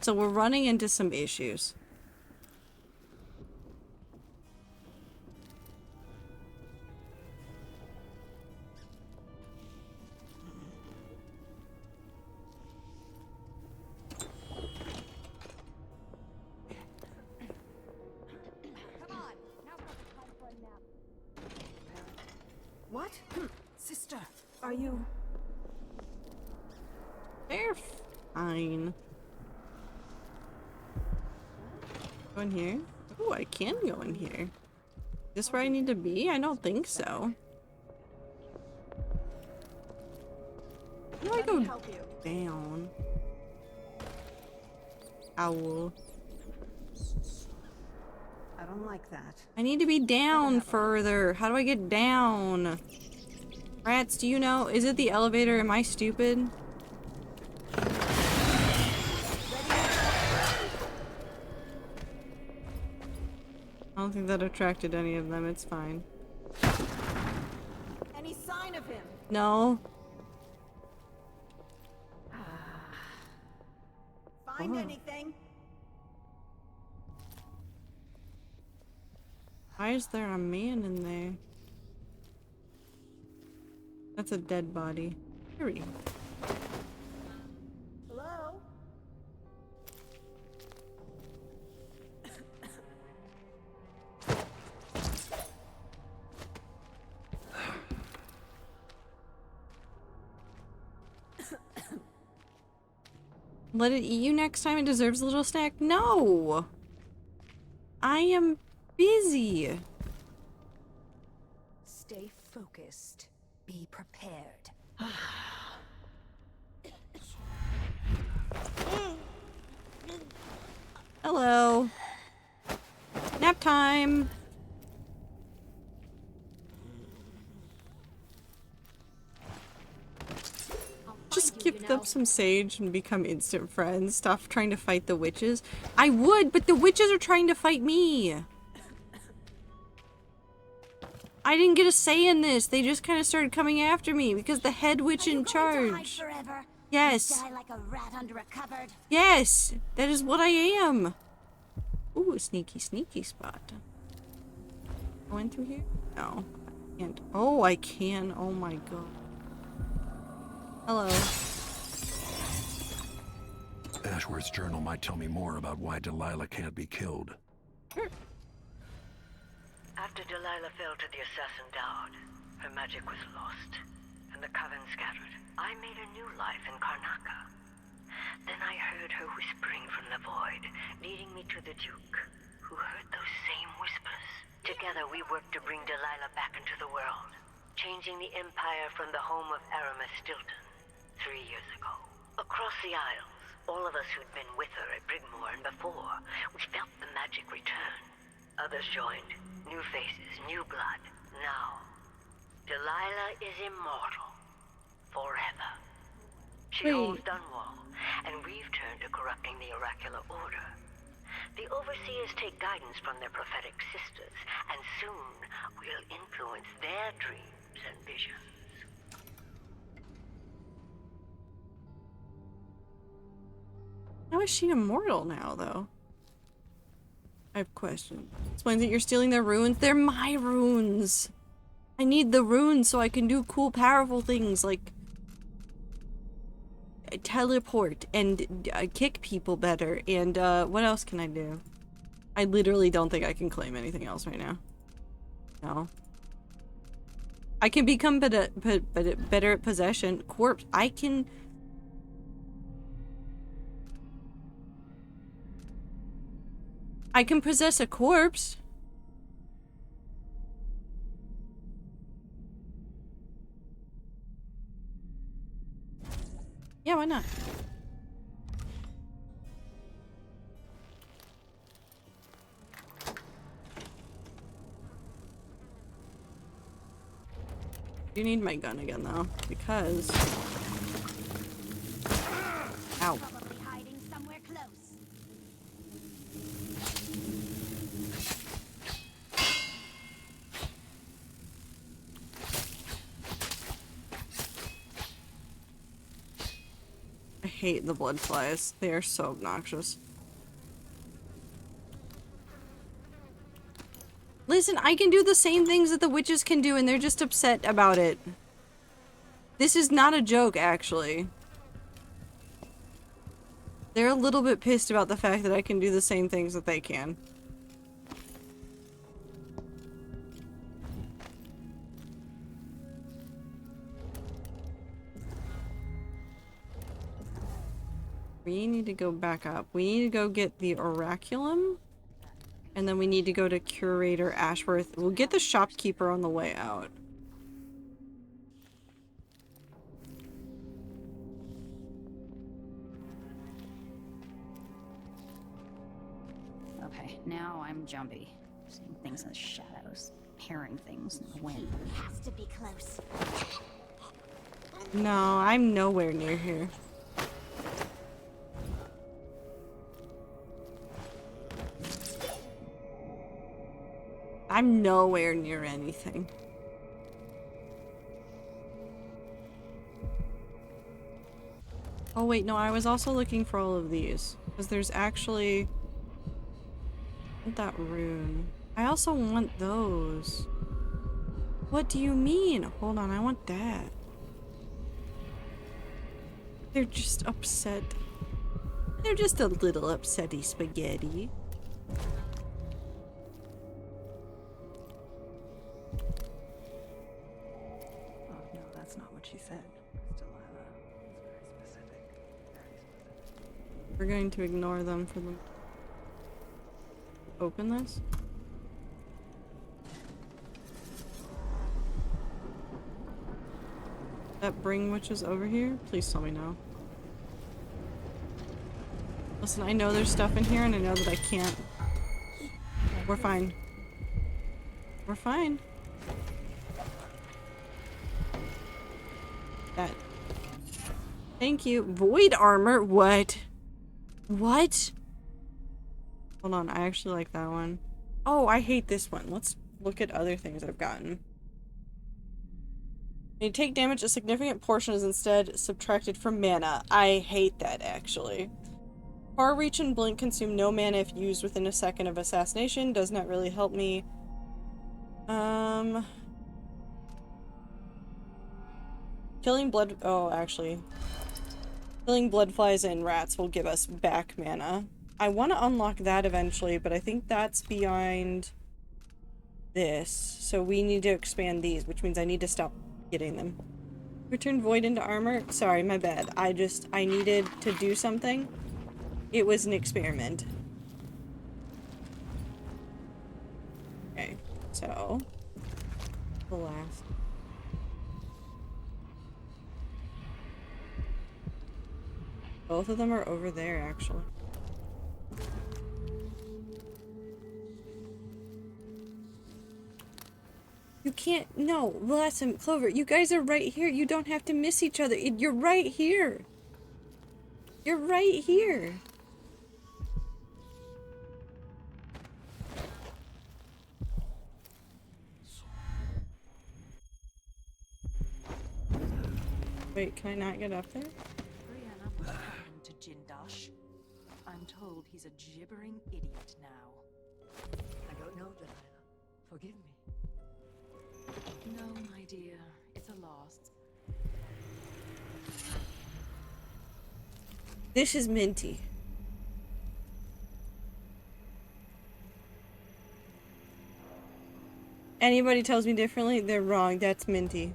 So we're running into some issues. What? Sister, are you... They're fine. Go in here? Oh, I can go in here. Is this where I need to be? I don't think so. How do I go down? Owl. I don't like that. I need to be down further. How do I get down? Rats, do you know? Is it the elevator? Am I stupid? I don't think that attracted any of them. It's fine. Any sign of him? No. Find Oh. anything? Why is there a man in there? That's a dead body. Hurry. Hello? Let it eat you next time. It deserves a little snack. No! I am busy. Stay focused. Be prepared. Hello. Nap time. Just gift up some sage and become instant friends. Stop trying to fight the witches. I would, but the witches are trying to fight me. I didn't get a say in this. They just kind of started coming after me because the head witch in charge. Yes. Die like a rat under a cupboard. Yes, that is what I am. Ooh, a sneaky, sneaky spot. Go in through here? No, I can't. Oh, I can. Oh my god. Hello. Ashworth's journal might tell me more about why Delilah can't be killed. After Delilah fell to the assassin Daud, her magic was lost, and the coven scattered. I made a new life in Karnaca. Then I heard her whispering from the void, leading me to the Duke, who heard those same whispers. Together we worked to bring Delilah back into the world, changing the Empire from the home of Aramis Stilton 3 years ago. Across the Isles, all of us who'd been with her at Brigmore and before, we felt the magic return. Others joined. New faces, new blood. Now, Delilah is immortal. Forever. She holds Dunwall, and we've turned to corrupting the oracular order. The overseers take guidance from their prophetic sisters, and soon we'll influence their dreams and visions. How is she immortal now, though? I have questions. Explains that you're stealing their runes. They're my runes. I need the runes so I can do cool, powerful things like teleport and kick people better. And what else can I do? I literally don't think I can claim anything else right now. No. I can become better at possession. Corpse. I can... I can possess a corpse. Yeah, why not? You need my gun again, though, because... Ow. I hate the blood flies. They are so obnoxious. Listen, I can do the same things that the witches can do and they're just upset about it. This is not a joke, actually. They're a little bit pissed about the fact that I can do the same things that they can. We need to go back up. We need to go get the Oraculum. And then we need to go to Curator Ashworth. We'll get the shopkeeper on the way out. Okay, now I'm jumpy. Seeing things in the shadows. Hearing things in the wind. Has to be close. No, I'm nowhere near here. I'm nowhere near anything. Oh wait, no, I was also looking for all of these. Because there's actually... I want that rune. I also want those. What do you mean? Hold on, I want that. They're just upset. They're just a little upsetty spaghetti. She said. Delilah was very specific. We're going to ignore them for the... Open this? That bring witches over here? Please tell me no. Listen, I know there's stuff in here and I know that I can't. We're fine. We're fine. That. Thank you. Void armor? What? What? Hold on, I actually like that one. Oh, I hate this one. Let's look at other things I've gotten. When you take damage, a significant portion is instead subtracted from mana. I hate that, actually. Far Reach and Blink consume no mana if used within a second of assassination. Does not really help me. Killing blood... Oh, actually. Killing bloodflies and rats will give us back mana. I want to unlock that eventually, but I think that's behind this. So we need to expand these, which means I need to stop getting them. Return Void into armor? Sorry, my bad. I needed to do something. It was an experiment. Okay, so... the last... both of them are over there, actually. You can't- no, Blossom, Clover, you guys are right here. You don't have to miss each other. You're right here. You're right here. Wait, can I not get up there? Brianna put a hand to Jindosh. I'm told he's a gibbering idiot now. I don't know, Delilah. Forgive me. No, my dear. It's a loss. This is minty. Anybody tells me differently, they're wrong. That's minty.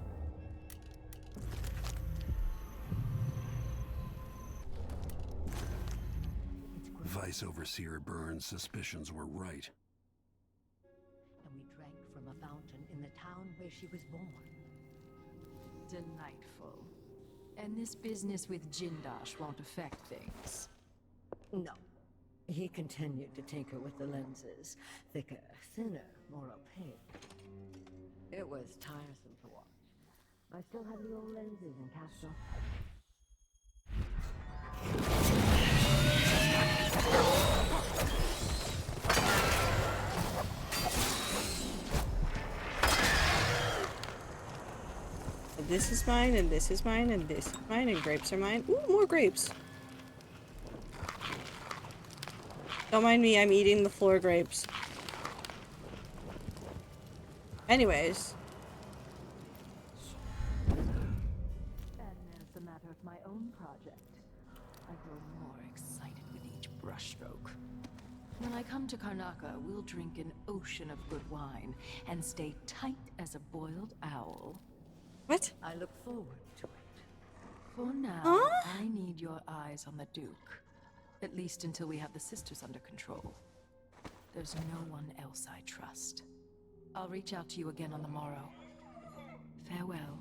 Vice Overseer Burns' suspicions were right. And we drank from a fountain in the town where she was born. Delightful. And this business with Jindosh won't affect things. No. He continued to tinker with the lenses. Thicker, thinner, more opaque. It was tiresome to watch. I still have the old lenses and cast off. This is mine, and this is mine, and this is mine, and grapes are mine. Ooh, more grapes. Don't mind me, I'm eating the floor grapes. Anyways. And there's the matter of my own project. I grow more excited with each brushstroke. When I come to Karnaca, we'll drink an ocean of good wine and stay tight as a boiled owl. What? I look forward to it. For now, Huh? I need your eyes on the Duke. At least until we have the sisters under control. There's no one else I trust. I'll reach out to you again on the morrow. Farewell.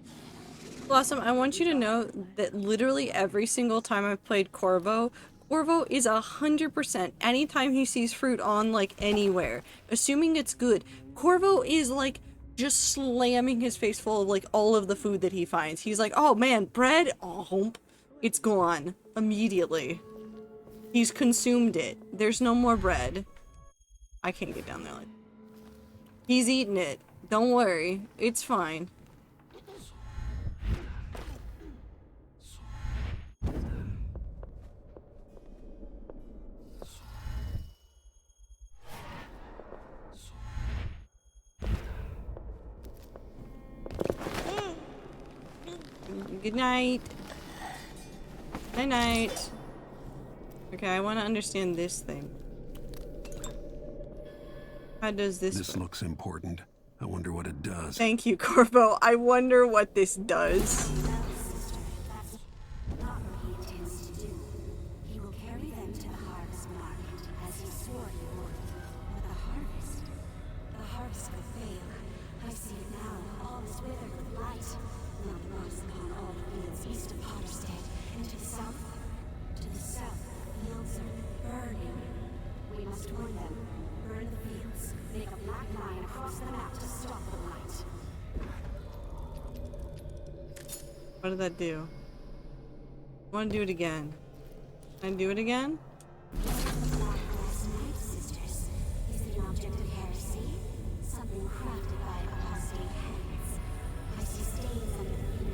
Blossom, I want you to know that literally every single time I've played Corvo, Corvo is 100% anytime he sees fruit on, like, anywhere. Assuming it's good. Corvo is, like, just slamming his face full of, like, all of the food that he finds. He's like, oh man, bread? Oh, hump. It's gone. Immediately. He's consumed it. There's no more bread. I can't get down there. Like, he's eaten it. Don't worry. It's fine. Good night. Night night. Okay, I want to understand this thing. How does this This looks important. I wonder what it does. Thank you, Corvo. I wonder what this does. Not what he intends to do. He will carry them to the harvest market, as he swore he would. But the harvest will fail. I see it now. All is withered with blight. Not lost upon all the fields east of Potterstead, and to the south. To the south, fields are burning. We must warn them. Burn the fields. Make a black line across the map to stop the light. What did that do? I want to do it again. Can I do it again? The black glass knife, sisters. Is it an object of heresy? Something crafted by apostate hands. I see stains under the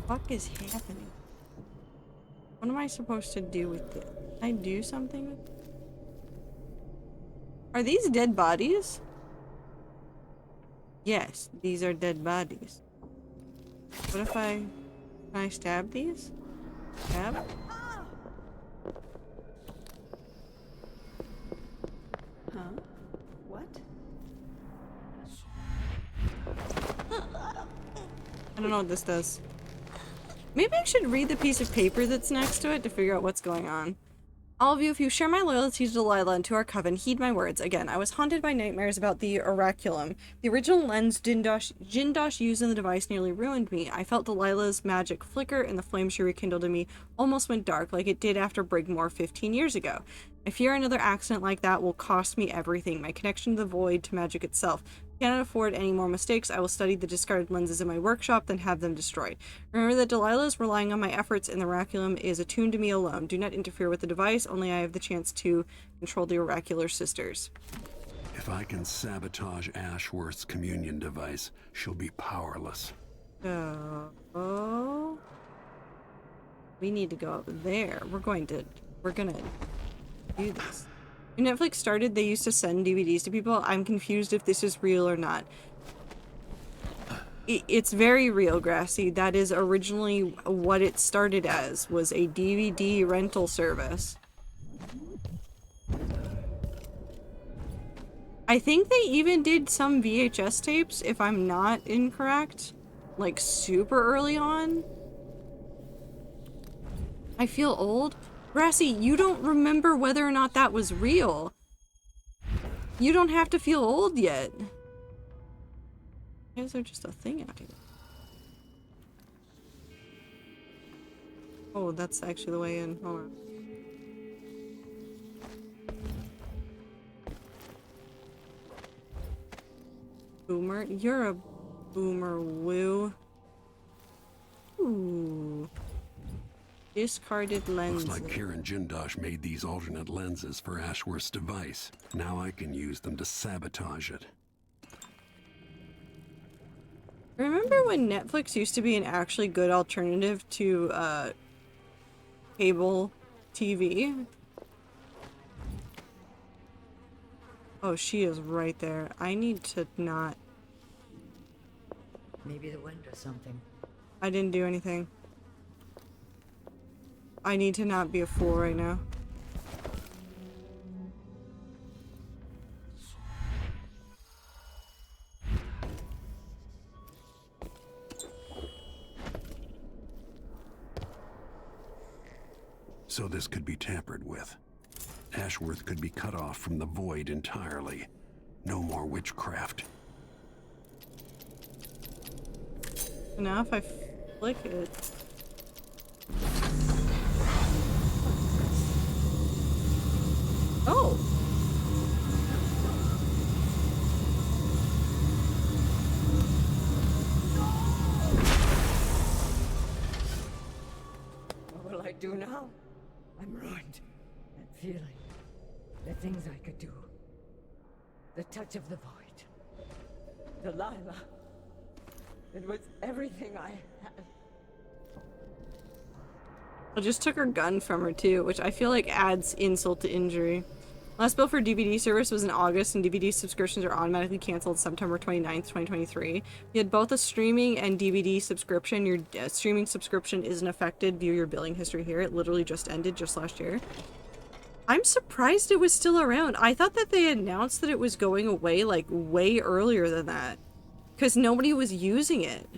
fuck is happening? What am I supposed to do with it? Can I do something with it? Are these dead bodies? Yes, these are dead bodies. What if can I stab these? Stab? Huh? What? I don't know what this does. Maybe I should read the piece of paper that's next to it to figure out what's going on. All of you, if you share my loyalty to Delilah and to our coven, heed my words. Again, I was haunted by nightmares about the oraculum. The original lens Jindosh used in the device nearly ruined me. I felt Delilah's magic flicker, and the flame she rekindled in me almost went dark, like it did after Brigmore 15 years ago. I fear another accident like that will cost me everything, my connection to the void, to magic itself. I cannot afford any more mistakes. I will study the discarded lenses in my workshop, then have them destroyed. Remember that Delilah is relying on my efforts, and the oraculum is attuned to me alone. Do not interfere with the device, only I have the chance to control the oracular sisters. If I can sabotage Ashworth's communion device, she'll be powerless. So... we need to go up there. We're gonna do this. When Netflix started, they used to send DVDs to people. I'm confused if this is real or not. It's very real, Grassy. That is originally what it started as, was a DVD rental service. I think they even did some VHS tapes, if I'm not incorrect. Like, super early on. I feel old. Grassy, you don't remember whether or not that was real. You don't have to feel old yet. Why is there just a thing out here? Oh, that's actually the way in. Hold on. Boomer? You're a boomer, woo. Ooh. Discarded lens. Looks like Kieran Jindosh made these alternate lenses for Ashworth's device. Now I can use them to sabotage it. Remember when Netflix used to be an actually good alternative to cable TV? Oh, she is right there. I need to not... Maybe the wind or something. I didn't do anything. I need to not be a fool right now. So this could be tampered with. Ashworth could be cut off from the void entirely. No more witchcraft. Now if I flick it... Oh! What will I do now? I'm ruined. That feeling. The things I could do. The touch of the void. Delilah. It was everything I had. I just took her gun from her too, which I feel like adds insult to injury. Last bill for DVD service was in August, and DVD subscriptions are automatically canceled September 29th, 2023. You had both a streaming and DVD subscription. Your streaming subscription isn't affected. View your billing history here. It literally just ended just last year. I'm surprised it was still around. I thought that they announced that it was going away like way earlier than that, because nobody was using it.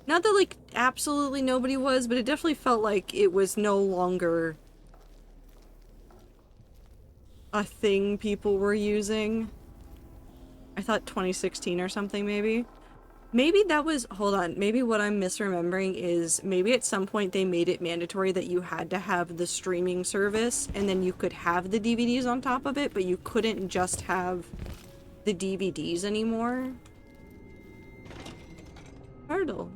Not that like absolutely nobody was, but it definitely felt like it was no longer a thing people were using. I thought 2016 or something, maybe. Maybe that was, hold on, maybe what I'm misremembering is maybe at some point they made it mandatory that you had to have the streaming service and then you could have the DVDs on top of it, but you couldn't just have the DVDs anymore. Hurdle.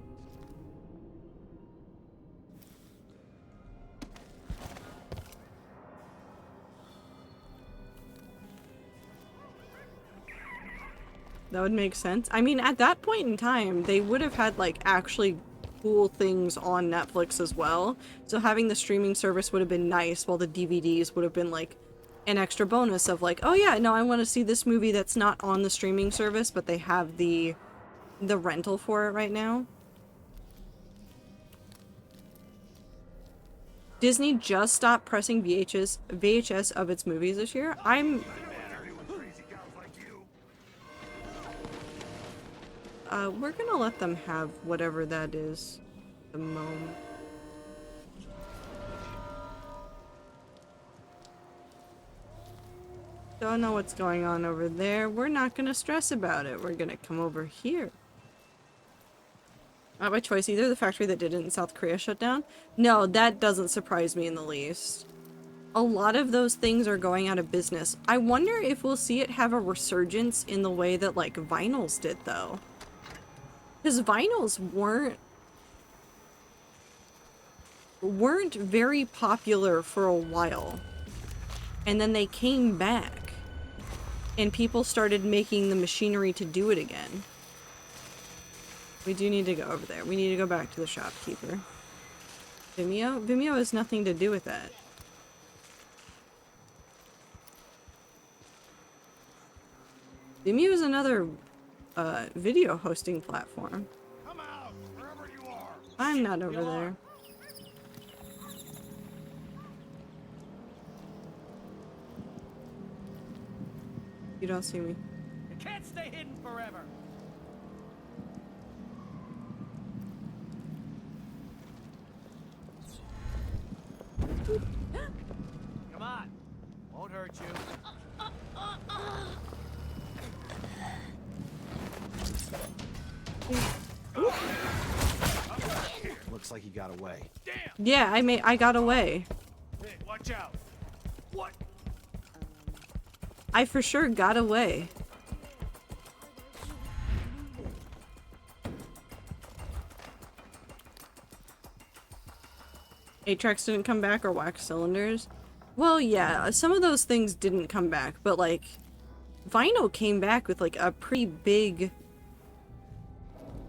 That would make sense. I mean, at that point in time, they would have had, like, actually cool things on Netflix as well. So having the streaming service would have been nice, while the DVDs would have been, like, an extra bonus of, like, oh yeah, no, I want to see this movie that's not on the streaming service, but they have the rental for it right now. Disney just stopped pressing VHS of its movies this year. We're gonna let them have whatever that is at the moment. Don't know what's going on over there. We're not gonna stress about it. We're gonna come over here. Not by choice either. The factory that did it in South Korea shut down. No, that doesn't surprise me in the least. A lot of those things are going out of business. I wonder if we'll see it have a resurgence in the way that, like, vinyls did, though. Because vinyls weren't very popular for a while. And then they came back. And people started making the machinery to do it again. We do need to go over there. We need to go back to the shopkeeper. Vimeo? Vimeo has nothing to do with that. Vimeo is another video hosting platform. Come out, wherever you are. I'm not over there. You don't see me. You can't stay hidden forever. Come on. Won't hurt you. Looks like he got away. Yeah, I got away. Hey, watch out. What? I for sure got away. Eight-tracks didn't come back or wax cylinders? Well, yeah, some of those things didn't come back, but, like, vinyl came back with, like, a pretty big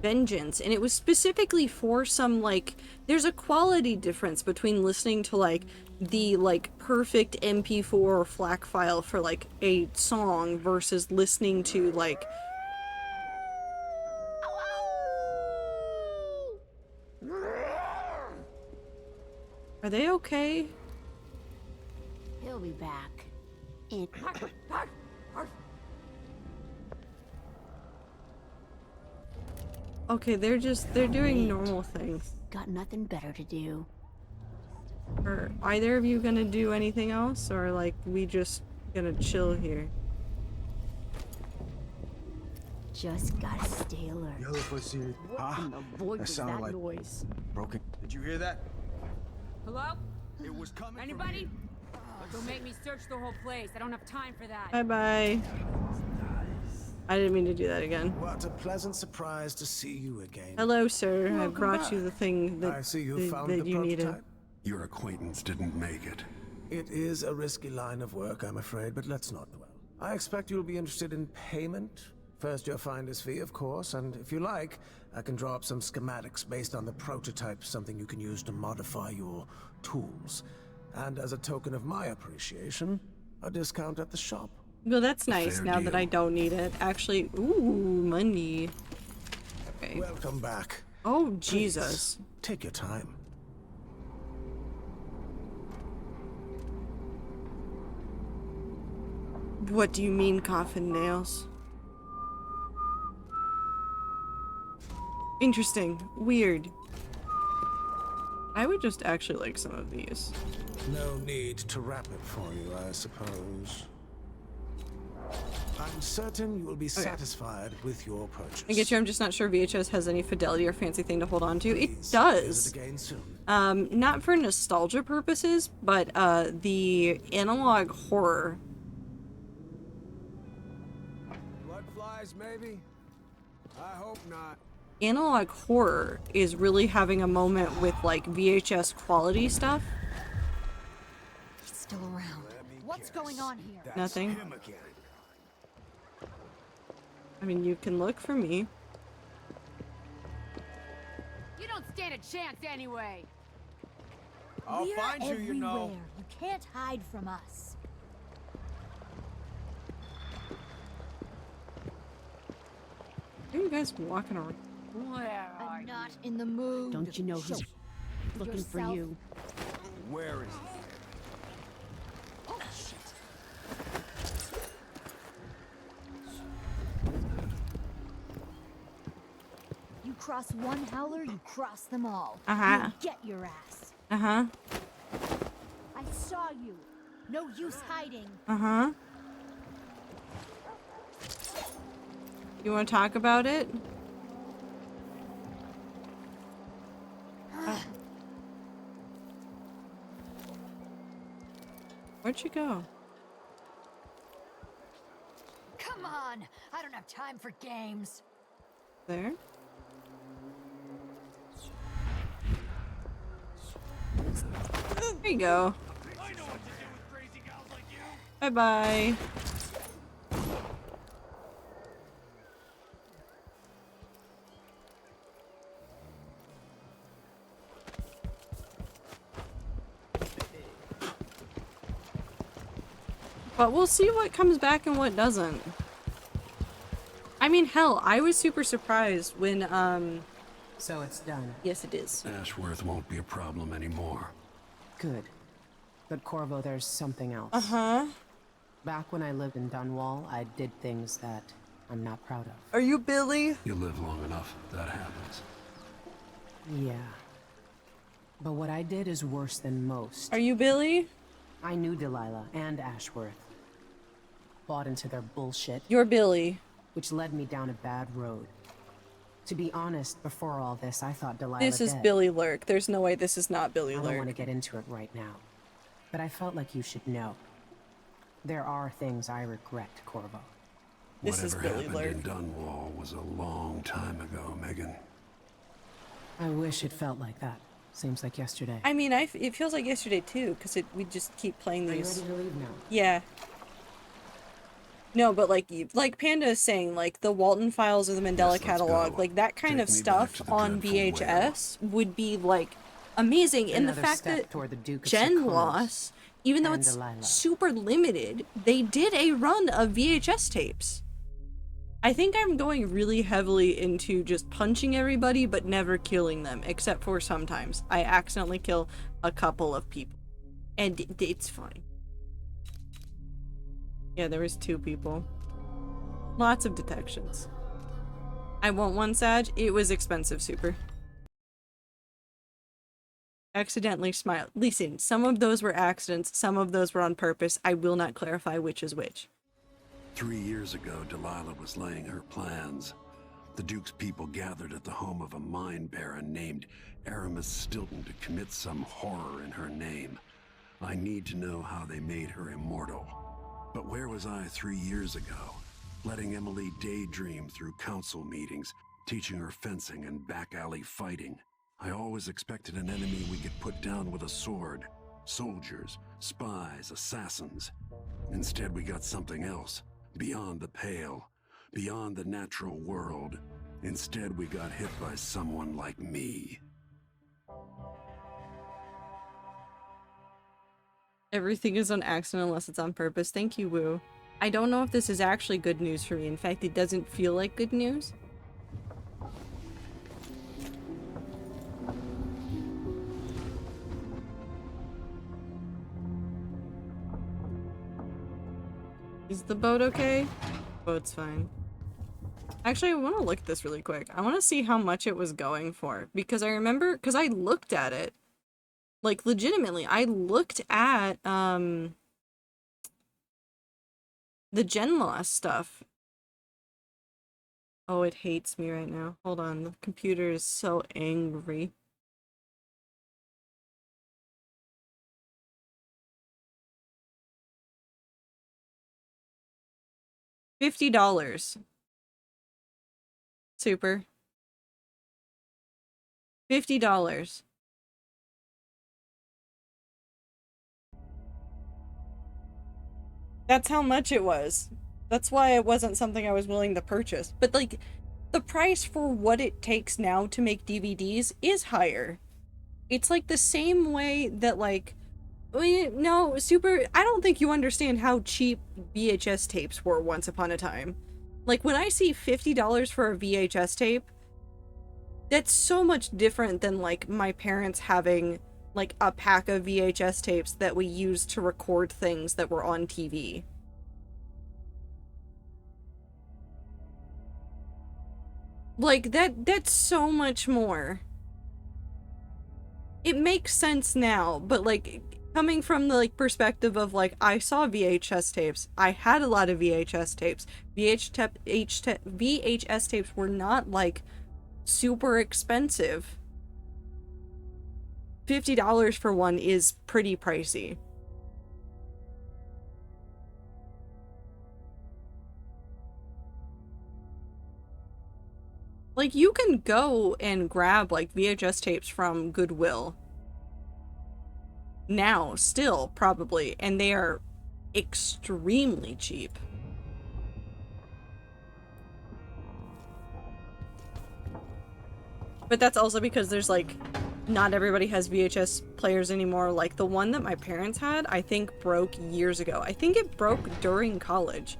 vengeance, and it was specifically for some, like, there's a quality difference between listening to, like, the, like, perfect MP4 or FLAC file for, like, a song versus listening to, like, are they okay? He'll be back. Okay, they're doing normal things. Got nothing better to do. Are either of you gonna do anything else, or, like, we just gonna chill here? Just gotta stay alert. Yo, what's here? What in the void was that like noise? broken. Did you hear that? Hello? It was coming. Anybody? Don't make me search the whole place. I don't have time for that. Bye-bye. I didn't mean to do that again. What a pleasant surprise to see you again. Hello, sir. I Welcome brought you back. the thing that, I see you found the you needed. prototype. Your acquaintance didn't make it. It is a risky line of work, I'm afraid, but let's not dwell. I expect you'll be interested in payment. First, your finder's fee, of course, and if you like, I can draw up some schematics based on the prototype, something you can use to modify your tools. And as a token of my appreciation, a discount at the shop. Well, that's nice now that I don't need it. Actually, ooh, money. Okay. Welcome back. Oh, Jesus. Please, take your time. What do you mean, coffin nails? Interesting. Weird. I would just actually like some of these. No need to wrap it for you, I suppose. I'm certain you will be satisfied with your purchase. I get you. I'm just not sure VHS has any fidelity or fancy thing to hold on to. It Please does. visit again soon. Not for nostalgia purposes, but the analog horror. Blood flies, maybe? I hope not. Analog horror is really having a moment with, like, VHS quality stuff. He's still around. What's going on here? Nothing. I mean, you can look for me. You don't stand a chance anyway. I'll We're find you, you know. everywhere. You can't hide from us. Why are you guys walking around? Where are I'm not in the mood. Don't you know who's looking for yourself. you? Where is he? Oh, shit. You cross one howler, you cross them all. Uh-huh. You'll get your ass. Uh-huh. I saw you. No use hiding. Uh-huh. You want to talk about it? Where'd you go? Come on. I don't have time for games. There? There you go. Bye-bye. But we'll see what comes back and what doesn't. I mean, hell, I was super surprised when, So it's done. Yes, it is. Ashworth won't be a problem anymore. Good. But Corvo, there's something else. Uh-huh. Back when I lived in Dunwall, I did things that I'm not proud of. Are you Billy? You live long enough, that happens. Yeah. But what I did is worse than most. Are you Billy? I knew Delilah and Ashworth. Bought into their bullshit. You're Billy. Which led me down a bad road. To be honest, before all this, I thought Delilah This is dead. Billy Lurk. There's no way this is not Billy I don't want to Lurk. get into it right now. But I felt like you should know. There are things I regret, Corvo. This is Whatever Billy happened Lurk. in Dunwall was a long time ago, Megan. I wish it felt like that. Seems like yesterday. I mean, it feels like yesterday too, because we just keep playing Are you these. ready to leave now? Yeah. No, but like Panda is saying, like the Walton Files or the Mandela let's Catalog, go. like that kind of Take me back stuff to the on dreadful VHS would be like amazing. And the Another fact step that toward the Duke of Gen Sycorax Loss, even though and it's Delilah. super limited, they did a run of VHS tapes. I think I'm going really heavily into just punching everybody but never killing them, except for sometimes I accidentally kill a couple of people. And it's fine. Yeah, there was 2 people. Lots of detections. I want one Sag. It was expensive, super. Accidentally smile. Listen, some of those were accidents, some of those were on purpose. I will not clarify which is which. 3 years ago, Delilah was laying her plans. The Duke's people gathered at the home of a mine baron named Aramis Stilton to commit some horror in her name. I need to know how they made her immortal. But where was I 3 years ago? Letting Emily daydream through council meetings, teaching her fencing and back alley fighting. I always expected an enemy we could put down with a sword. Soldiers, spies, assassins. Instead, we got something else. Beyond the pale. Beyond the natural world. Instead, we got hit by someone like me. Everything is on accident unless it's on purpose. Thank you, Woo. I don't know if this is actually good news for me. In fact, it doesn't feel like good news. Is the boat okay? Boat's fine. Actually, I want to look at this really quick. I want to see how much it was going for. Because I remember, because I looked at it. Like, legitimately, I looked at, the Gen Loss stuff. Oh, it hates me right now. Hold on, the computer is so angry. $50. Super. $50. That's how much it was. That's why it wasn't something I was willing to purchase. But, like, the price for what it takes now to make DVDs is higher. It's like the same way that, like, I don't think you understand how cheap VHS tapes were once upon a time. Like, when I see $50 for a VHS tape, that's so much different than, like, my parents having, like, a pack of VHS tapes that we used to record things that were on TV. Like, that's so much more. It makes sense now, but, like, coming from the, like, perspective of, like, I saw VHS tapes. I had a lot of VHS tapes. VHS tapes were not, like, super expensive. $50 for one is pretty pricey. Like, you can go and grab, like, VHS tapes from Goodwill. Now, still, probably, and they are extremely cheap. But that's also because there's, like, not everybody has VHS players anymore. Like, the one that my parents had, I think broke years ago. I think it broke during college.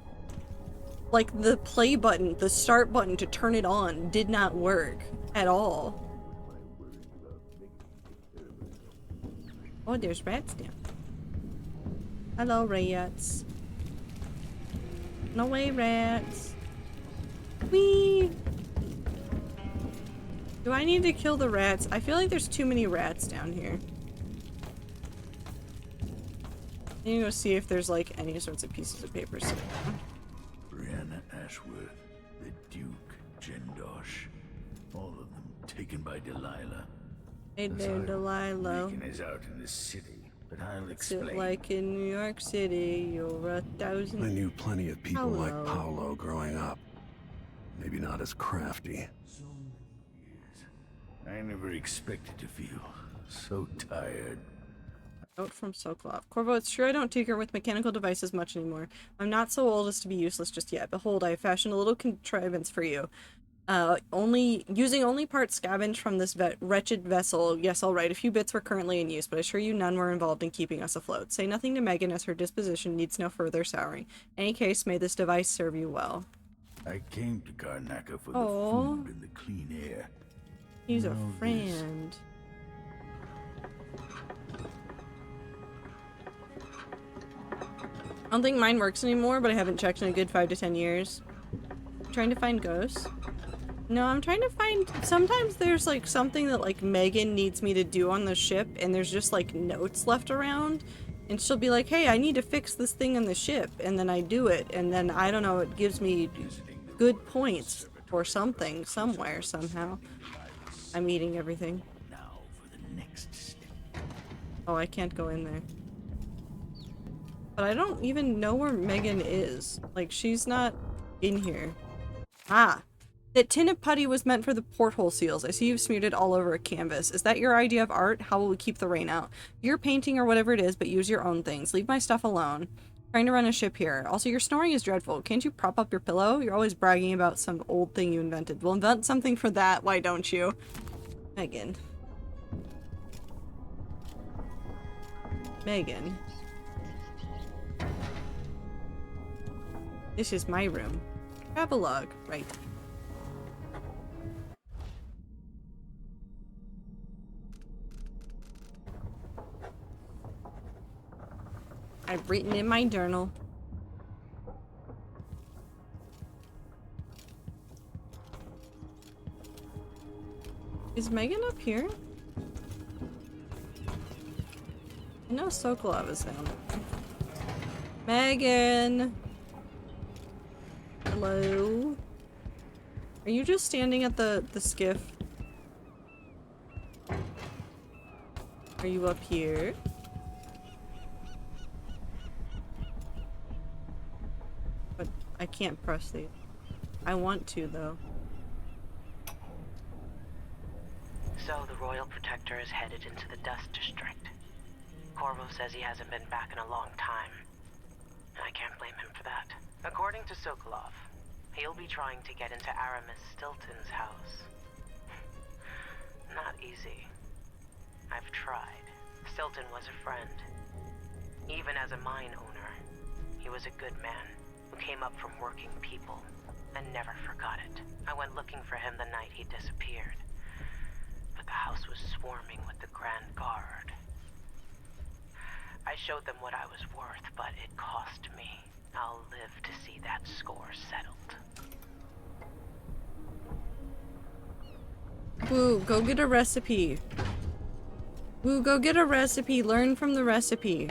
Like, the play button, the start button to turn it on did not work at all. Oh, there's rats down. Hello, rats. No way, rats. Whee! Do I need to kill the rats? I feel like there's too many rats down here. I need to go see if there's, like, any sorts of pieces of paper sitting down. Brianna Ashworth, the Duke, Jendosh, all of them taken by Delilah. Hey there, Delilah. Megan is out in the city, but I'll explain. Sit like in New York City, you're 1,000. I knew plenty of people like Paolo growing up. Maybe not as crafty. I never expected to feel so tired. Note from Sokolov. Corvo, it's true I don't tinker with mechanical devices much anymore. I'm not so old as to be useless just yet. Behold, I have fashioned a little contrivance for you. Using only parts scavenged from this wretched vessel. Yes, all right, a few bits were currently in use, but I assure you none were involved in keeping us afloat. Say nothing to Megan, as her disposition needs no further souring. In any case, may this device serve you well. I came to Karnaca for the food and the clean air. He's a friend. I don't think mine works anymore, but I haven't checked in a good 5 to 10 years. I'm trying to find ghosts. No, I'm trying to find... Sometimes there's, like, something that, like, Megan needs me to do on the ship, and there's just, like, notes left around. And she'll be like, hey, I need to fix this thing on the ship. And then I do it. And then, I don't know, it gives me good points or something, somewhere, somehow. I'm eating everything. Now for the next step. Oh, I can't go in there. But I don't even know where Megan is. Like, she's not in here. Ah! That tin of putty was meant for the porthole seals. I see you've smeared it all over a canvas. Is that your idea of art? How will we keep the rain out? You're painting or whatever it is, but use your own things. Leave my stuff alone. Trying to run a ship here. Also, your snoring is dreadful. Can't you prop up your pillow? You're always bragging about some old thing you invented. Well, invent something for that, why don't you? Megan. Megan. This is my room. Travelogue. Right. I've written in my journal. Is Megan up here? I know Sokolov is down there. Megan! Hello? Are you just standing at the skiff? Are you up here? But I can't press these. I want to, though. So the Royal Protector is headed into the Dust District. Corvo says he hasn't been back in a long time. And I can't blame him for that. According to Sokolov. He'll be trying to get into Aramis Stilton's house. Not easy. I've tried. Stilton was a friend. Even as a mine owner, he was a good man who came up from working people and never forgot it. I went looking for him the night he disappeared, but the house was swarming with the Grand Guard. I showed them what I was worth, but it cost me. I'll live to see that score settled. Woo, go get a recipe. Woo, go get a recipe. Learn from the recipe.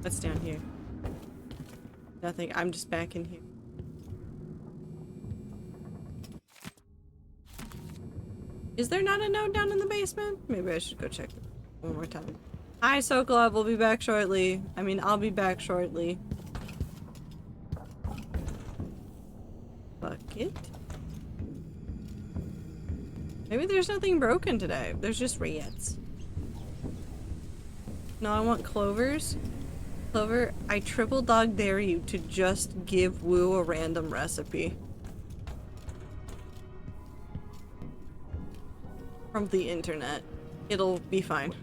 What's down here? Nothing. I'm just back in here. Is there not a note down in the basement? Maybe I should go check it one more time. Hi, Sokolov. We'll be back shortly. I mean, I'll be back shortly. Bucket? Maybe there's nothing broken today. There's just rats. No, I want clovers. Clover, I triple dog dare you to just give Wu a random recipe. From the internet. It'll be fine.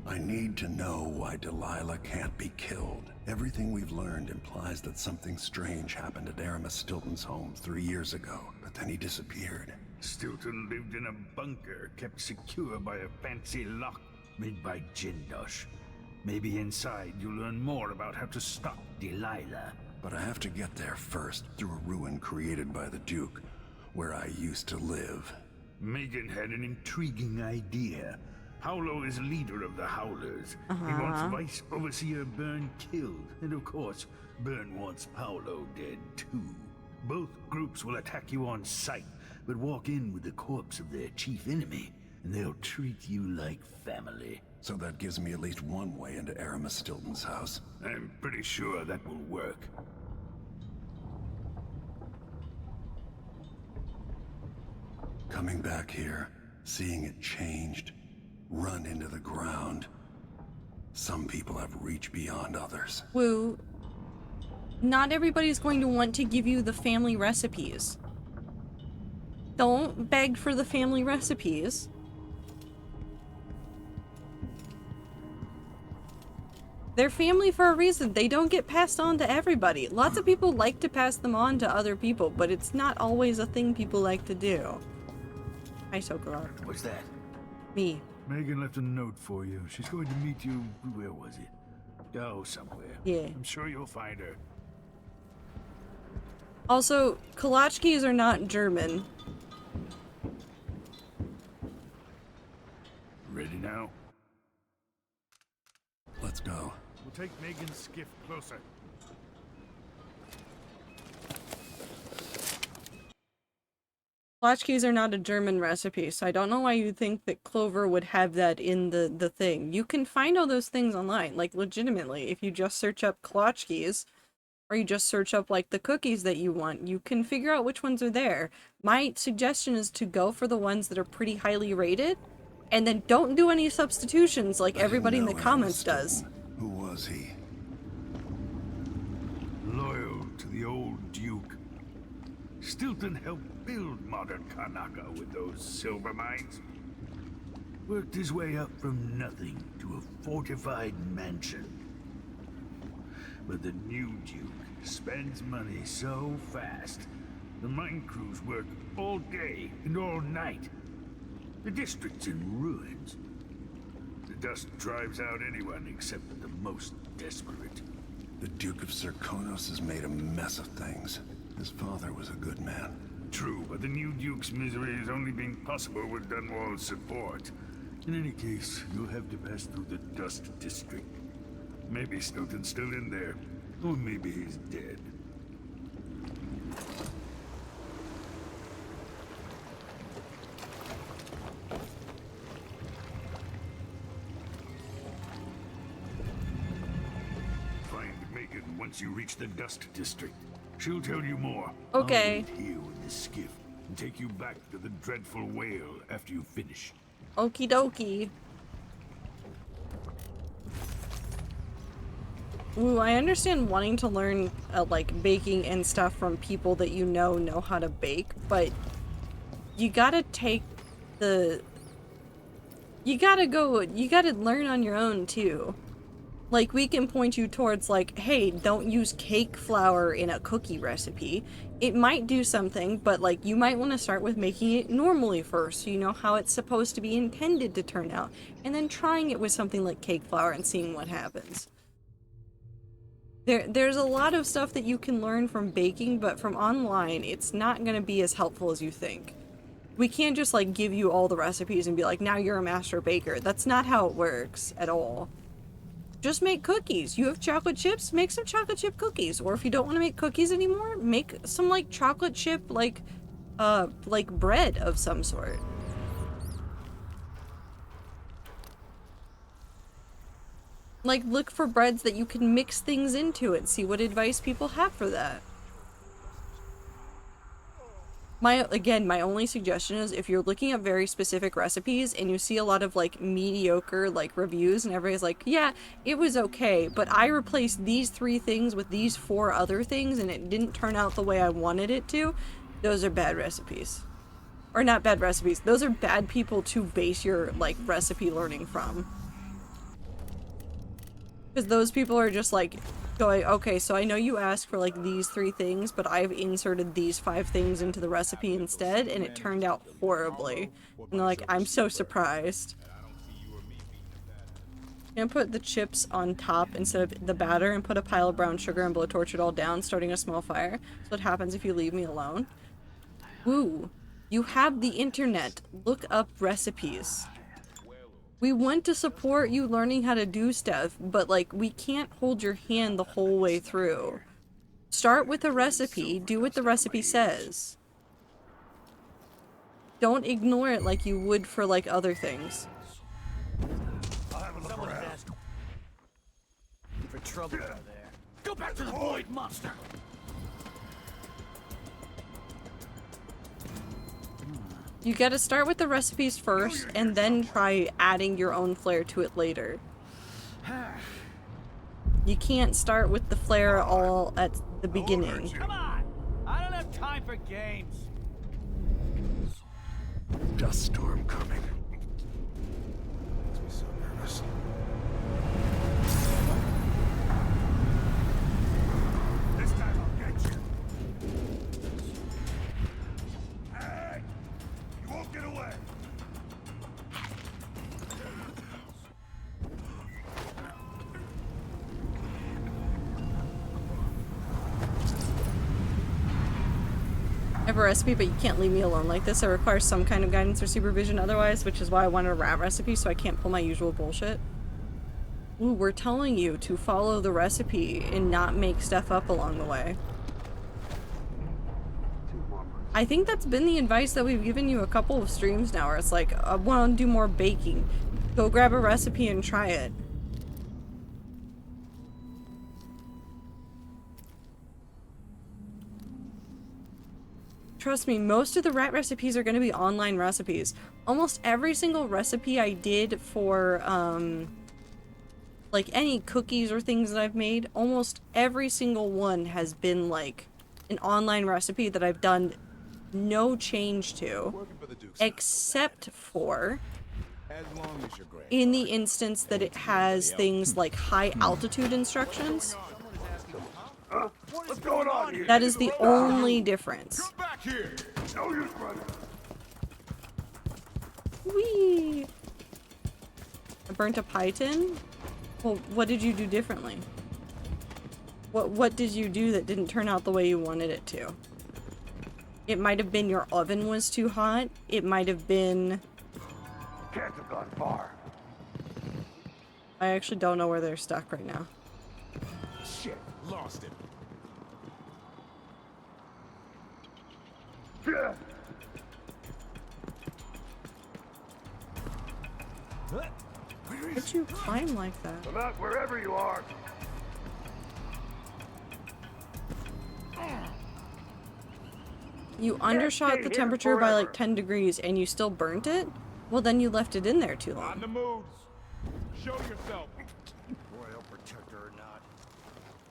I need to know why Delilah can't be killed. Everything we've learned implies that something strange happened at Aramis Stilton's home 3 years ago, but then he disappeared. Stilton lived in a bunker kept secure by a fancy lock made by Jindosh. Maybe inside you'll learn more about how to stop Delilah. But I have to get there first, through a ruin created by the Duke, where I used to live. Megan had an intriguing idea. Paolo is leader of the Howlers. He wants Vice Overseer Byrne killed, and of course, Byrne wants Paolo dead too. Both groups will attack you on sight, but walk in with the corpse of their chief enemy, and they'll treat you like family. So that gives me at least one way into Aramis Stilton's house. I'm pretty sure that will work. Coming back here, seeing it changed, run into the ground. Some people have reached beyond others. Woo. Not everybody's going to want to give you the family recipes. Don't beg for the family recipes. They're family for a reason. They don't get passed on to everybody. Lots of people like to pass them on to other people, but it's not always a thing people like to do. Hi, Sokolov. What's that? Me. Megan left a note for you. She's going to meet you, where was it? Oh, somewhere. Yeah. I'm sure you'll find her. Also, Kolachkis are not German. Ready now? Let's go. We'll take Megan's skiff closer. Kolachkis are not a German recipe, so I don't know why you think that Clover would have that in the thing. You can find all those things online, like legitimately. If you just search up Kolachkis, or you just search up like the cookies that you want, you can figure out which ones are there. My suggestion is to go for the ones that are pretty highly rated, and then don't do any substitutions like everybody in the comments does. Who was he? Loyal to the old Duke. Stilton helped build modern Karnaca with those silver mines. Worked his way up from nothing to a fortified mansion. But the new Duke spends money so fast, the mine crews work all day and all night. The district's in ruins. The dust drives out anyone except the most desperate. The Duke of Serkonos has made a mess of things. His father was a good man. True, but the new Duke's misery has only been possible with Dunwall's support. In any case, you'll have to pass through the Dust District. Maybe Stilton's still in there, or maybe he's dead. Find Megan once you reach the Dust District. She'll tell you more. Okay. I'll wait here with the skiff and take you back to the dreadful whale after you finish. Okie dokie. Ooh, I understand wanting to learn, like, baking and stuff from people that you know how to bake, but you gotta take the... You gotta learn on your own, too. Like, we can point you towards, like, hey, don't use cake flour in a cookie recipe. It might do something, but, like, you might want to start with making it normally first, so you know how it's supposed to be intended to turn out, and then trying it with something like cake flour and seeing what happens. There's a lot of stuff that you can learn from baking, but from online, it's not going to be as helpful as you think. We can't just, like, give you all the recipes and be like, now you're a master baker. That's not how it works at all. Just make cookies. You have chocolate chips, make some chocolate chip cookies. Or if you don't want to make cookies anymore, make some, like, chocolate chip, like bread of some sort. Like, look for breads that you can mix things into it. See what advice people have for that. Again, my only suggestion is if you're looking at very specific recipes and you see a lot of, like, mediocre, like, reviews and everybody's like, yeah, it was okay, but I replaced these 3 things with these 4 other things and it didn't turn out the way I wanted it to, those are bad recipes. Or not bad recipes, those are bad people to base your, like, recipe learning from. Because those people are just, like, going, okay, so I know you asked for, like, these 3 things, but I've inserted these 5 things into the recipe instead, and it turned out horribly. And they're like, I'm so surprised. I'm gonna put the chips on top instead of the batter and put a pile of brown sugar and blowtorch it all down, starting a small fire. So what happens if you leave me alone? Woo! You have the internet. Look up recipes. We want to support you learning how to do stuff, but, like, we can't hold your hand the whole way through. Start with a recipe, do what the recipe says. Don't ignore it like you would for, like, other things. Someone is asking for trouble over there. Go back to the void, monster! You gotta start with the recipes first, and then try adding your own flair to it later. You can't start with the flair all at the beginning. Come on! I don't have time for games! Dust storm coming. Makes me so nervous. This time I'll get you. Hey! You won't get away! I have a recipe, but you can't leave me alone like this. It requires some kind of guidance or supervision otherwise, which is why I wanted a rat recipe, so I can't pull my usual bullshit. Ooh, we're telling you to follow the recipe and not make stuff up along the way. I think that's been the advice that we've given you a couple of streams now, where it's like, I want to do more baking. Go grab a recipe and try it. Trust me, most of the rat recipes are going to be online recipes. Almost every single recipe I did for, like, any cookies or things that I've made, almost every single one has been, like, an online recipe that I've done no change to, except for in the instance that it has things like high altitude instructions. What's going on here? That is the only difference. Come back here! No use running! Whee! I burnt a pie tin? Well, what did you do differently? What did you do that didn't turn out the way you wanted it to? It might have been your oven was too hot. It might have been... Can't have gone far. I actually don't know where they're stuck right now. Shit, lost it. How'd you climb like that? Come out wherever you are. You undershot the temperature by like 10 degrees and you still burnt it? Well, then you left it in there too long. On the moves. Show yourself. Royal protector or not,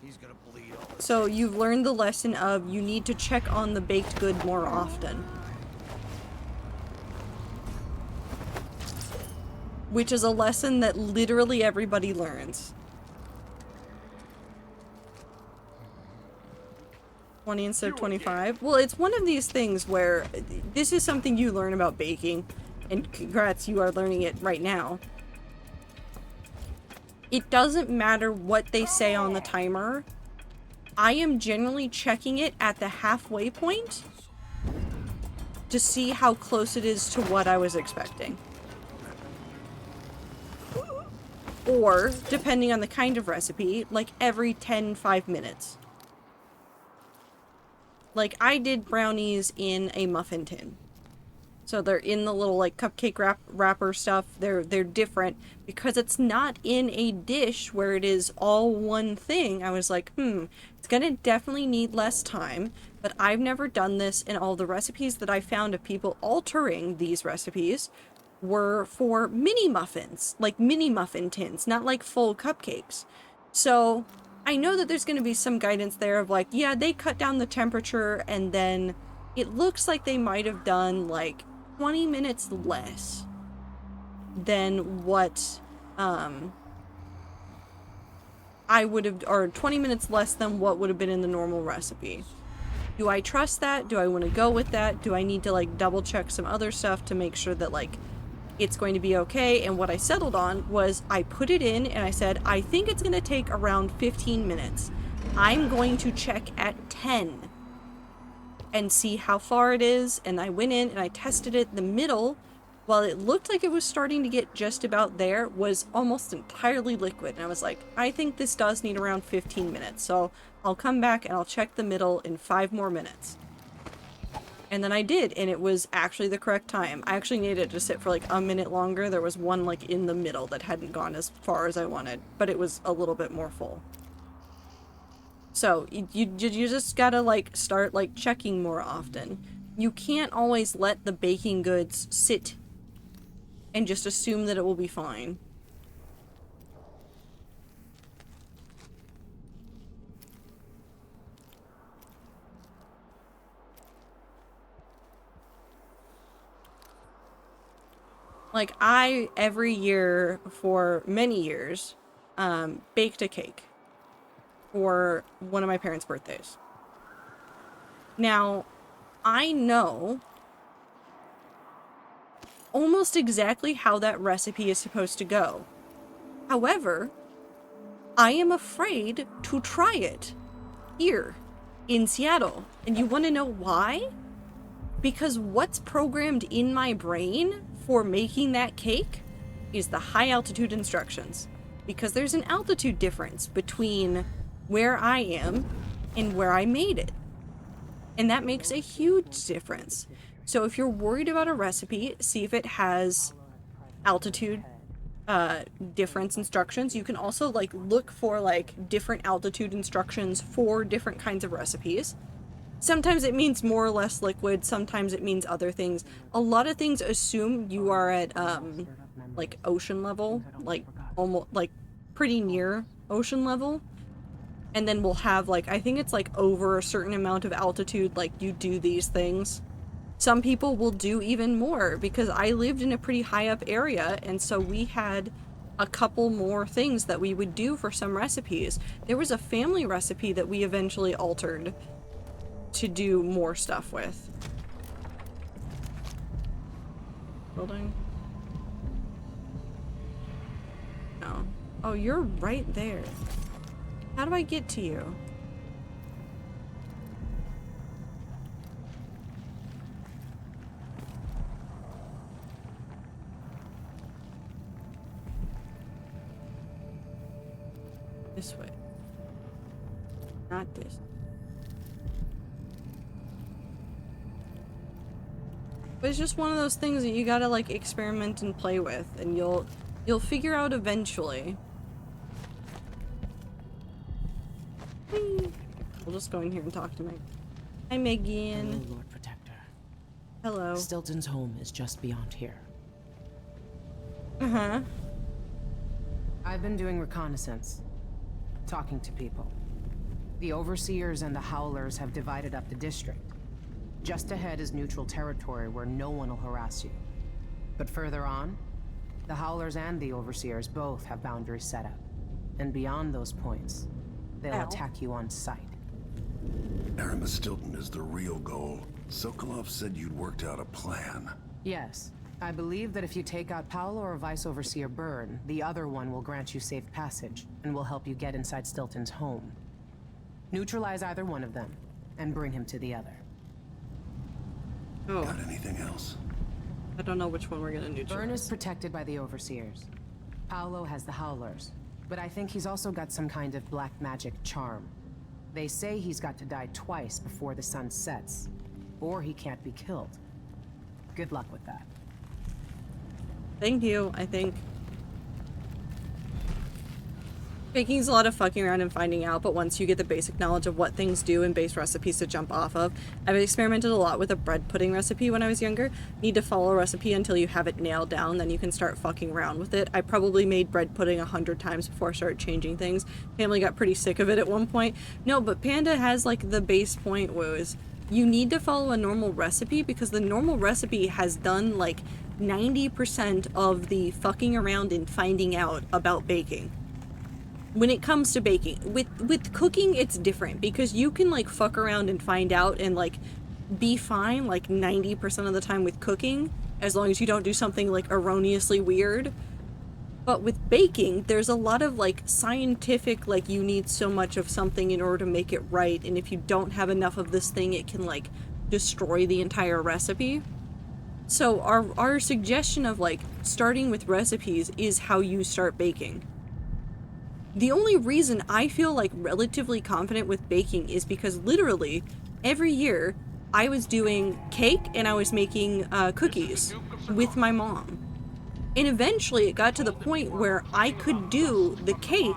He's gonna bleed all the So you've learned the lesson of you need to check on the baked good more often. Which is a lesson that literally everybody learns. 20 instead of 25. Well, it's one of these things where this is something you learn about baking, and congrats, you are learning it right now. It doesn't matter what they say on the timer. I am generally checking it at the halfway point to see how close it is to what I was expecting. Or, depending on the kind of recipe, like every 5 minutes. Like, I did brownies in a muffin tin. So they're in the little, like, cupcake wrapper stuff. They're different. Because it's not in a dish where it is all one thing, I was like, it's gonna definitely need less time. But I've never done this, and all the recipes that I found of people altering these recipes were for mini muffins. Like, mini muffin tins, not like full cupcakes. So I know that there's going to be some guidance there of like, yeah, they cut down the temperature, and then it looks like they might have done like 20 minutes less than what I would have, or 20 minutes less than what would have been in the normal recipe. Do I trust that? Do I want to go with that? Do I need to like double check some other stuff to make sure that like it's going to be okay? And what I settled on was I put it in and I said, I think it's going to take around 15 minutes. I'm going to check at 10 and see how far it is. And I went in and I tested it. The middle, while it looked like it was starting to get just about there, was almost entirely liquid. And I was like, I think this does need around 15 minutes. So I'll come back and I'll check the middle in 5 more minutes. And then I did, and it was actually the correct time. I actually needed it to sit for like a minute longer. There was one like in the middle that hadn't gone as far as I wanted, but it was a little bit more full. So you just gotta like start like checking more often. You can't always let the baking goods sit and just assume that it will be fine. Like, I, every year for many years, baked a cake for one of my parents' birthdays. Now, I know almost exactly how that recipe is supposed to go. However, I am afraid to try it here in Seattle. And you want to know why? Because what's programmed in my brain for making that cake is the high altitude instructions. Because there's an altitude difference between where I am and where I made it. And that makes a huge difference. So if you're worried about a recipe, see if it has altitude difference instructions. You can also like look for like different altitude instructions for different kinds of recipes. Sometimes it means more or less liquid, sometimes it means other things. A lot of things assume you are at like ocean level, like almost like pretty near ocean level. And then we'll have like, I think it's like over a certain amount of altitude, like you do these things. Some people will do even more because I lived in a pretty high up area, and so we had a couple more things that we would do for some recipes. There was a family recipe that we eventually altered to do more stuff with. Building? No. Oh, you're right there. How do I get to you? This way. Not this. But it's just one of those things that you gotta like experiment and play with, and you'll figure out eventually. Whee! We'll just go in here and talk to Meg. Hi, Megan. Hello, Lord Protector. Hello. Stilton's home is just beyond here. I've been doing reconnaissance, talking to people. The Overseers and the Howlers have divided up the district. Just ahead is neutral territory where no one will harass you. But further on, the Howlers and the Overseers both have boundaries set up. And beyond those points, they'll attack you on sight. Aramis Stilton is the real goal. Sokolov said you'd worked out a plan. Yes. I believe that if you take out Paolo or Vice Overseer Byrne, the other one will grant you safe passage, and will help you get inside Stilton's home. Neutralize either one of them, and bring him to the other. Oh. Got anything else? I don't know which one we're gonna neutralize. Byrne is protected by the Overseers. Paolo has the Howlers, but I think he's also got some kind of black magic charm. They say he's got to die twice before the sun sets, or he can't be killed. Good luck with that. Thank you, I think. Baking's a lot of fucking around and finding out, but once you get the basic knowledge of what things do and base recipes to jump off of. I've experimented a lot with a bread pudding recipe when I was younger. Need to follow a recipe until you have it nailed down, then you can start fucking around with it. I probably made bread pudding 100 times before I started changing things. Family got pretty sick of it at one point. No, but Panda has like the base point was you need to follow a normal recipe because the normal recipe has done like 90% of the fucking around and finding out about baking. When it comes to baking, with cooking, it's different because you can like fuck around and find out and like be fine like 90% of the time with cooking, as long as you don't do something like erroneously weird. But with baking, there's a lot of like scientific, like you need so much of something in order to make it right, and if you don't have enough of this thing, it can like destroy the entire recipe. So our suggestion of like starting with recipes is how you start baking. The only reason I feel like relatively confident with baking is because literally every year I was doing cake and I was making cookies with my mom. And eventually it got to the point where I could do the cake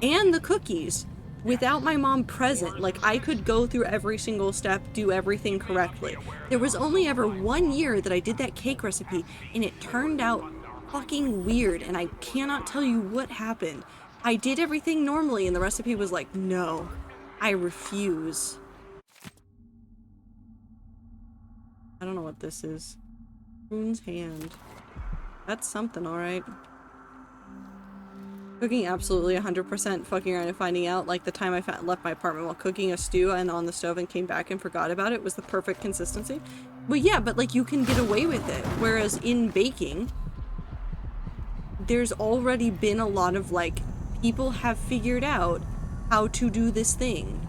and the cookies without my mom present. Like I could go through every single step, do everything correctly. There was only ever 1 year that I did that cake recipe and it turned out fucking weird and I cannot tell you what happened. I did everything normally and the recipe was like, no, I refuse. I don't know what this is. Moon's hand. That's something, alright. Cooking absolutely 100% fucking around and finding out. Like the time I left my apartment while cooking a stew and on the stove and came back and forgot about it was the perfect consistency. Well, yeah, but like you can get away with it. Whereas in baking, there's already been a lot of like, people have figured out how to do this thing.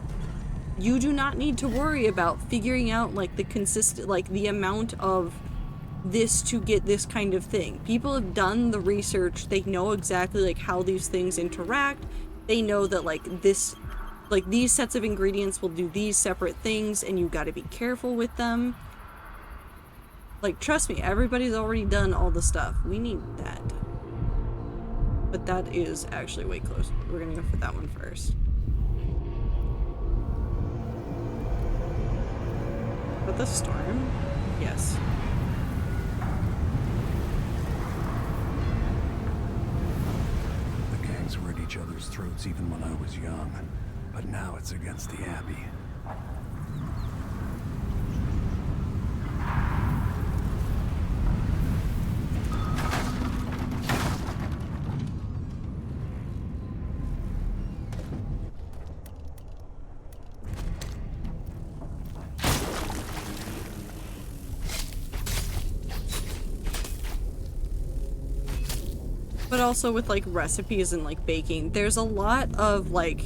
You do not need to worry about figuring out like the amount of this to get this kind of thing. People have done the research. They know exactly like how these things interact. They know that like this, like these sets of ingredients will do these separate things and you got to be careful with them. Like trust me, everybody's already done all the stuff. We need that. But that is actually way closer. We're gonna go for that one first. But the storm? Yes. The gangs were at each other's throats even when I was young. But now it's against the Abbey. But also with like recipes and like baking, there's a lot of like,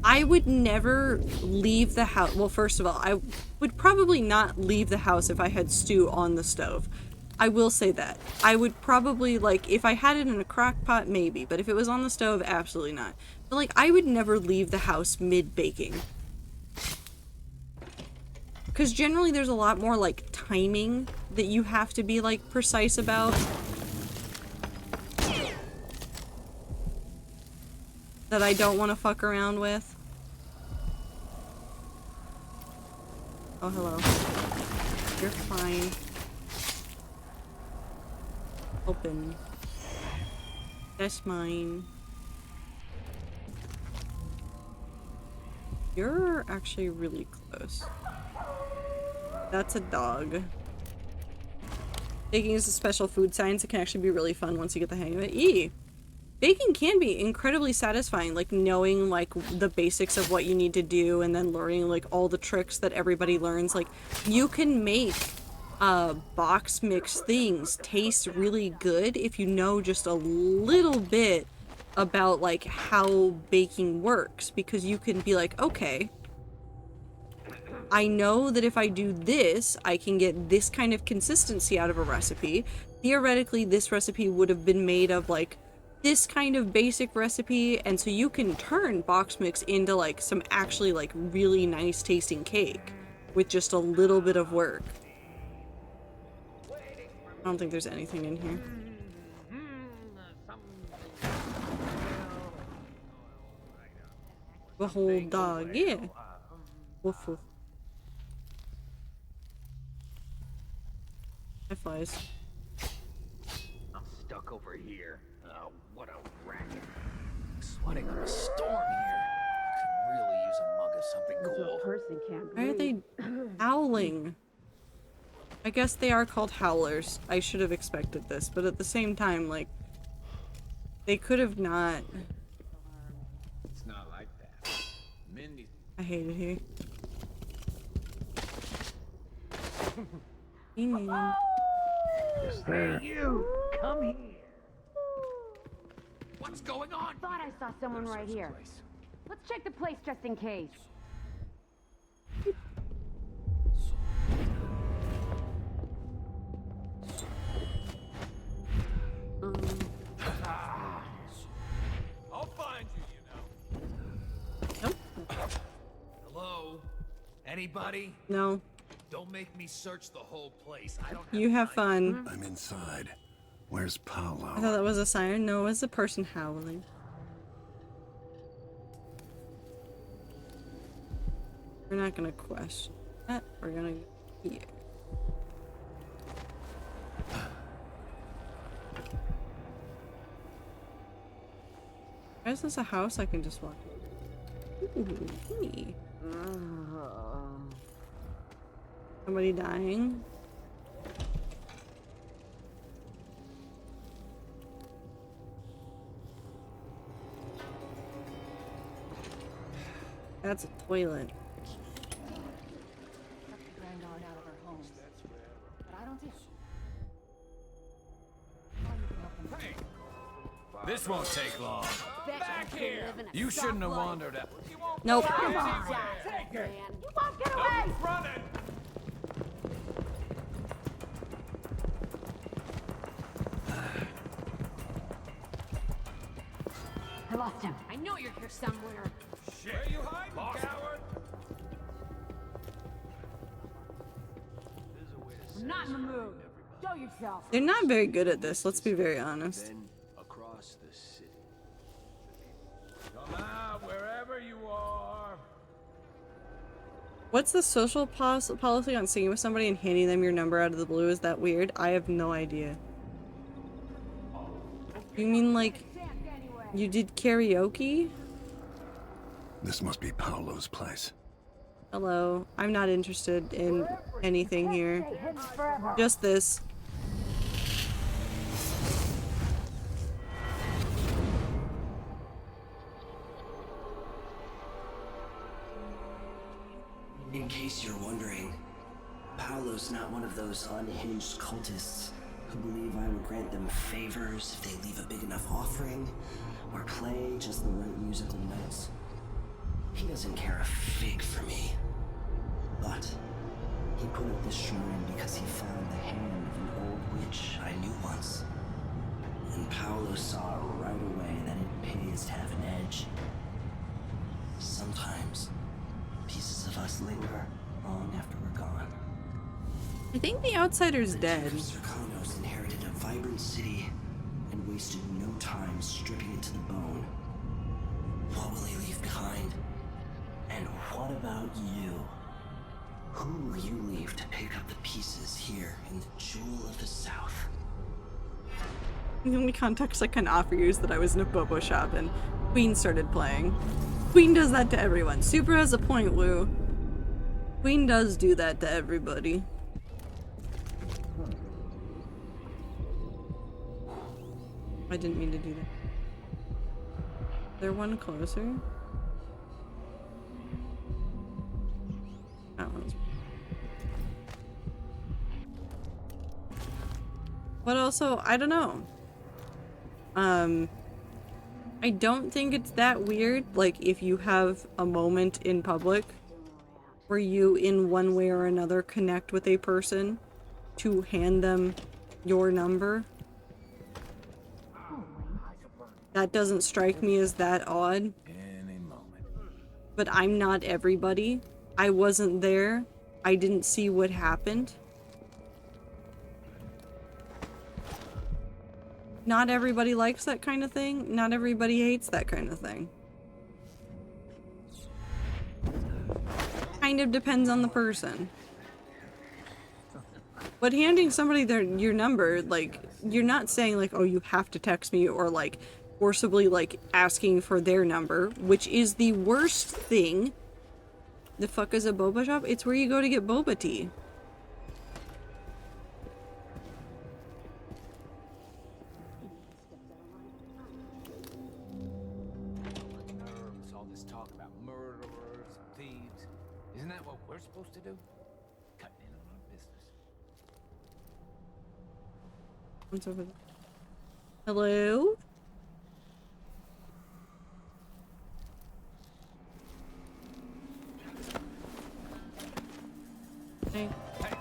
I would never leave the house. Well, first of all, I would probably not leave the house if I had stew on the stove. I will say that. I would probably like, if I had it in a crock pot, maybe, but if it was on the stove, absolutely not. But like, I would never leave the house mid-baking. Because generally there's a lot more like timing that you have to be like precise about. That I don't want to fuck around with. Oh, hello. You're fine. Open. That's mine. You're actually really close. That's a dog. Baking is a special food science. It can actually be really fun once you get the hang of it. Eee! Baking can be incredibly satisfying, like knowing like the basics of what you need to do and then learning like all the tricks that everybody learns. Like you can make box mix things taste really good if you know just a little bit about like how baking works, because you can be like, okay, I know that if I do this, I can get this kind of consistency out of a recipe. Theoretically, this recipe would have been made of like this kind of basic recipe, and so you can turn box mix into like some actually like really nice tasting cake with just a little bit of work. I don't think there's anything in here. The whole dog, yeah. Woof woof. Hi, flies. I'm stuck over here. Oh, what a racket. Sweating up a storm here. Could really use a mug of something cool. Person can't Why are they howling? I guess they are called howlers. I should have expected this, but at the same time, like, they could have not. It's not like that. Mindy. I hate it here. Hey, you! Come here! What's going on? Thought I saw someone right here. Let's check the place just in case. I'll find you, you know. Nope. Hello? Anybody? No. Don't make me search the whole place. I don't You have fun. I'm inside. Where's Paolo? I thought that was a siren. No, it was a person howling. We're not gonna question that. We're gonna go here. Why is this a house I can just walk in? Ooh, hey. Somebody dying? That's a toilet. Granddaughter out of her home. But I don't think. Hey! This won't take long. Back here! You shouldn't have wandered out. Nope. Come on, man. You won't get away! Running! I lost him. I know you're here somewhere. Shit! Where you hiding, coward? I'm not in the mood. Show yourself. They're not very good at this, let's be very honest. Then across the city. Come out wherever you are. What's the social policy on singing with somebody and handing them your number out of the blue? Is that weird? I have no idea. You mean like you did karaoke? This must be Paolo's place. Hello. I'm not interested in anything here. Just this. In case you're wondering, Paolo's not one of those unhinged cultists who believe I will grant them favors if they leave a big enough offering or play just the right musical notes. He doesn't care a fig for me. But he put up this shrine because he found the hand of an old witch I knew once. And Paolo saw right away that it pays to have an edge. Sometimes pieces of us linger long after we're gone. I think the outsider's dead. Sercanos inherited a vibrant city and wasted no time stripping it to the bone. What will he leave behind? And what about you? Who will you leave to pick up the pieces here in the Jewel of the South? The only context I can offer you is that I was in a bobo shop and Queen started playing. Queen does that to everyone. Super has a point, Lou. Queen does do that to everybody. I didn't mean to do that. Is there one closer? That one's... But also, I don't know. I don't think it's that weird, like, if you have a moment in public where you, in one way or another, connect with a person to hand them your number. That doesn't strike me as that odd. But I'm not everybody. I wasn't there. I didn't see what happened. Not everybody likes that kind of thing. Not everybody hates that kind of thing. Kind of depends on the person. But handing somebody your number, like, you're not saying like, oh, you have to text me, or like forcibly like asking for their number, which is the worst thing. The fuck is a boba shop? It's where you go to get boba tea. All this talk about murderers and thieves. Isn't that what we're supposed to do? Cutting in on our business. What's over there? Hello? Hey. Hey,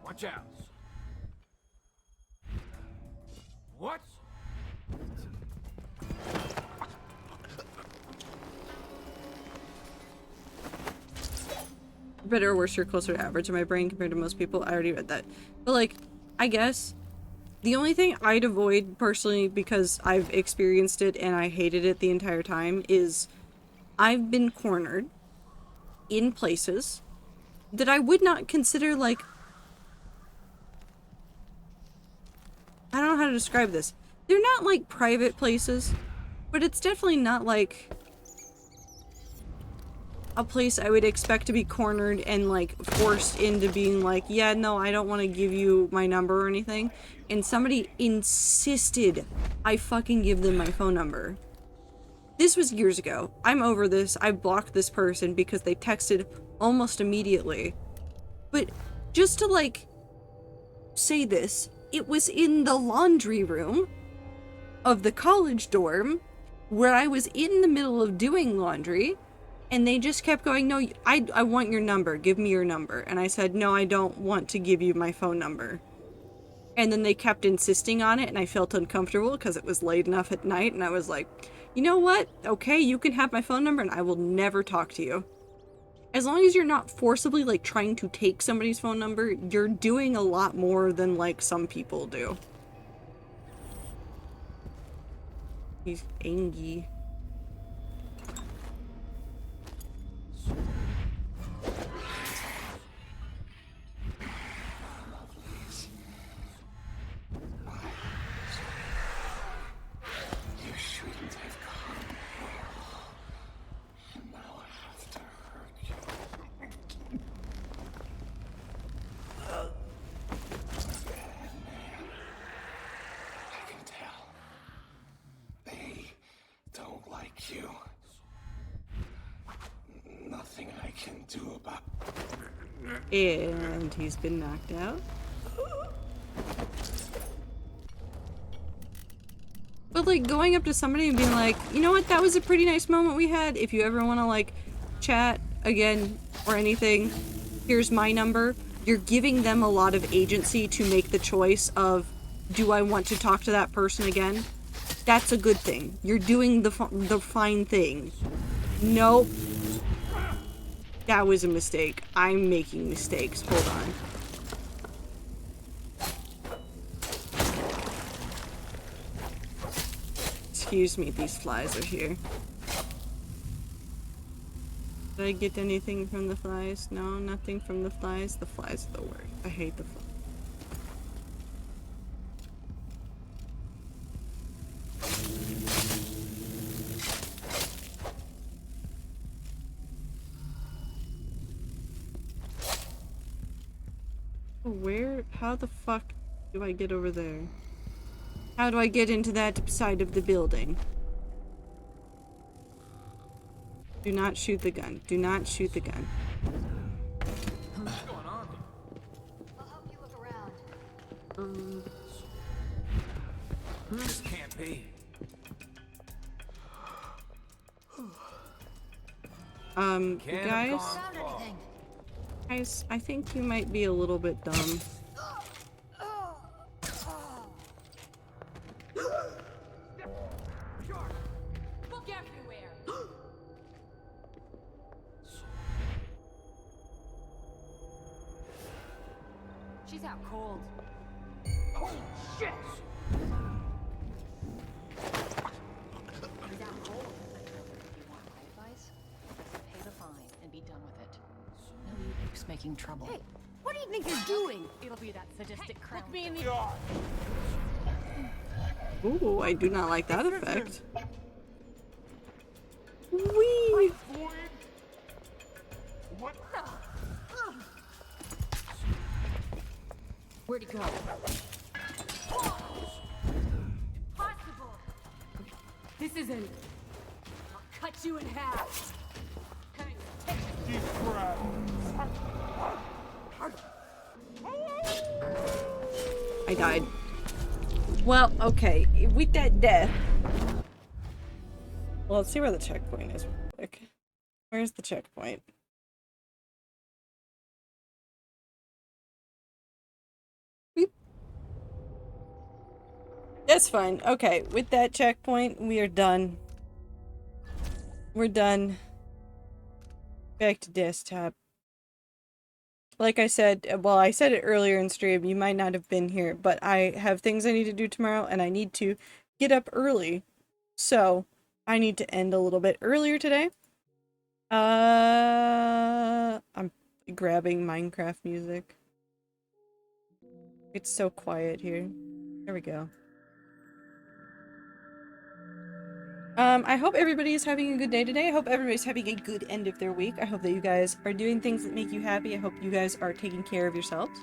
watch out. What? Better or worse, you're closer to average in my brain compared to most people. I already read that. But like, I guess the only thing I'd avoid personally, because I've experienced it and I hated it the entire time, is I've been cornered in places that I would not consider, like, I don't know how to describe this. They're not like private places, but it's definitely not like a place I would expect to be cornered and like forced into being like, yeah, no, I don't want to give you my number or anything. And somebody insisted I fucking give them my phone number. This was years ago. I'm over this. I blocked this person because they texted almost immediately. But just to like say this, it was in the laundry room of the college dorm where I was in the middle of doing laundry. And they just kept going, no, I want your number. Give me your number. And I said, no, I don't want to give you my phone number. And then they kept insisting on it, and I felt uncomfortable because it was late enough at night. And I was like, you know what? Okay, you can have my phone number, and I will never talk to you. As long as you're not forcibly, like, trying to take somebody's phone number, you're doing a lot more than, like, some people do. He's angry. You. Nothing I can do about. And he's been knocked out. But like going up to somebody and being like, you know what, that was a pretty nice moment we had. If you ever want to like chat again or anything, here's my number. You're giving them a lot of agency to make the choice of, do I want to talk to that person again? That's a good thing. You're doing the fine thing. Nope. That was a mistake. I'm making mistakes. Hold on. Excuse me, these flies are here. Did I get anything from the flies? No, nothing from the flies. The flies are the worst. I hate the flies. where? How the fuck do I get over there? How do I get into that side of the building? Do not shoot the gun. Do not shoot the gun. What's going on? I'll help you look around. This can't be. Guys, I think you might be a little bit dumb. Look everywhere. She's out cold. Holy shit! He's out cold. You want my advice? Pay the fine and be done with it. No use making trouble. Hey, what do you think you're doing? It'll be that sadistic crown. Look me in the eye. Ooh, I do not like that effect. Whee! What the? Where'd he go? Impossible! This isn't. I'll cut you in half. Hey, take a deep breath. I died. Well, okay. With that death. Well, let's see where the checkpoint is real quick. Where's the checkpoint? Beep. That's fine. Okay, with that checkpoint, we are done. We're done. Back to desktop. Like I said, well, I said it earlier in stream, you might not have been here, but I have things I need to do tomorrow, and I need to get up early. So, I need to end a little bit earlier today. I'm grabbing Minecraft music. It's so quiet here. There we go. I hope everybody is having a good day today. I hope everybody's having a good end of their week. I hope that you guys are doing things that make you happy. I hope you guys are taking care of yourselves.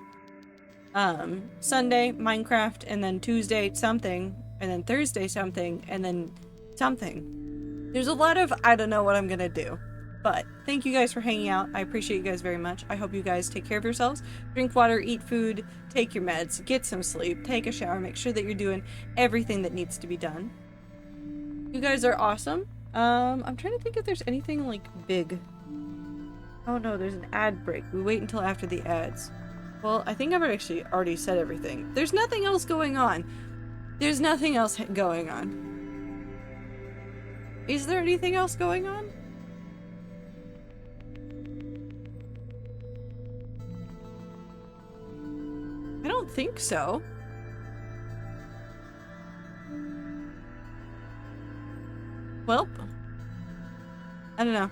Sunday, Minecraft, and then Tuesday, something, and then Thursday, something, and then something. There's a lot of, I don't know what I'm gonna do. But thank you guys for hanging out. I appreciate you guys very much. I hope you guys take care of yourselves. Drink water, eat food, take your meds, get some sleep, take a shower, make sure that you're doing everything that needs to be done. You guys are awesome. I'm trying to think if there's anything, like, big. Oh no, there's an ad break. We wait until after the ads. Well, I think I've actually already said everything. There's nothing else going on. There's nothing else going on. Is there anything else going on? I don't think so. Well, I don't know.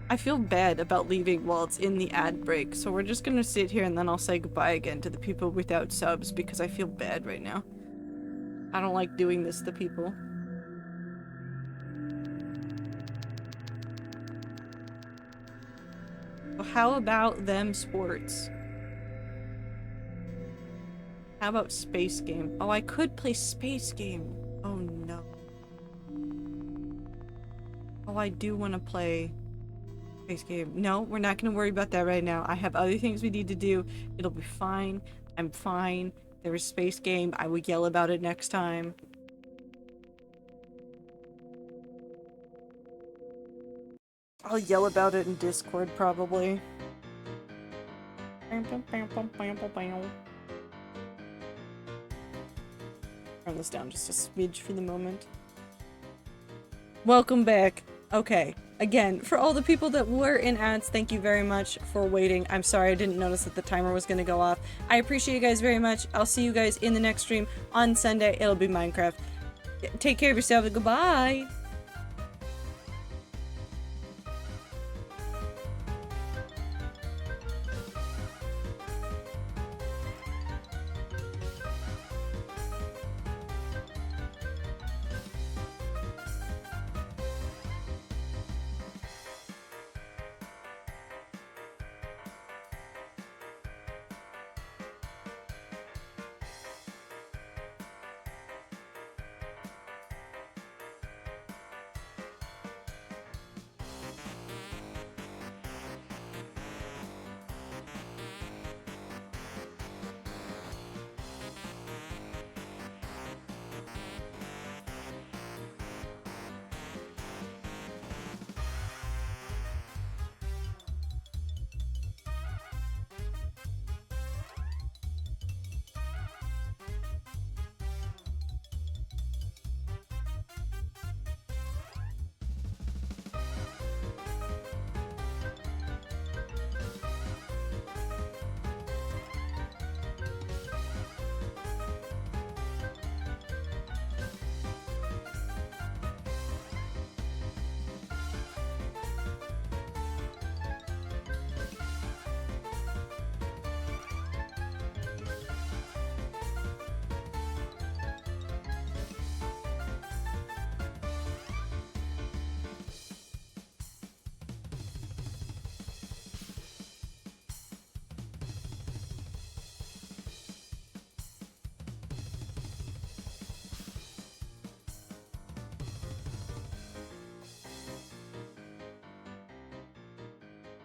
I feel bad about leaving while it's in the ad break, so we're just gonna sit here and then I'll say goodbye again to the people without subs because I feel bad right now. I don't like doing this to people. So how about them sports? How about Space Game? Oh, I could play Space Game. Oh no. Oh, I do want to play Space Game. No, we're not going to worry about that right now. I have other things we need to do. It'll be fine. I'm fine. There is Space Game. I will yell about it next time. I'll yell about it in Discord, probably. Turn this down just a smidge for the moment. Welcome back. Okay, again, for all the people that were in ads, thank you very much for waiting. I'm sorry I didn't notice that the timer was going to go off. I appreciate you guys very much. I'll see you guys in the next stream on Sunday. It'll be Minecraft. Take care of yourselves. Goodbye.